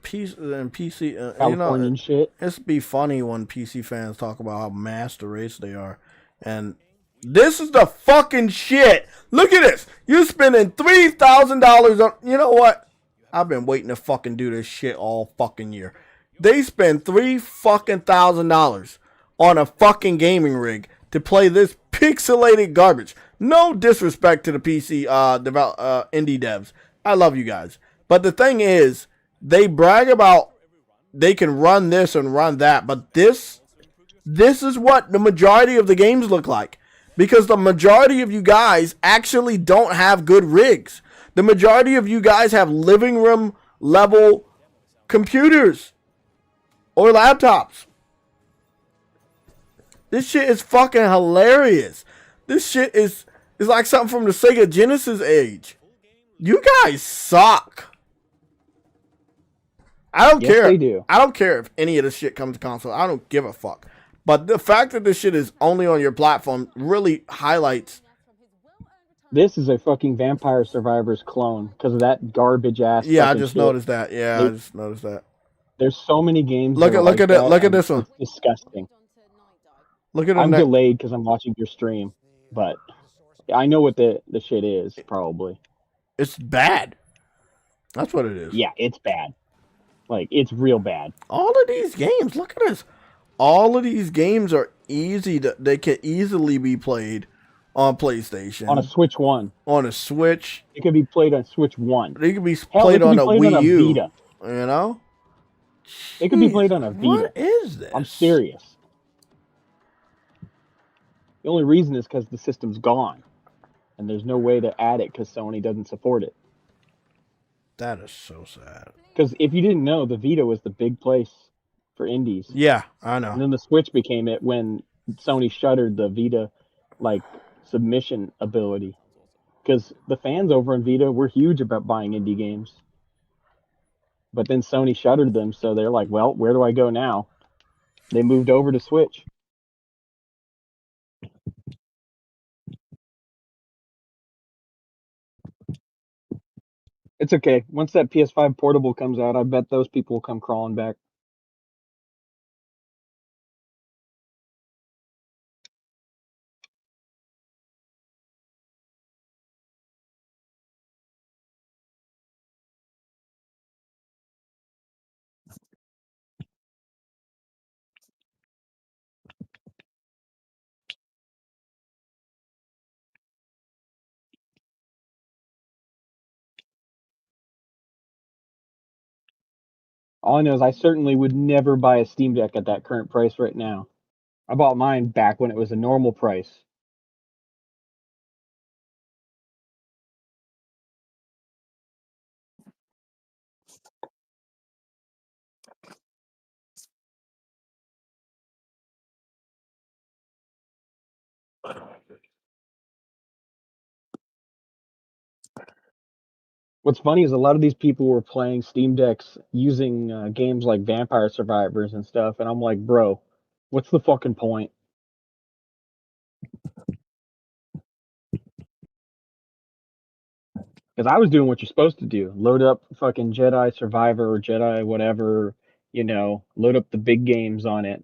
A: PC,
M: Californian shit.
A: It's be funny when PC fans talk about how master race they are, and this is the fucking shit. Look at this. You spending $3,000 on. You know what? I've been waiting to fucking do this shit all fucking year. They spend $3,000 on a fucking gaming rig to play this pixelated garbage. No disrespect to the PC indie devs. I love you guys. But the thing is, they brag about they can run this and run that, but this is what the majority of the games look like. Because the majority of you guys actually don't have good rigs. The majority of you guys have living room level computers or laptops. This shit is fucking hilarious. This shit is like something from the Sega Genesis age. You guys suck. I don't care.
M: They do.
A: I don't care if any of this shit comes to console. I don't give a fuck. But the fact that this shit is only on your platform really highlights.
M: This is a fucking Vampire Survivors clone because of that garbage ass.
A: Yeah, I
M: fucking
A: just
M: shit.
A: noticed that. Yeah, I just noticed that.
M: There's so many games.
A: Look at this one.
M: It's disgusting.
A: Look at.
M: I'm delayed because I'm watching your stream, but I know what the shit is. Probably.
A: It's bad. That's what it is.
M: Yeah, it's bad. Like, it's real bad.
A: All of these games, look at this. All of these games are easy they can easily be played on PlayStation.
M: On a Switch 1.
A: On a Switch.
M: It could be played on Switch 1.
A: They could be played on a Wii U.
M: Vita.
A: You know?
M: It could be played on a Vita.
A: What is this?
M: I'm serious. The only reason is because the system's gone. And there's no way to add it because Sony doesn't support it.
A: That is so sad.
M: Because if you didn't know, the Vita was the big place for indies.
A: Yeah, I know.
M: And then the Switch became it when Sony shuttered the Vita, like, submission ability. Because the fans over in Vita were huge about buying indie games. But then Sony shuttered them, so they're like, well, where do I go now? They moved over to Switch. It's okay. Once that PS5 portable comes out, I bet those people will come crawling back. All I know is I certainly would never buy a Steam Deck at that current price right now. I bought mine back when it was a normal price. What's funny is a lot of these people were playing Steam Decks using games like Vampire Survivors and stuff, and I'm like, bro, what's the fucking point? Because I was doing what you're supposed to do. Load up fucking Jedi Survivor or Jedi whatever, you know, load up the big games on it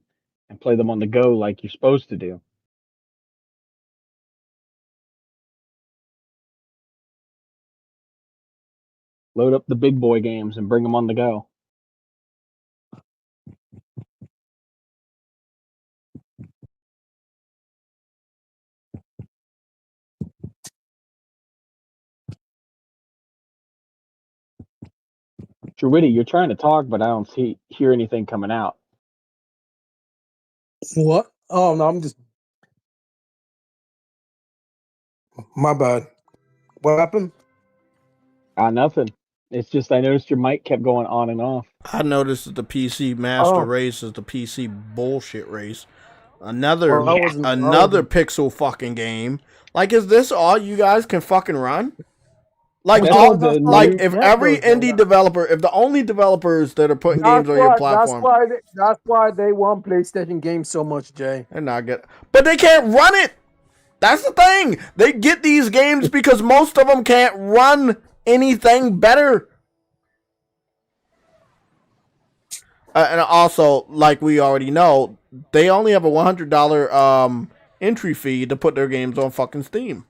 M: and play them on the go like you're supposed to do. Load up the big boy games and bring them on the go. Witty, you're trying to talk, but I don't hear anything coming out.
C: What? Oh no, I'm just. My bad. What happened?
M: Nothing. It's just I noticed your mic kept going on and off.
A: I noticed that the PC master race is the PC bullshit race. Another pixel fucking game. Like, is this all you guys can fucking run? Like, if every indie developer, if the only developers that are putting games on your platform,
C: that's why they want PlayStation games so much, Jay.
A: They're not good, but they can't run it. That's the thing. They get these games because most of them can't run anything better. And also, like we already know, they only have a $100 entry fee to put their games on fucking Steam.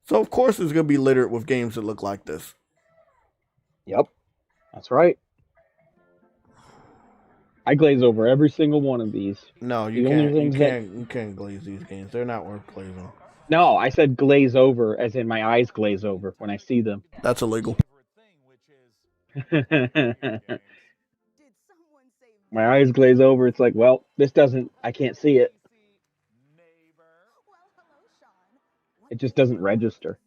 A: So, of course, it's going to be littered with games that look like this.
M: Yep. That's right. I glaze over every single one of these.
A: No, you can't glaze these games. They're not worth glazing.
M: No, I said glaze over as in my eyes glaze over when I see them.
A: That's illegal.
M: My eyes glaze over. It's like, well, this doesn't. I can't see it. It just doesn't register.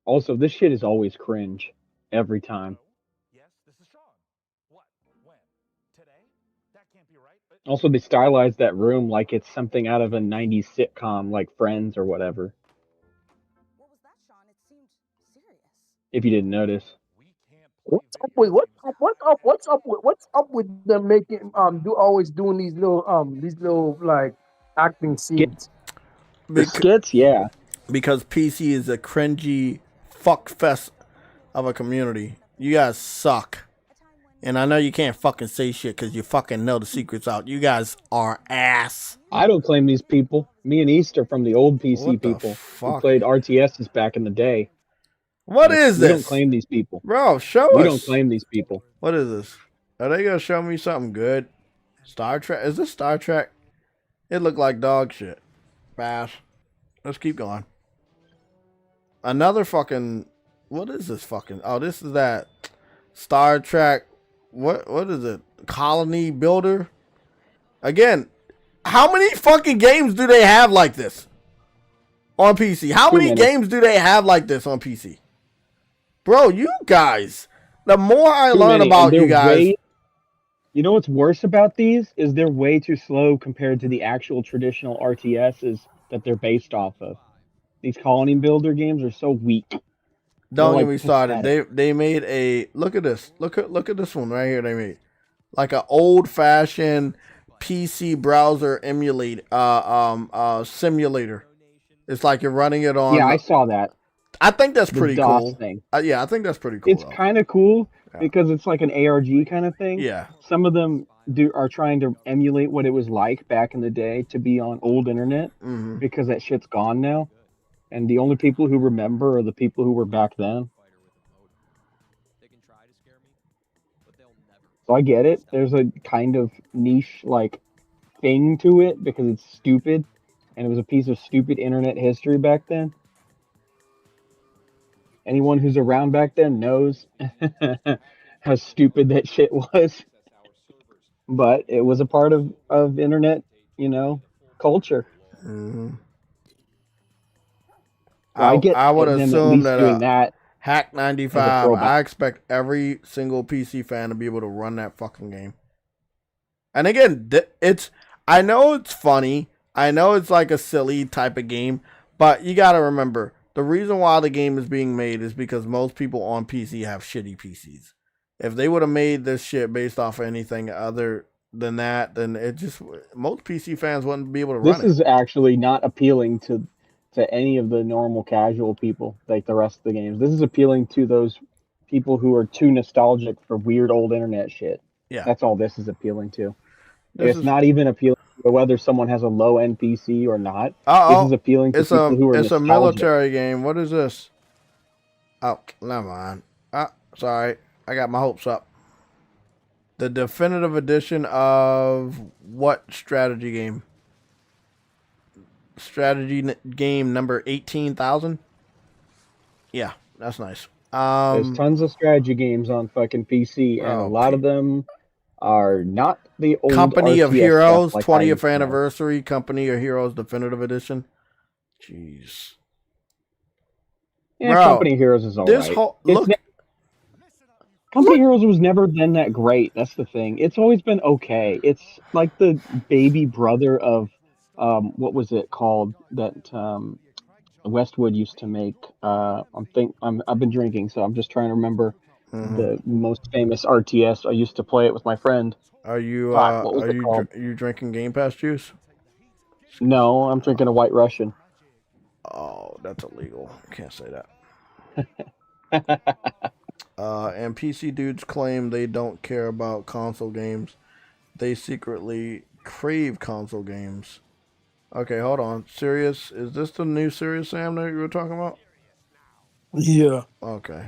M: Also, this shit is always cringe every time. Also, they stylized that room like it's something out of a 90s sitcom like Friends or whatever. If you didn't notice.
C: What's up with them making always doing these little like acting scenes?
M: The skits, yeah.
A: Because PC is a cringy fuck fest of a community. You guys suck. And I know you can't fucking say shit because you fucking know the secret's out. You guys are ass.
M: I don't claim these people. Me and Easter from the old PC people who played RTSs back in the day.
A: What is this?
M: We don't claim these people.
A: Bro, show us.
M: We don't claim these people.
A: What is this? Are they going to show me something good? Star Trek? Is this Star Trek? It looked like dog shit. Bash. Let's keep going. Another fucking... What is this fucking... Oh, this is that Star Trek... What is it? Colony Builder? Again, how many fucking games do they have like this on PC? How many games do they have like this on PC? Bro, you guys, the more I learn about you guys...
M: You know what's worse about these is they're way too slow compared to the actual traditional RTSs that they're based off of. These Colony Builder games are so weak.
A: Don't get me started. They made a look at this. Look at this one right here. They made like an old fashioned PC browser simulator. It's like you're running it on.
M: Yeah, I saw that.
A: I think that's pretty cool. Yeah, I think that's pretty cool.
M: It's kind of cool because it's like an ARG kind of thing.
A: Yeah.
M: Some of them are trying to emulate what it was like back in the day to be on old internet because that shit's gone now. And the only people who remember are the people who were back then. So I get it. There's a kind of niche like thing to it because it's stupid. And it was a piece of stupid internet history back then. Anyone who's around back then knows how stupid that shit was. But it was a part of internet, culture.
A: I would assume that Hack 95, I expect every single PC fan to be able to run that fucking game. And again, I know it's funny. I know it's like a silly type of game. But you got to remember, the reason why the game is being made is because most people on PC have shitty PCs. If they would have made this shit based off of anything other than that, then most PC fans wouldn't be able to run it.
M: This is actually not appealing to any of the normal casual people like the rest of the games. This is appealing to those people who are too nostalgic for weird old internet shit.
A: Yeah.
M: That's all this is appealing to. It's not even appealing to whether someone has a low end PC or not. This is appealing to people who are nostalgic.
A: It's a military game. What is this? Oh, never mind. Sorry. I got my hopes up. The definitive edition of what strategy game? Strategy game number 18,000? Yeah, that's nice.
M: There's tons of strategy games on fucking PC, and a lot of them are not the old
A: Company of
M: RTS
A: Heroes,
M: stuff like
A: 20th anniversary, Company of Heroes definitive edition. Jeez.
M: Yeah, Company of Heroes is alright. Company of Heroes was never been that great. That's the thing. It's always been okay. It's like the baby brother of what was it called that Westwood used to make? I've been drinking, so I'm just trying to remember the most famous RTS. I used to play it with my friend.
A: Are you you drinking Game Pass juice?
M: No, I'm drinking a White Russian.
A: Oh, that's illegal. Can't say that. And PC dudes claim they don't care about console games. They secretly crave console games. Okay, hold on. Serious? Is this the new Serious Sam that you were talking about?
C: Yeah.
A: Okay.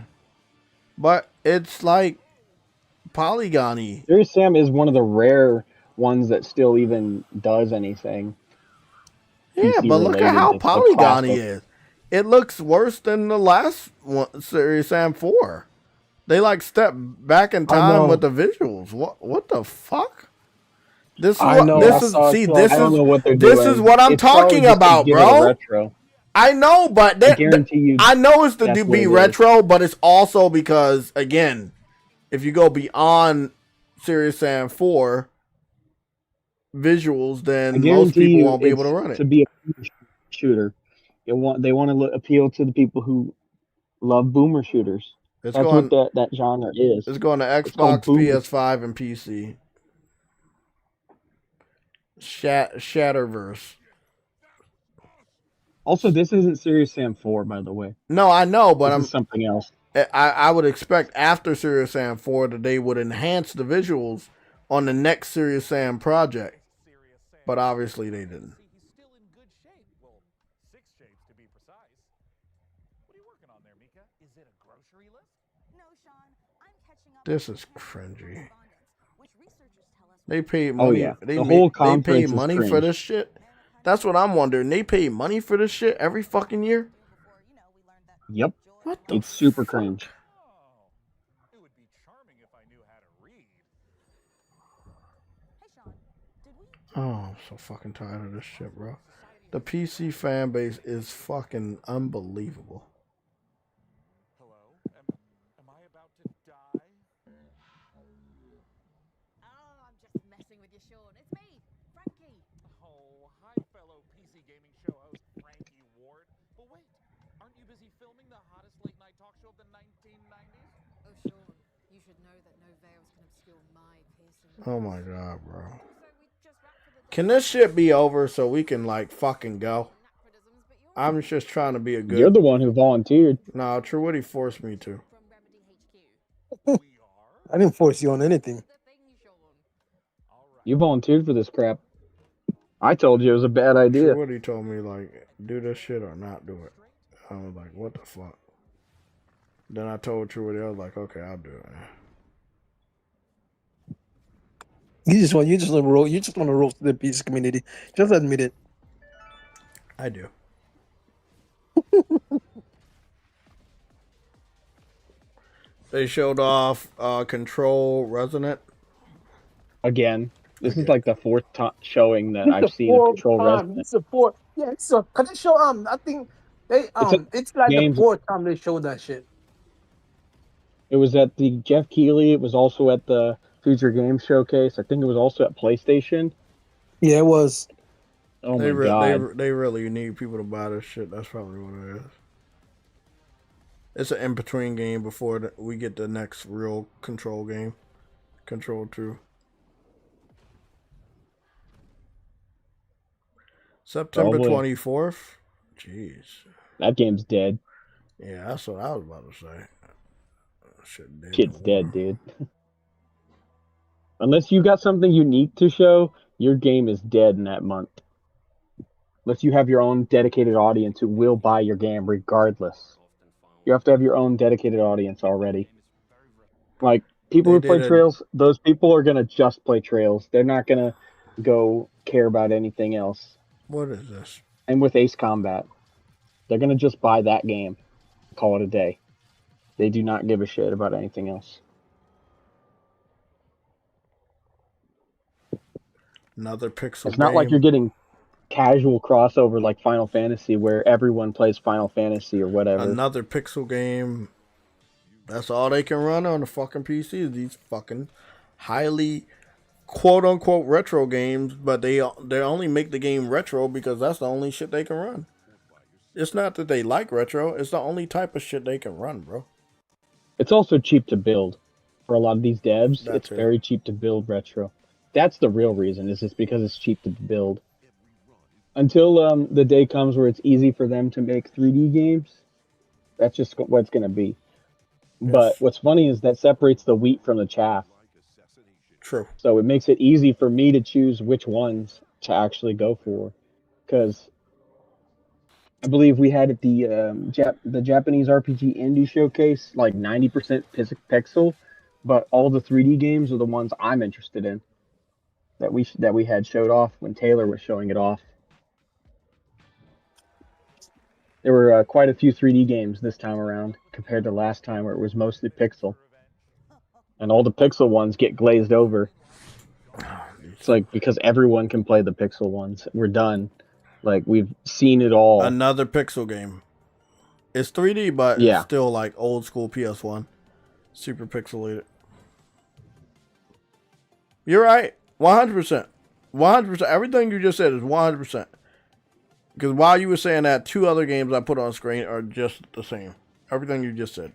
A: But it's like polygony.
M: Serious Sam is one of the rare ones that still even does anything.
A: Yeah,
M: PC
A: but look at how
M: related,
A: polygony
M: classic.
A: is. It looks worse than the last one, Serious Sam 4. They like step back in time with the visuals. What the fuck? This is
H: I
A: what
H: know.
A: this
H: I
A: is.
H: saw it
A: See,
H: too.
A: this
M: I don't
A: is
M: know what they're
A: this
M: doing.
A: is what I'm
M: It's probably
A: talking
M: just to
A: about,
M: give it a
A: bro.
M: retro.
A: I know, but
M: I guarantee you.
A: I know it's to
M: that's what
A: be
M: it
A: retro, but it's also because again, if you go beyond Serious Sam 4 visuals,
M: I
A: then most
M: guarantee
A: people
M: you
A: won't be able
M: it's
A: to run it.
M: to be a shooter. They want to appeal to the people who love boomer shooters.
A: It's
M: That's
A: going.
M: what that genre is.
A: It's going to
M: It's called
A: Xbox,
M: boomer.
A: PS5, and PC. Shatterverse.
M: Also, this isn't Serious Sam 4, by the way.
A: No, I know, but
M: this is something else.
A: I would expect after Serious Sam 4 that they would enhance the visuals on the next Serious Sam project. But obviously they didn't.
E: He's still in good shape. Well, 6 shapes to be precise. What are you working on there, Mika? Is it a grocery list?
N: No, Sean. I'm catching up.
A: This is cringy. They paid
M: Oh,
A: money.
M: yeah.
A: They
M: The whole
A: they
M: conference
A: pay
M: is
A: money for
M: cringe.
A: this shit. That's what I'm wondering. They pay money for this shit every fucking year.
M: Yep.
A: What the
M: It's super cringe.
E: It would be charming if I knew how to read.
A: Oh, I'm so fucking tired of this shit, bro. The PC fan base is fucking unbelievable.
E: Hello? Am I about to die?
N: Oh, I'm just messing with you, Sean. It's me, Frankie.
E: Oh, hi, fellow PC gaming show host Frankie Ward. But wait, aren't you busy filming the hottest late-night talk show of the 1990s?
N: Oh, Sean, you should know that no veils can obscure my piercing.
A: Oh my god, bro. Can this shit be over so we can like fucking go? I'm just trying to be a good.
M: You're the one who volunteered.
A: No, True Woody forced me to.
H: I didn't force you on anything.
M: You volunteered for this crap. I told you it was a bad idea.
A: True Woody told me like, do this shit or not do it. I was like, what the fuck? Then I told True Woody, I was like, okay, I'll do it.
H: You just want to roast the PC community. Just admit it.
A: I do. They showed off Control Resonant.
M: Again. This is like the 4th showing that I've seen of Control Resonant.
H: It's the fourth. Yeah, it's a. Cause they show I think they it's like the 4th time they showed that shit.
M: It was at the Jeff Keighley. It was also at the Future Games Showcase. I think it was also at PlayStation.
H: Yeah, it was.
M: Oh my god.
A: They really need people to buy this shit. That's probably what it is. It's an in-between game before we get the next real Control game. Control 2. September 24th? Jeez.
M: That game's dead.
A: Yeah, that's what I was about to say. Shit dead.
M: Shit's dead, dude. Unless you got something unique to show, your game is dead in that month. Unless you have your own dedicated audience who will buy your game regardless. You have to have your own dedicated audience already. Like, people who play Trails, those people are going to just play Trails. They're not going to go care about anything else.
A: What is this?
M: And with Ace Combat, they're going to just buy that game. Call it a day. They do not give a shit about anything else.
A: Another pixel
M: It's not like you're getting casual crossover like Final Fantasy where everyone plays Final Fantasy or whatever.
A: Another pixel game. That's all they can run on the fucking PC. These fucking highly quote-unquote retro games, but they only make the game retro because that's the only shit they can run. It's not that they like retro. It's the only type of shit they can run, bro.
M: It's also cheap to build. For a lot of these devs,
A: That's
M: it's very cheap to build retro. That's the real reason, is just because it's cheap to build. Until the day comes where it's easy for them to make 3D games, that's just what it's going to be.
A: Yes.
M: But what's funny is that separates the wheat from the chaff.
A: True.
M: So it makes it easy for me to choose which ones to actually go for. Because I believe we had at the Japanese RPG Indie Showcase like 90% pixel, but all the 3D games are the ones I'm interested in. That we had showed off when Taylor was showing it off. There were quite a few 3D games this time around compared to last time where it was mostly pixel. And all the pixel ones get glazed over. It's like because everyone can play the pixel ones. We're done. Like we've seen it all.
A: Another pixel game. It's 3D, but it's still like old school PS1. Super pixelated. You're right. 100%. 100%. Everything you just said is 100%. Because while you were saying that, 2 other games I put on screen are just the same. Everything you just said.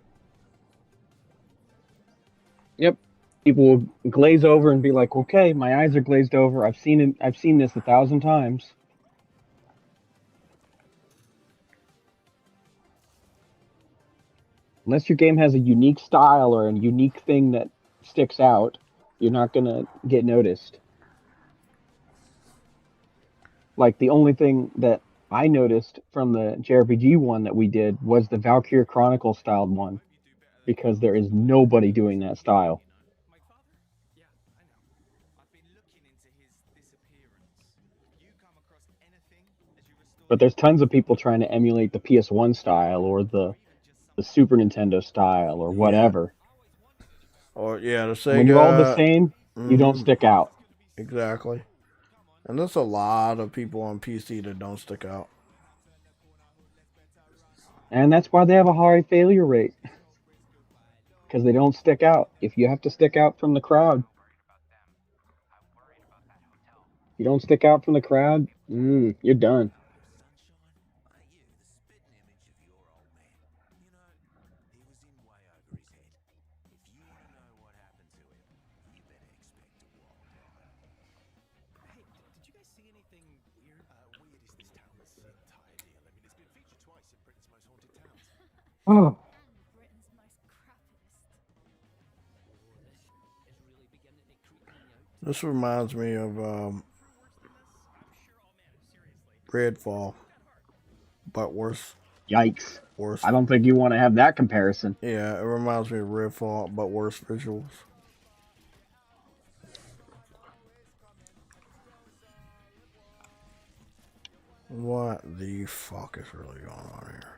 M: Yep. People will glaze over and be like, "Okay, my eyes are glazed over. I've seen it. I've seen this 1,000 times." Unless your game has a unique style or a unique thing that sticks out, you're not gonna get noticed. Like the only thing that I noticed from the JRPG one that we did was the Valkyrie Chronicle styled one, because there is nobody doing that style. But there's tons of people trying to emulate the PS1 style or the Super Nintendo style or whatever.
A: Or the Sega.
M: When you're all the same, you don't stick out.
A: Exactly. And there's a lot of people on PC that don't stick out.
M: And that's why they have a high failure rate. Because they don't stick out. If you have to stick out from the crowd, you don't stick out from the crowd, you're done. Oh.
A: This reminds me of Redfall, but worse.
M: Yikes.
A: Worse.
M: I don't think you want to have that comparison.
A: Yeah, it reminds me of Redfall, but worse visuals. What the fuck is really going on here?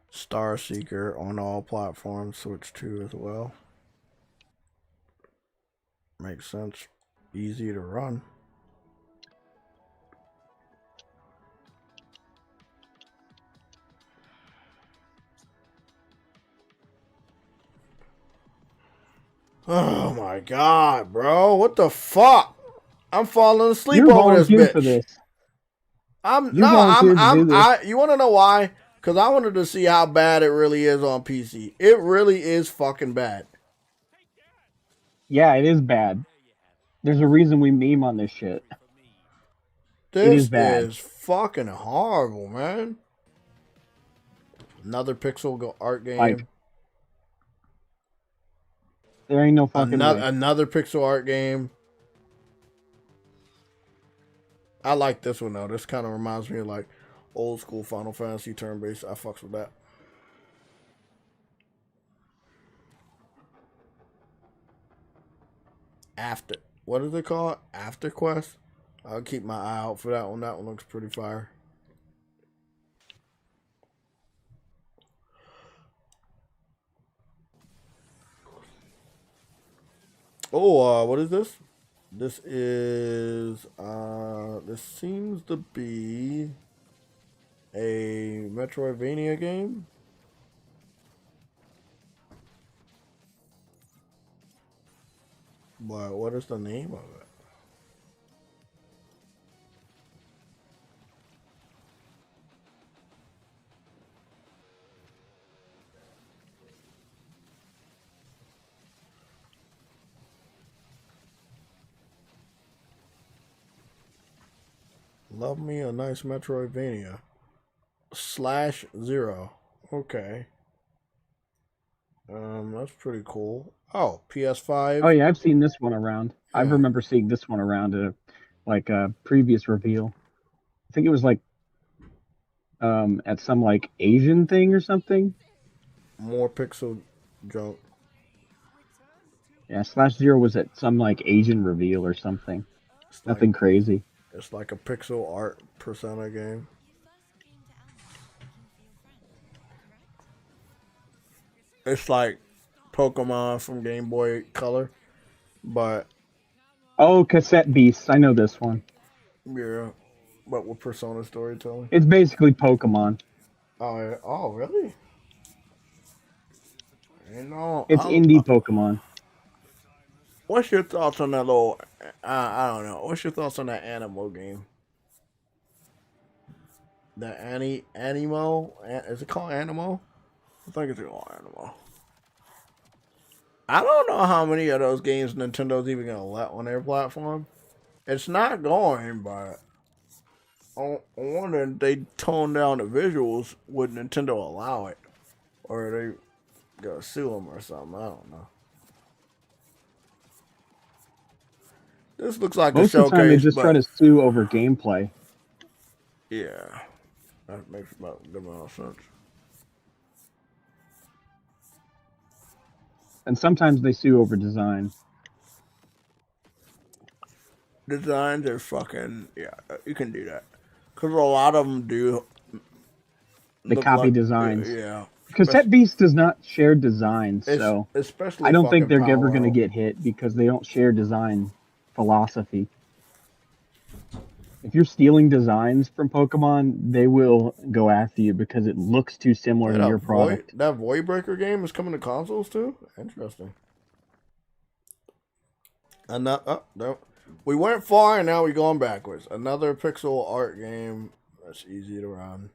A: Star Seeker on all platforms, Switch 2 as well. Makes sense. Easy to run. Oh my god, bro. What the fuck? I'm falling asleep over this bitch.
M: For this.
A: You want to know why? Because I wanted to see how bad it really is on PC. It really is fucking bad.
M: Yeah, it is bad. There's a reason we meme on this shit.
A: This is fucking horrible, man. Another pixel art game.
M: Like, there ain't no fucking way.
A: Another pixel art game. I like this one though. This kind of reminds me of like old school Final Fantasy turn-based. I fucks with that. What is it called? After Quest? I'll keep my eye out for that one. That one looks pretty fire. Oh, what is this? This is, this seems to be a Metroidvania game. But what is the name of it? Love me a nice Metroidvania. /0. Okay. That's pretty cool. Oh, PS5.
M: Oh yeah, I've seen this one around. I
A: Yeah.
M: remember seeing this one around at a previous reveal. I think it was like at some like Asian thing or something.
A: More pixel junk.
M: Yeah, /0 was at some like Asian reveal or something.
A: It's
M: Nothing
A: like,
M: crazy.
A: it's like a pixel art Persona game. It's like Pokemon from Game Boy Color, but
M: Oh, Cassette Beasts. I know this one.
A: yeah, but with Persona storytelling.
M: It's basically Pokemon.
A: Oh, yeah. Oh, really? You know,
M: It's indie Pokemon.
A: what's your thoughts on that little? I don't know. What's your thoughts on that Animo game? The Animo? Is it called Animo? I think it's called Animo. I don't know how many of those games Nintendo's even gonna let on their platform. It's not going, but I wonder if they tone down the visuals. Would Nintendo allow it, or are they gonna sue them or something? I don't know. This looks like
M: Most
A: a
M: of the time, they
A: showcase,
M: just try
A: but
M: to sue over gameplay.
A: yeah, that makes about a good amount of sense.
M: And sometimes they sue over design.
A: Designs are fucking you can do that because a lot of them do.
M: They
A: Look
M: copy
A: like,
M: designs.
A: yeah.
M: Cassette Beast does not share designs,
A: It's
M: so
A: especially
M: I don't think
A: fucking
M: they're ever going to
A: Power-O.
M: get hit because they don't share design philosophy. If you're stealing designs from Pokemon, they will go after you because it looks too similar to your product.
A: That Void Breaker game is coming to consoles too. Interesting. And no. We went far and now we're going backwards. Another pixel art game that's easy to run.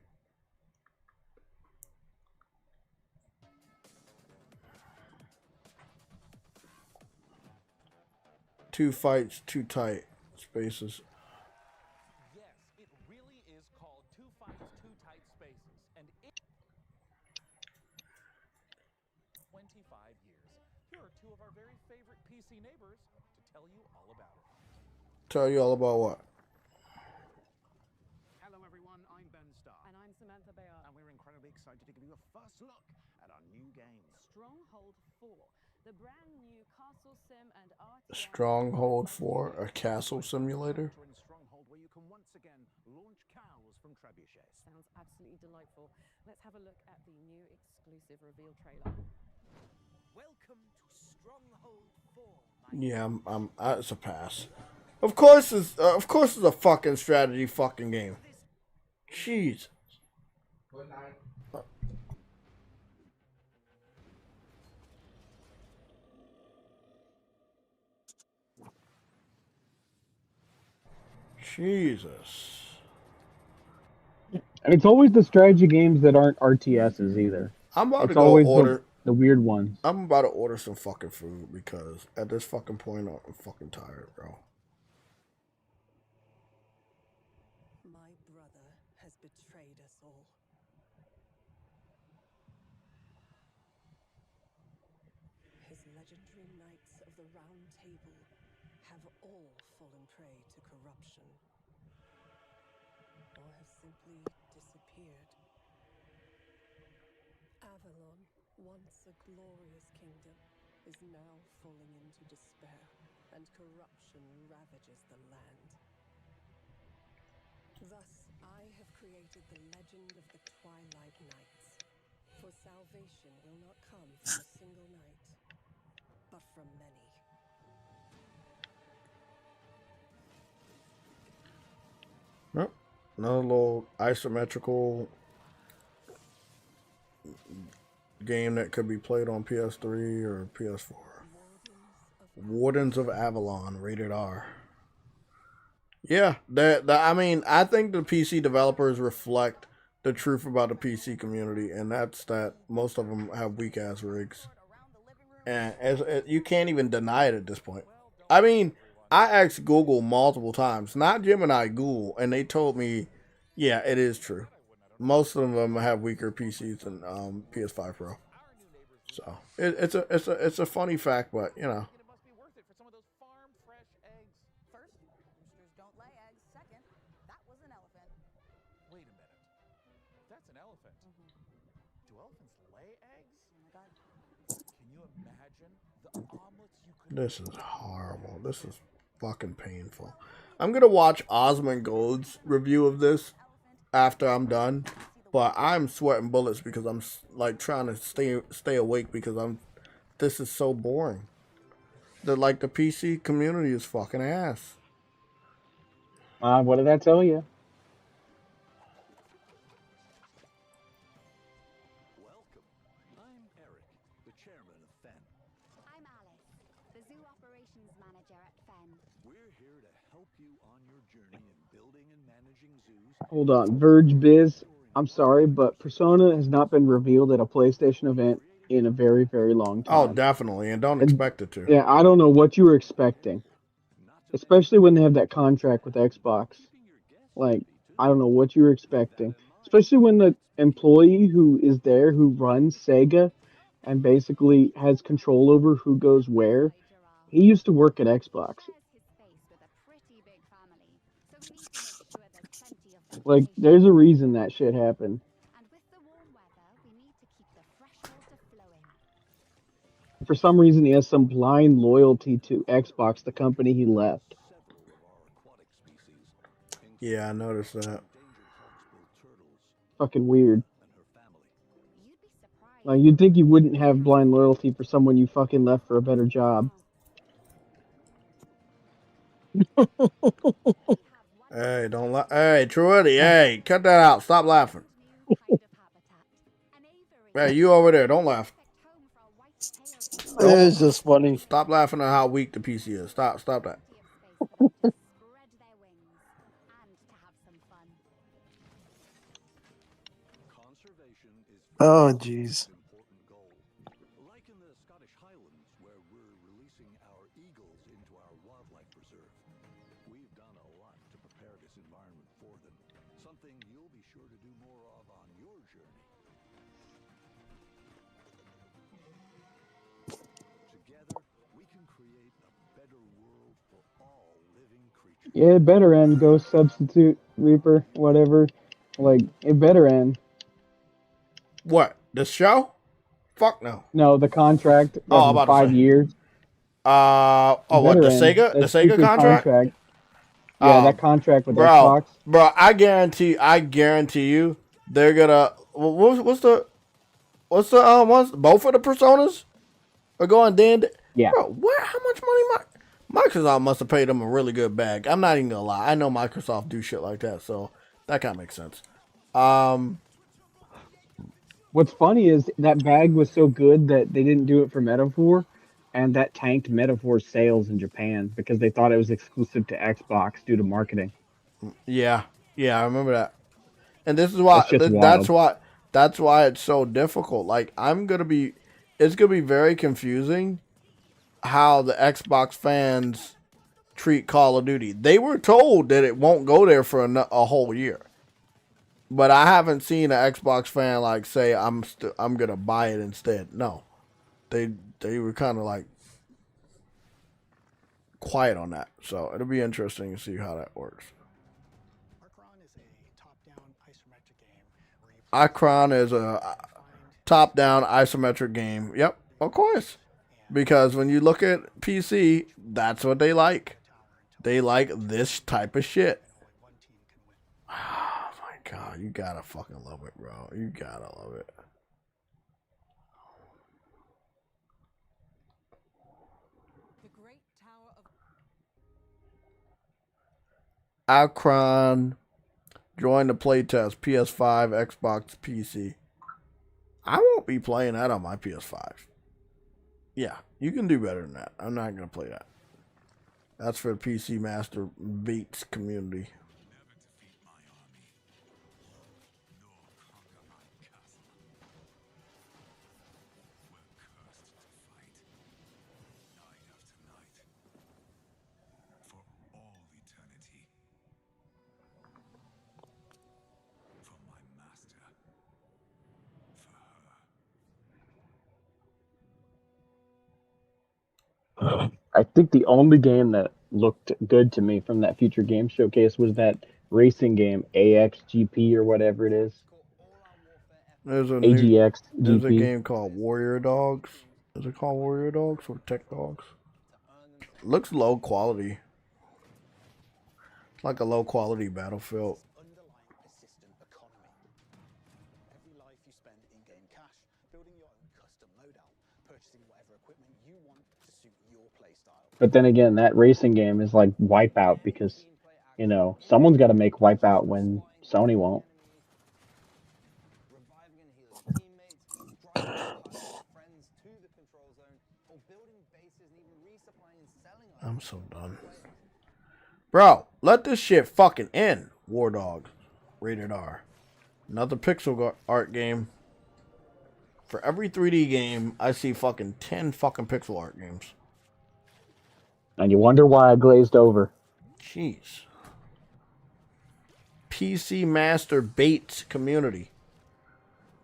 A: Two fights, too tight spaces.
E: Yes, it really is called Two Fights, Two Tight Spaces. And it 25 years. Here are two of our very favorite PC neighbors to tell you all about it.
A: Tell you all about what?
P: Hello everyone, I'm Ben Starr.
N: And I'm Samantha Bayard.
P: And we're incredibly excited to give you a first look at our new game.
N: Stronghold 4, the brand new castle sim and RTS.
A: Stronghold 4, a castle simulator.
P: In Stronghold, where you can once again launch cows from trebuchets.
N: Sounds absolutely delightful. Let's have a look at the new exclusive reveal trailer.
P: Welcome to Stronghold 4.
A: Yeah, it's a pass. Of course it's a fucking strategy fucking game. Jeez. Jesus.
M: And it's always the strategy games that aren't RTSs either.
A: I'm about
M: It's
A: to go
M: always
A: order
M: the weird ones.
A: I'm about to order some fucking food because at this fucking point I'm fucking tired, bro.
Q: My brother has betrayed us all. His legendary knights of the Round Table have all fallen prey to corruption, or have simply disappeared. Avalon, once a glorious kingdom, is now falling into despair, and corruption ravages the land. Thus, I have created the legend of the Twilight Knights. For salvation will not come from a single knight, but from many.
A: Yep. Another little isometrical game that could be played on PS3 or PS4. Wardens of Avalon, rated R. Yeah, I mean, I think the PC developers reflect the truth about the PC community, and that's that most of them have weak ass rigs, and you can't even deny it at this point. I mean, I asked Google multiple times, not Gemini, Google, and they told me, yeah, it is true. Most of them have weaker PCs than PS5 Pro. So it's a funny fact, but you know.
E: It must be worth it for some of those farm fresh eggs.
N: First, roosters don't lay eggs. Second, that was an elephant.
E: Wait a minute. That's an elephant. Do elephants lay eggs?
N: Oh my god.
E: Can you imagine the omelets you could
A: This is horrible. This is fucking painful. I'm gonna watch Osmond Gold's review of this after I'm done, but I'm sweating bullets because I'm like trying to stay awake because this is so boring. The PC community is fucking ass.
M: What did I tell you?
R: Welcome. I'm Eric, the chairman of FEN.
S: I'm Alice, the zoo operations manager at FEN.
R: We're here to help you on your journey in building and managing zoos.
M: Hold on, Verge Biz. I'm sorry, but Persona has not been revealed at a PlayStation event in a very, very long time.
A: Oh, definitely, and don't expect it to.
M: Yeah, I don't know what you were expecting, especially when they have that contract with Xbox. Like, I don't know what you were expecting, especially when the employee who is there, who runs Sega, and basically has control over who goes where. He used to work at Xbox. Like, there's a reason that shit happened. For some reason, he has some blind loyalty to Xbox, the company he left.
A: Yeah, I noticed that.
M: Fucking weird. Like, you'd think you wouldn't have blind loyalty for someone you fucking left for a better job.
A: Hey, don't laugh. Hey, Trudy, hey, cut that out. Stop laughing. Hey, you over there, don't laugh.
H: It's just funny.
A: Stop laughing at how weak the PC is. Stop that.
H: Oh, jeez.
R: Like in the Scottish Highlands, where we're releasing our eagles into our wildlife preserve. We've done a lot to prepare this environment for them. Something you'll be sure to do more of on your journey. Together, we can create a better world for all living creatures.
M: Yeah, it better end. Ghost Substitute, Reaper, whatever. Like, it better end.
A: What? This show? Fuck no.
M: No, the contract of 5 years.
A: What? The Sega contract?
M: Yeah, that contract with
A: bro,
M: Xbox.
A: Bro, I guarantee you, they're gonna. What's the ones? Both of the Personas are going dead.
M: Yeah.
A: Bro, how much money Microsoft must have paid them a really good bag. I'm not even gonna lie. I know Microsoft do shit like that, so that kind of makes sense.
M: What's funny is that bag was so good that they didn't do it for Metaphor, and that tanked Metaphor's sales in Japan because they thought it was exclusive to Xbox due to marketing.
A: Yeah, I remember that. And this is why that's why it's so difficult. Like it's gonna be very confusing how the Xbox fans treat Call of Duty. They were told that it won't go there for a whole year. But I haven't seen an Xbox fan like say I'm gonna buy it instead. No, they were kind of like quiet on that. So it'll be interesting to see how that works. Akron is a top-down isometric game. Yep, of course. Because when you look at PC, that's what they like. They like this type of shit. God, you gotta fucking love it, bro. You gotta love it. Akron, join the playtest. PS5, Xbox, PC. I won't be playing that on my PS5. Yeah, you can do better than that. I'm not gonna play that. That's for the PC Master Beats community.
M: I think the only game that looked good to me from that future game showcase was that racing game, AXGP or whatever it is.
A: There's a
M: AGX
A: there's a
M: GP.
A: game called Warrior Dogs. Is it called Warrior Dogs or Tech Dogs? Looks low quality. It's like a low quality Battlefield.
M: But then again, that racing game is like Wipeout because, you know, someone's got to make Wipeout when Sony won't.
A: I'm so done. Bro, let this shit fucking end. War Dog. Rated R. Another pixel art game. For every 3D game, I see fucking 10 fucking pixel art games.
M: And you wonder why I glazed over.
A: Jeez. PC Master Bates community.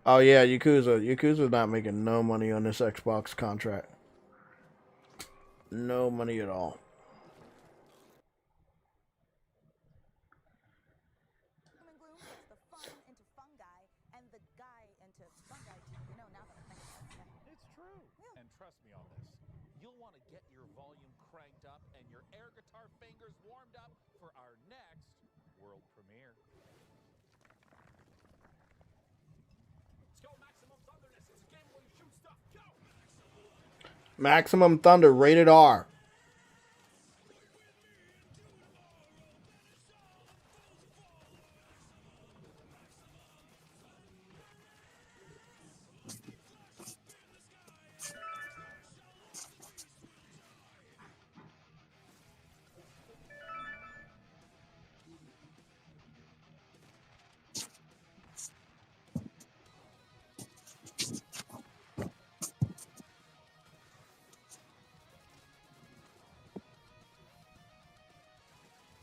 A: Oh yeah, Yakuza. Yakuza's not making no money on this Xbox contract. No money at all.
E: It's true. And trust me on this. You'll want to get your volume cranked up and your air guitar fingers warmed up for our next world premiere.
D: Let's go Maximum Thunderness. It's a game where you shoot stuff. Go!
A: Maximum Thunder, rated R.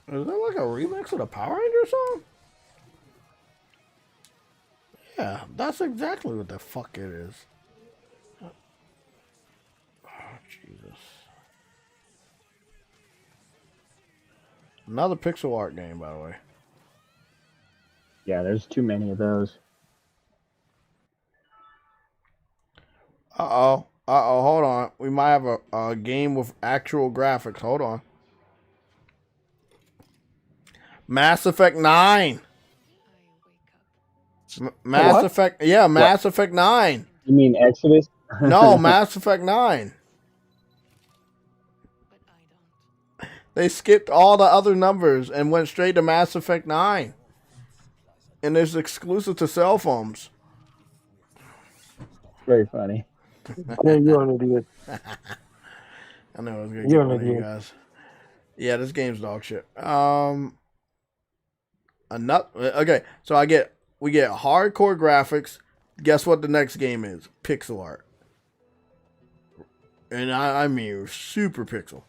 A: Is that like a remix of the Power Ranger song? Yeah, that's exactly what the fuck it is. Oh, Jesus. Another pixel art game, by the way.
M: Yeah, there's too many of those.
A: Uh-oh. Uh-oh, hold on. We might have a game with actual graphics. Hold on. Mass Effect 9. Mass
M: What?
A: Effect, yeah, Mass Effect 9.
M: You mean Exodus?
A: No, Mass Effect 9. They skipped all the other numbers and went straight to Mass Effect 9. And it's exclusive to cell phones.
M: Very funny.
C: Yeah, you're an idiot.
A: I know I was gonna
C: You're
A: get
C: an
A: one of you
C: idiot.
A: guys. Yeah, this game's dog shit. Okay, so we get hardcore graphics. Guess what the next game is? Pixel art. And I mean super pixel.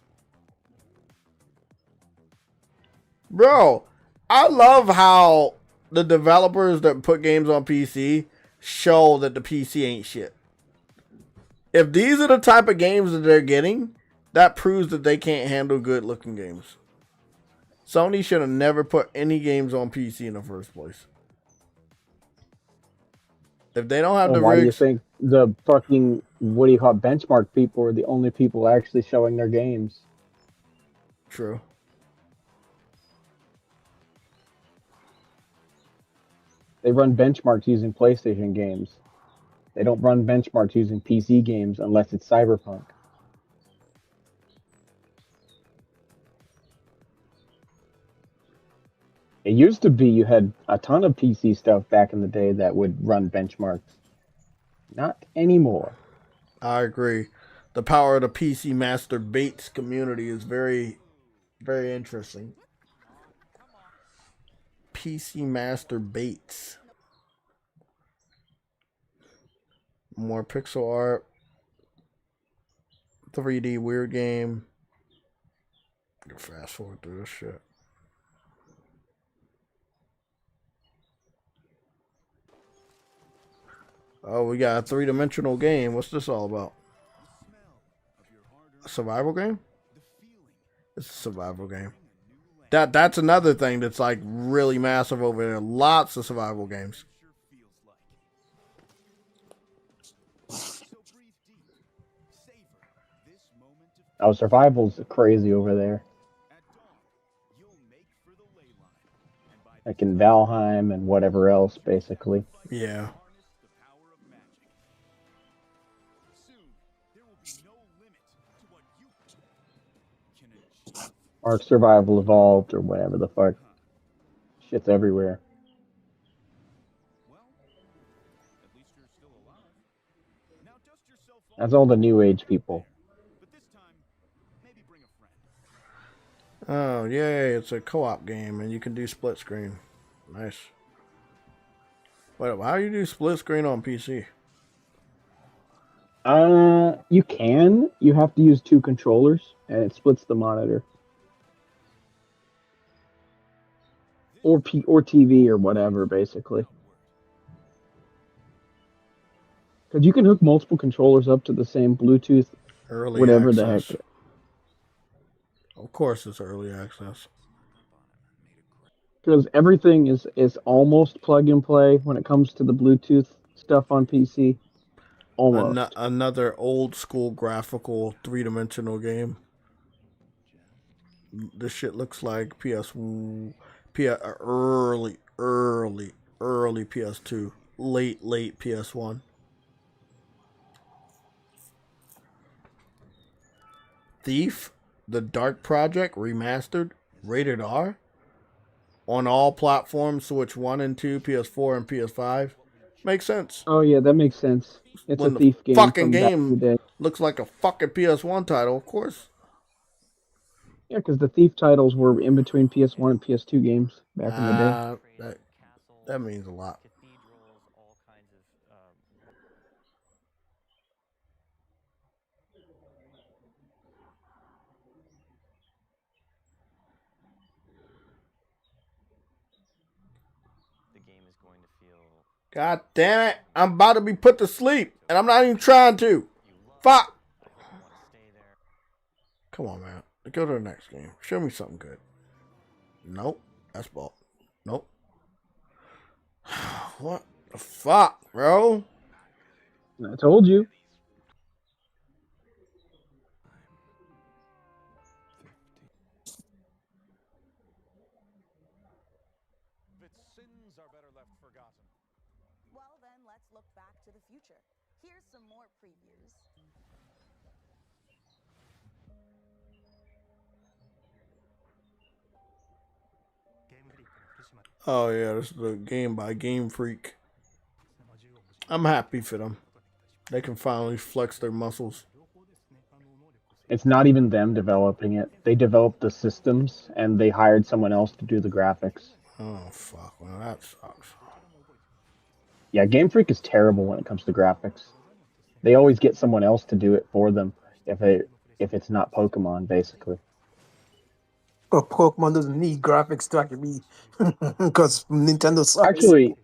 A: Bro, I love how the developers that put games on PC show that the PC ain't shit. If these are the type of games that they're getting, that proves that they can't handle good looking games. Sony should have never put any games on PC in the first place. If they don't have the
M: why do you
A: rigs,
M: think the fucking, what do you call it, benchmark people are the only people actually showing their games?
A: True.
M: They run benchmarks using PlayStation games. They don't run benchmarks using PC games unless it's Cyberpunk. It used to be you had a ton of PC stuff back in the day that would run benchmarks. Not anymore.
A: I agree. The power of the PC Master Bates community is very, very interesting. PC Master Bates. More pixel art. 3D weird game. Fast forward through this shit. Oh, we got a three-dimensional game. What's this all about? A survival game? It's a survival game. That's another thing that's like really massive over there. Lots of survival games.
M: Oh, survival's crazy over there. Like in Valheim and whatever else, basically.
A: Yeah.
M: Ark Survival Evolved or whatever the fuck. Shit's everywhere. That's all the new age people.
A: Oh, yay, it's a co-op game, and you can do split screen. Nice. Wait, how do you do split screen on PC?
M: You can. You have to use 2 controllers, and it splits the monitor. Or TV or whatever, basically. Because you can hook multiple controllers up to the same Bluetooth,
A: Early
M: whatever
A: access.
M: the heck.
A: Of course it's early access.
M: Because everything is almost plug and play when it comes to the Bluetooth stuff on PC. Almost.
A: Another old school graphical 3-dimensional game. This shit looks like early PS2, late PS1. Thief, The Dark Project remastered, rated R, on all platforms, Switch 1 and 2, PS4 and PS5. Makes sense.
M: Oh yeah, that makes sense. It's
A: When
M: a Thief game
A: fucking
M: from back in the day.
A: looks like a fucking PS1 title, of course.
M: Yeah, because the Thief titles were in between PS1 and PS2 games back in the day.
A: That means a lot. God damn it. I'm about to be put to sleep, and I'm not even trying to. Fuck. Come on, man. Go to the next game. Show me something good. Nope. That's ball. Nope. What the fuck, bro?
M: I told you.
E: Sins are better left forgotten.
N: Well, then let's look back to the future. Here's some more previews.
A: Oh, yeah, this is the game by Game Freak. I'm happy for them. They can finally flex their muscles.
M: It's not even them developing it. They developed the systems, and they hired someone else to do the graphics.
A: Oh, fuck. Well, that sucks.
M: Yeah, Game Freak is terrible when it comes to graphics. They always get someone else to do it for them if it's not Pokemon, basically.
H: But Pokemon doesn't need graphics to actually be because Nintendo sucks.
M: Actually,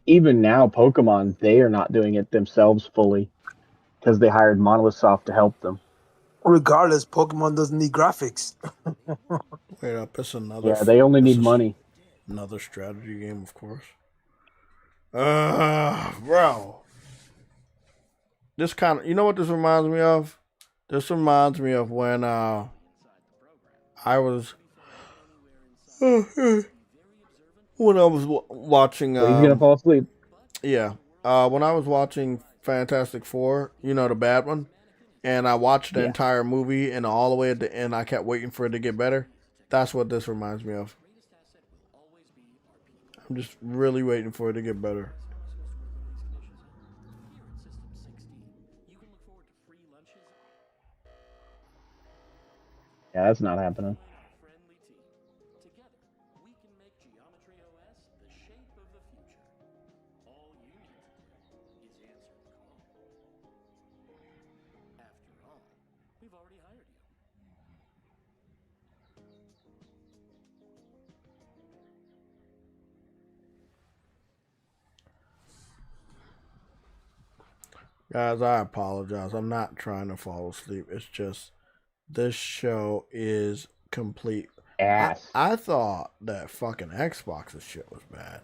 M: even now, Pokemon, they are not doing it themselves fully because they hired Monolith Soft to help them.
H: Regardless, Pokemon doesn't need graphics.
A: Wait up, it's another.
M: Yeah, they only need money.
A: Another strategy game, of course. Bro. This kind of, you know what this reminds me of? This reminds me of when I was when I was watching.
M: He's gonna fall asleep.
A: Yeah, when I was watching Fantastic Four, you know, the bad one, and I watched the entire movie, and all the way at the end, I kept waiting for it to get better. That's what this reminds me of. I'm just really waiting for it to get better.
M: Yeah, that's not happening.
A: Guys, I apologize. I'm not trying to fall asleep. It's just this show is complete
M: ass.
A: I thought that fucking Xbox's shit was bad.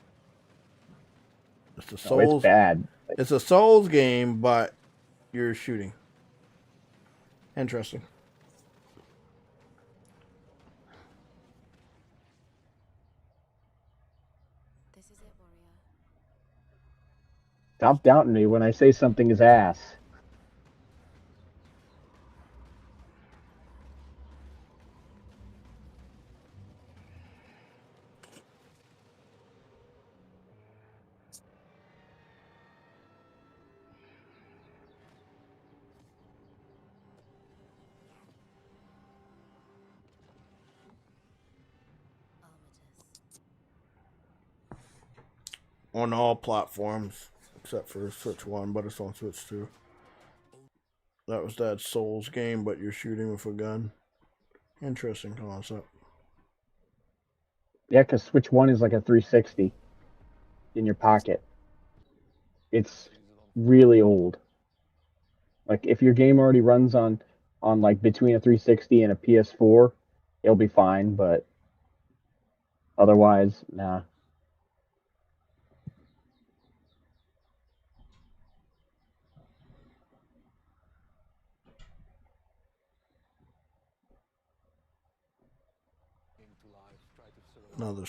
A: It's a Souls.
M: No, it's bad.
A: It's a Souls game, but you're shooting. Interesting.
N: This is it, warrior.
M: Stop doubting me when I say something is ass.
A: On all platforms, except for Switch 1, but it's on Switch 2. That was that Souls game, but you're shooting with a gun. Interesting concept.
M: Yeah, because Switch 1 is like a 360 in your pocket. It's really old. Like, if your game already runs on like between a 360 and a PS4, it'll be fine, but otherwise, nah.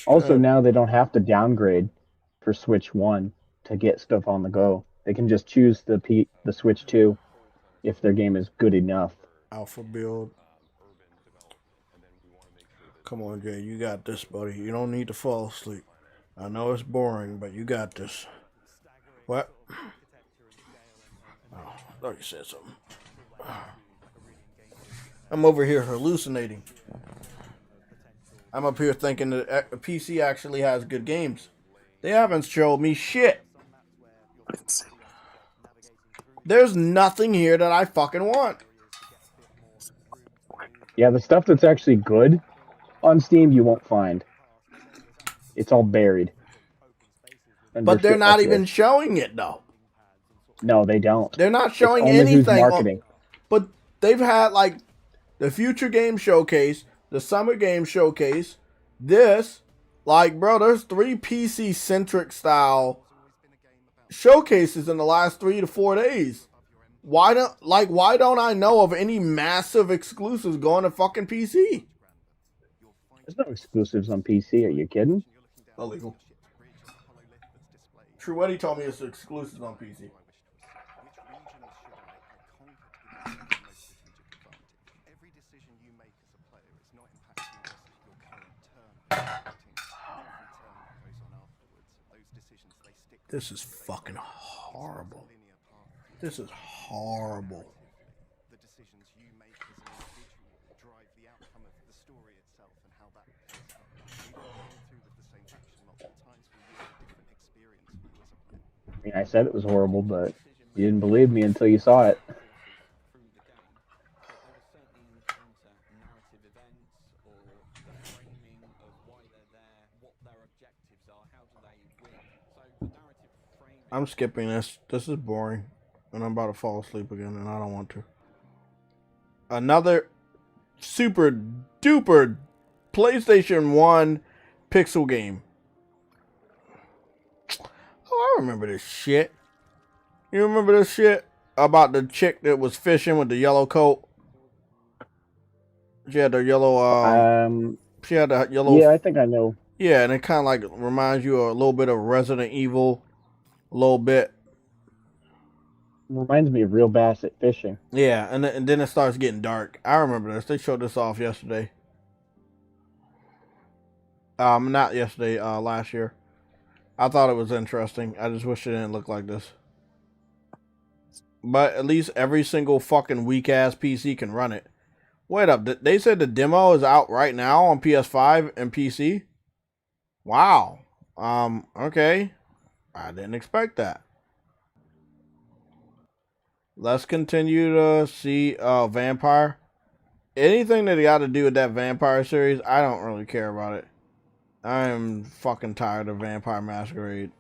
M: Also, now they don't have to downgrade for Switch 1 to get stuff on the go. They can just choose the Switch 2 if their game is good enough.
A: Alpha build. Come on, Jay, you got this, buddy. You don't need to fall asleep. I know it's boring, but you got this. What? Oh, I thought you said something. I'm over here hallucinating. I'm up here thinking that PC actually has good games. They haven't showed me shit. There's nothing here that I fucking want.
M: Yeah, the stuff that's actually good on Steam you won't find. It's all buried.
A: But they're not even showing it, though.
M: No, they don't.
A: They're not showing anything. Marketing. But they've had, like, the Future Game Showcase, the Summer Game Showcase, this. Like, bro, there's 3 PC-centric style showcases in the last 3 to 4 days. Why don't I know of any massive exclusives going to fucking PC?
M: There's no exclusives on PC. Are you kidding?
A: Illegal. Truetti told me it's exclusives on PC. This is fucking horrible. This is horrible.
T: The decisions you make as an individual drive the outcome of the story itself and how that plays out. We've all gone through with the same action multiple times for you, a different experience for you as a player.
M: I mean, I said it was horrible, but you didn't believe me until you saw it.
A: I'm skipping this. This is boring. And I'm about to fall asleep again, and I don't want to. Another super duper PlayStation 1 pixel game. Oh, I remember this shit. You remember this shit? About the chick that was fishing with the yellow coat? She had the yellow, she had the yellow...
M: Yeah, I think I know.
A: Yeah, and it kind of like reminds you a little bit of Resident Evil. A little bit.
M: Reminds me of Real Basset Fishing.
A: Yeah, and then it starts getting dark. I remember this. They showed this off yesterday. Not yesterday, last year. I thought it was interesting. I just wish it didn't look like this. But at least every single fucking weak-ass PC can run it. Wait up. They said the demo is out right now on PS5 and PC? Wow. Okay. I didn't expect that. Let's continue to see Vampire. Anything that got to do with that Vampire series, I don't really care about it. I am fucking tired of Vampire Masquerade.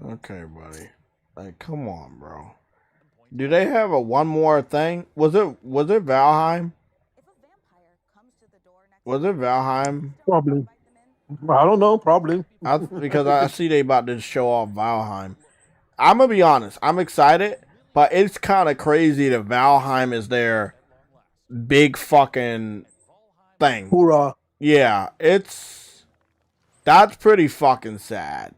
A: Okay, buddy. Like, come on, bro. Do they have a one more thing? Was it Valheim? Was it Valheim?
C: Probably. I don't know. Probably.
A: Because I see they about to show off Valheim. I'm gonna be honest. I'm excited, but it's kind of crazy that Valheim is their big fucking thing.
C: Hoorah!
A: Yeah, that's pretty fucking sad.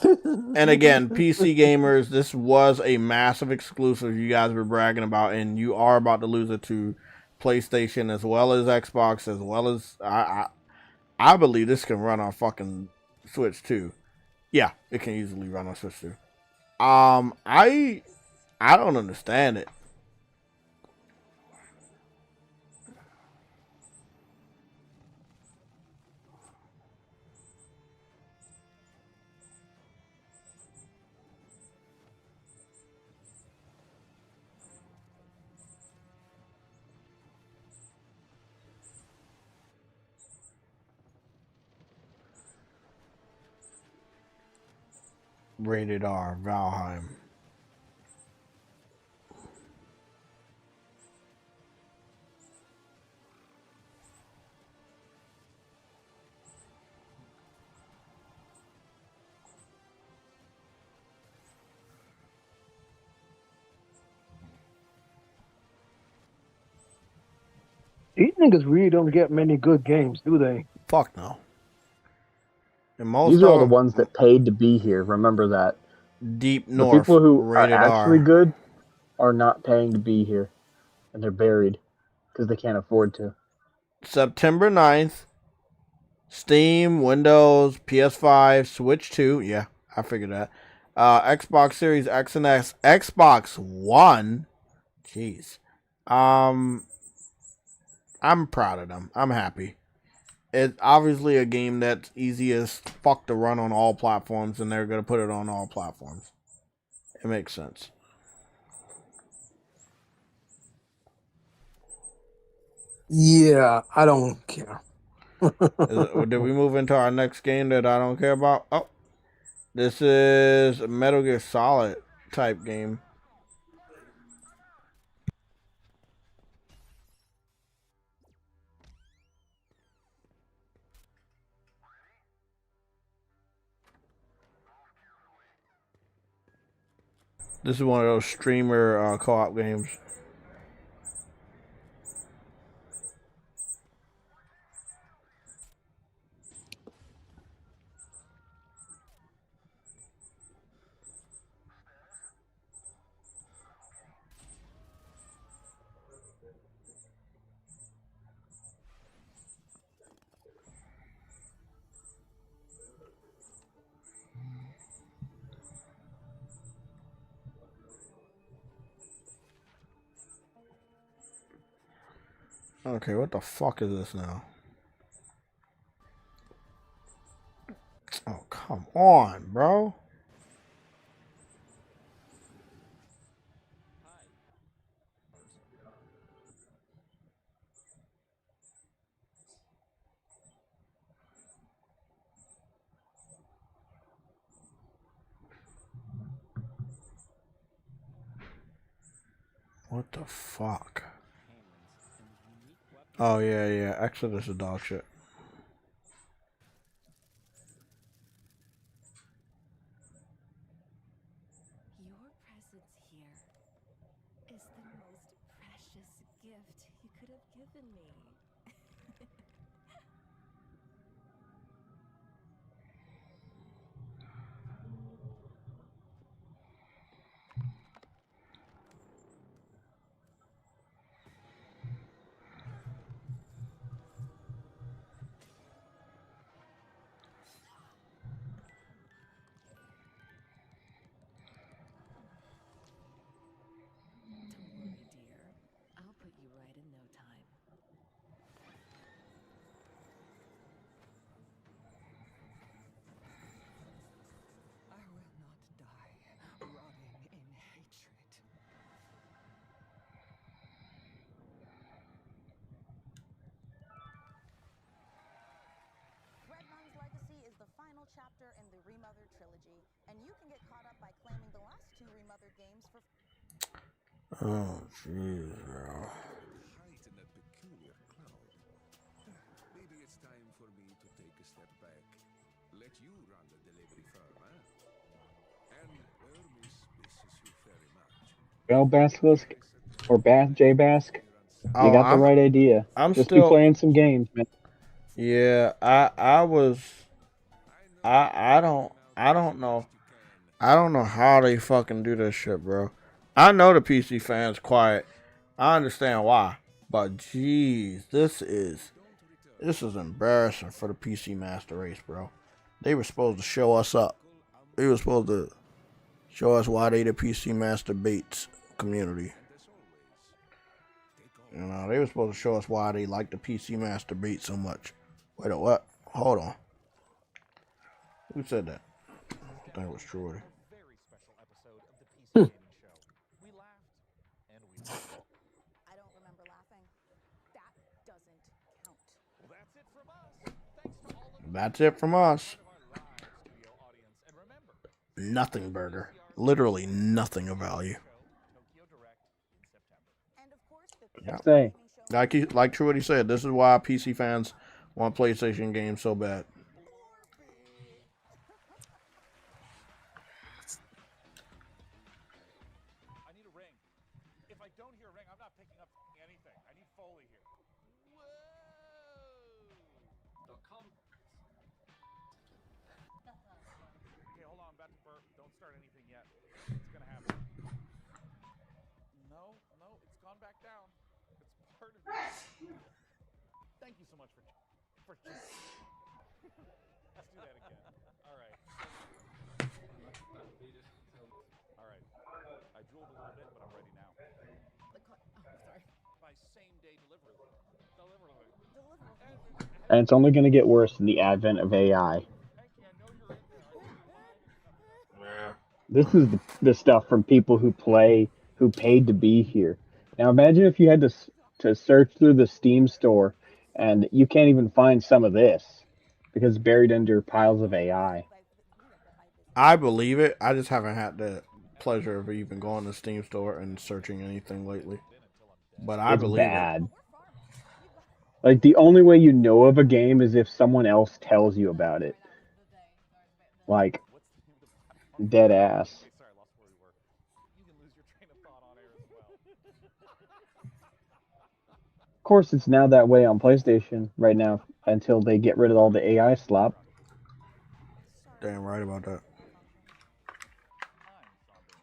A: And again, PC gamers, this was a massive exclusive you guys were bragging about, and you are about to lose it to PlayStation as well as Xbox, as well as I believe this can run on fucking Switch too. Yeah, it can easily run on Switch too. I don't understand it. Rated R, Valheim.
H: These niggas really don't get many good games, do they?
A: Fuck no. And most
M: These are all the
A: of
M: ones that paid to be here. Remember that.
A: Deep
M: The
A: North,
M: people who are
A: rated
M: actually
A: R.
M: good are not paying to be here, and they're buried because they can't afford to.
A: September 9th. Steam, Windows, PS5, Switch 2. Yeah, I figured that. Xbox Series X and S, Xbox One. Jeez. I'm proud of them. I'm happy. It's obviously a game that's easy as fuck to run on all platforms, and they're going to put it on all platforms. It makes sense.
C: Yeah, I don't care.
A: Did we move into our next game that I don't care about? Oh, this is a Metal Gear Solid type game. This is one of those streamer co-op games. Okay, what the fuck is this now? Oh, come on, bro. What the fuck? Oh, yeah. Exodus is dog shit.
Q: Your presence here is the most precious gift you could have given me. Don't worry, dear. I'll put you right in no time.
N: chapter in the Remothered trilogy, and you can get caught up by claiming the last 2 Remothered games for
A: Oh, jeez, bro.
R: Height in that peculiar cloud. Maybe it's time for me to take a step back. Let you run the delivery firm, huh? And Hermes misses you very much.
M: Well, Basilisk or J Bask, you
A: Oh,
M: got the right idea.
A: I'm
M: Just be
A: still.
M: playing some games, man.
A: Yeah, I don't know. I don't know how they fucking do this shit, bro. I know the PC fans quiet. I understand why. But jeez, this is embarrassing for the PC Master Race, bro. They were supposed to show us up. They were supposed to show us why they the PC Master Bates community. You know, they were supposed to show us why they like the PC Master Bates so much. Wait a what? Hold on. Who said that? I think it was Troy.
E: Very special episode of the PC Gaming Show. We laughed and we learned.
N: I don't remember laughing. That doesn't count.
E: Well, that's it from us. Thanks to all of you.
A: That's it from us.
E: Part of our live studio audience. And remember,
A: Nothing burger. Literally nothing of value.
E: Tokyo Direct in September.
N: And of course, the
A: Yeah.
M: Say,
A: Like Trudy said, this is why PC fans want PlayStation games so bad.
E: I need a ring. If I don't hear a ring, I'm not picking up anything. I need Foley here. Whoa! Okay, hold on. I'm about to burp. Don't start anything yet. It's gonna happen. No, it's gone back down. It's part of it. Thank you so much for just. Let's do that again. All right. All right. I drooled a little bit, but I'm ready now.
N: sorry.
E: By same-day delivery.
M: and it's only going to get worse in the advent of AI. This is the stuff from people who paid to be here. Now imagine if you had to search through the Steam store and you can't even find some of this because it's buried under piles of AI.
A: I believe it. I just haven't had the pleasure of even going to the Steam store and searching anything lately. But I believe
M: bad. Like the only way you know of a game is if someone else tells you about it. Like dead ass.
E: Sorry, I lost where we were. You can lose your train of thought on air as well.
M: Of course, it's now that way on PlayStation right now until they get rid of all the AI slop.
A: Damn right about that.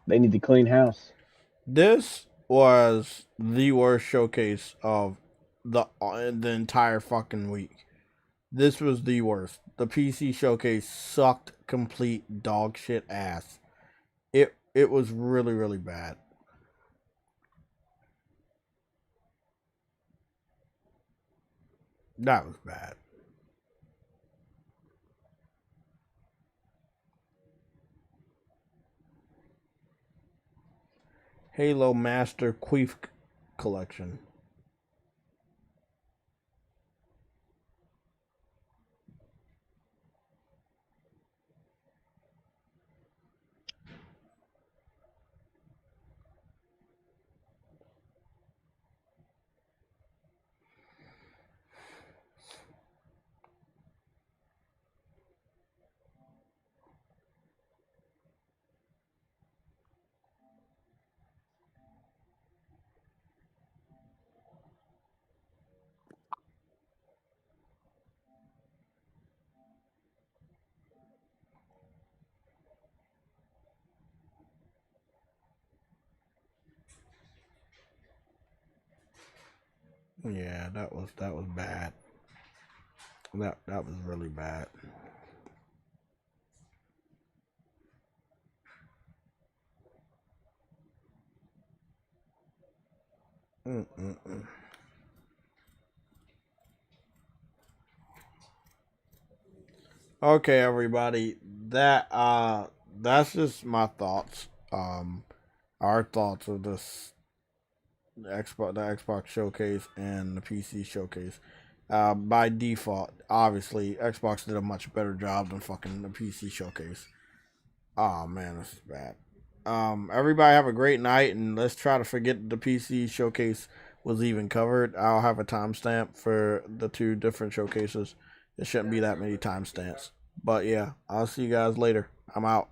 M: They need to clean house.
A: This was the worst showcase of the entire fucking week. This was the worst. The PC showcase sucked complete dog shit ass. It was really, really bad. That was bad. Halo Master Queef Collection. Yeah, that was bad. That was really bad. Okay, everybody. That's just my thoughts. Our thoughts of the Xbox showcase and the PC showcase. by default. Obviously, Xbox did a much better job than fucking the PC showcase. Oh man, this is bad. Everybody have a great night, and let's try to forget the PC showcase was even covered. I'll have a timestamp for the 2 different showcases. There shouldn't be that many timestamps. But yeah, I'll see you guys later. I'm out.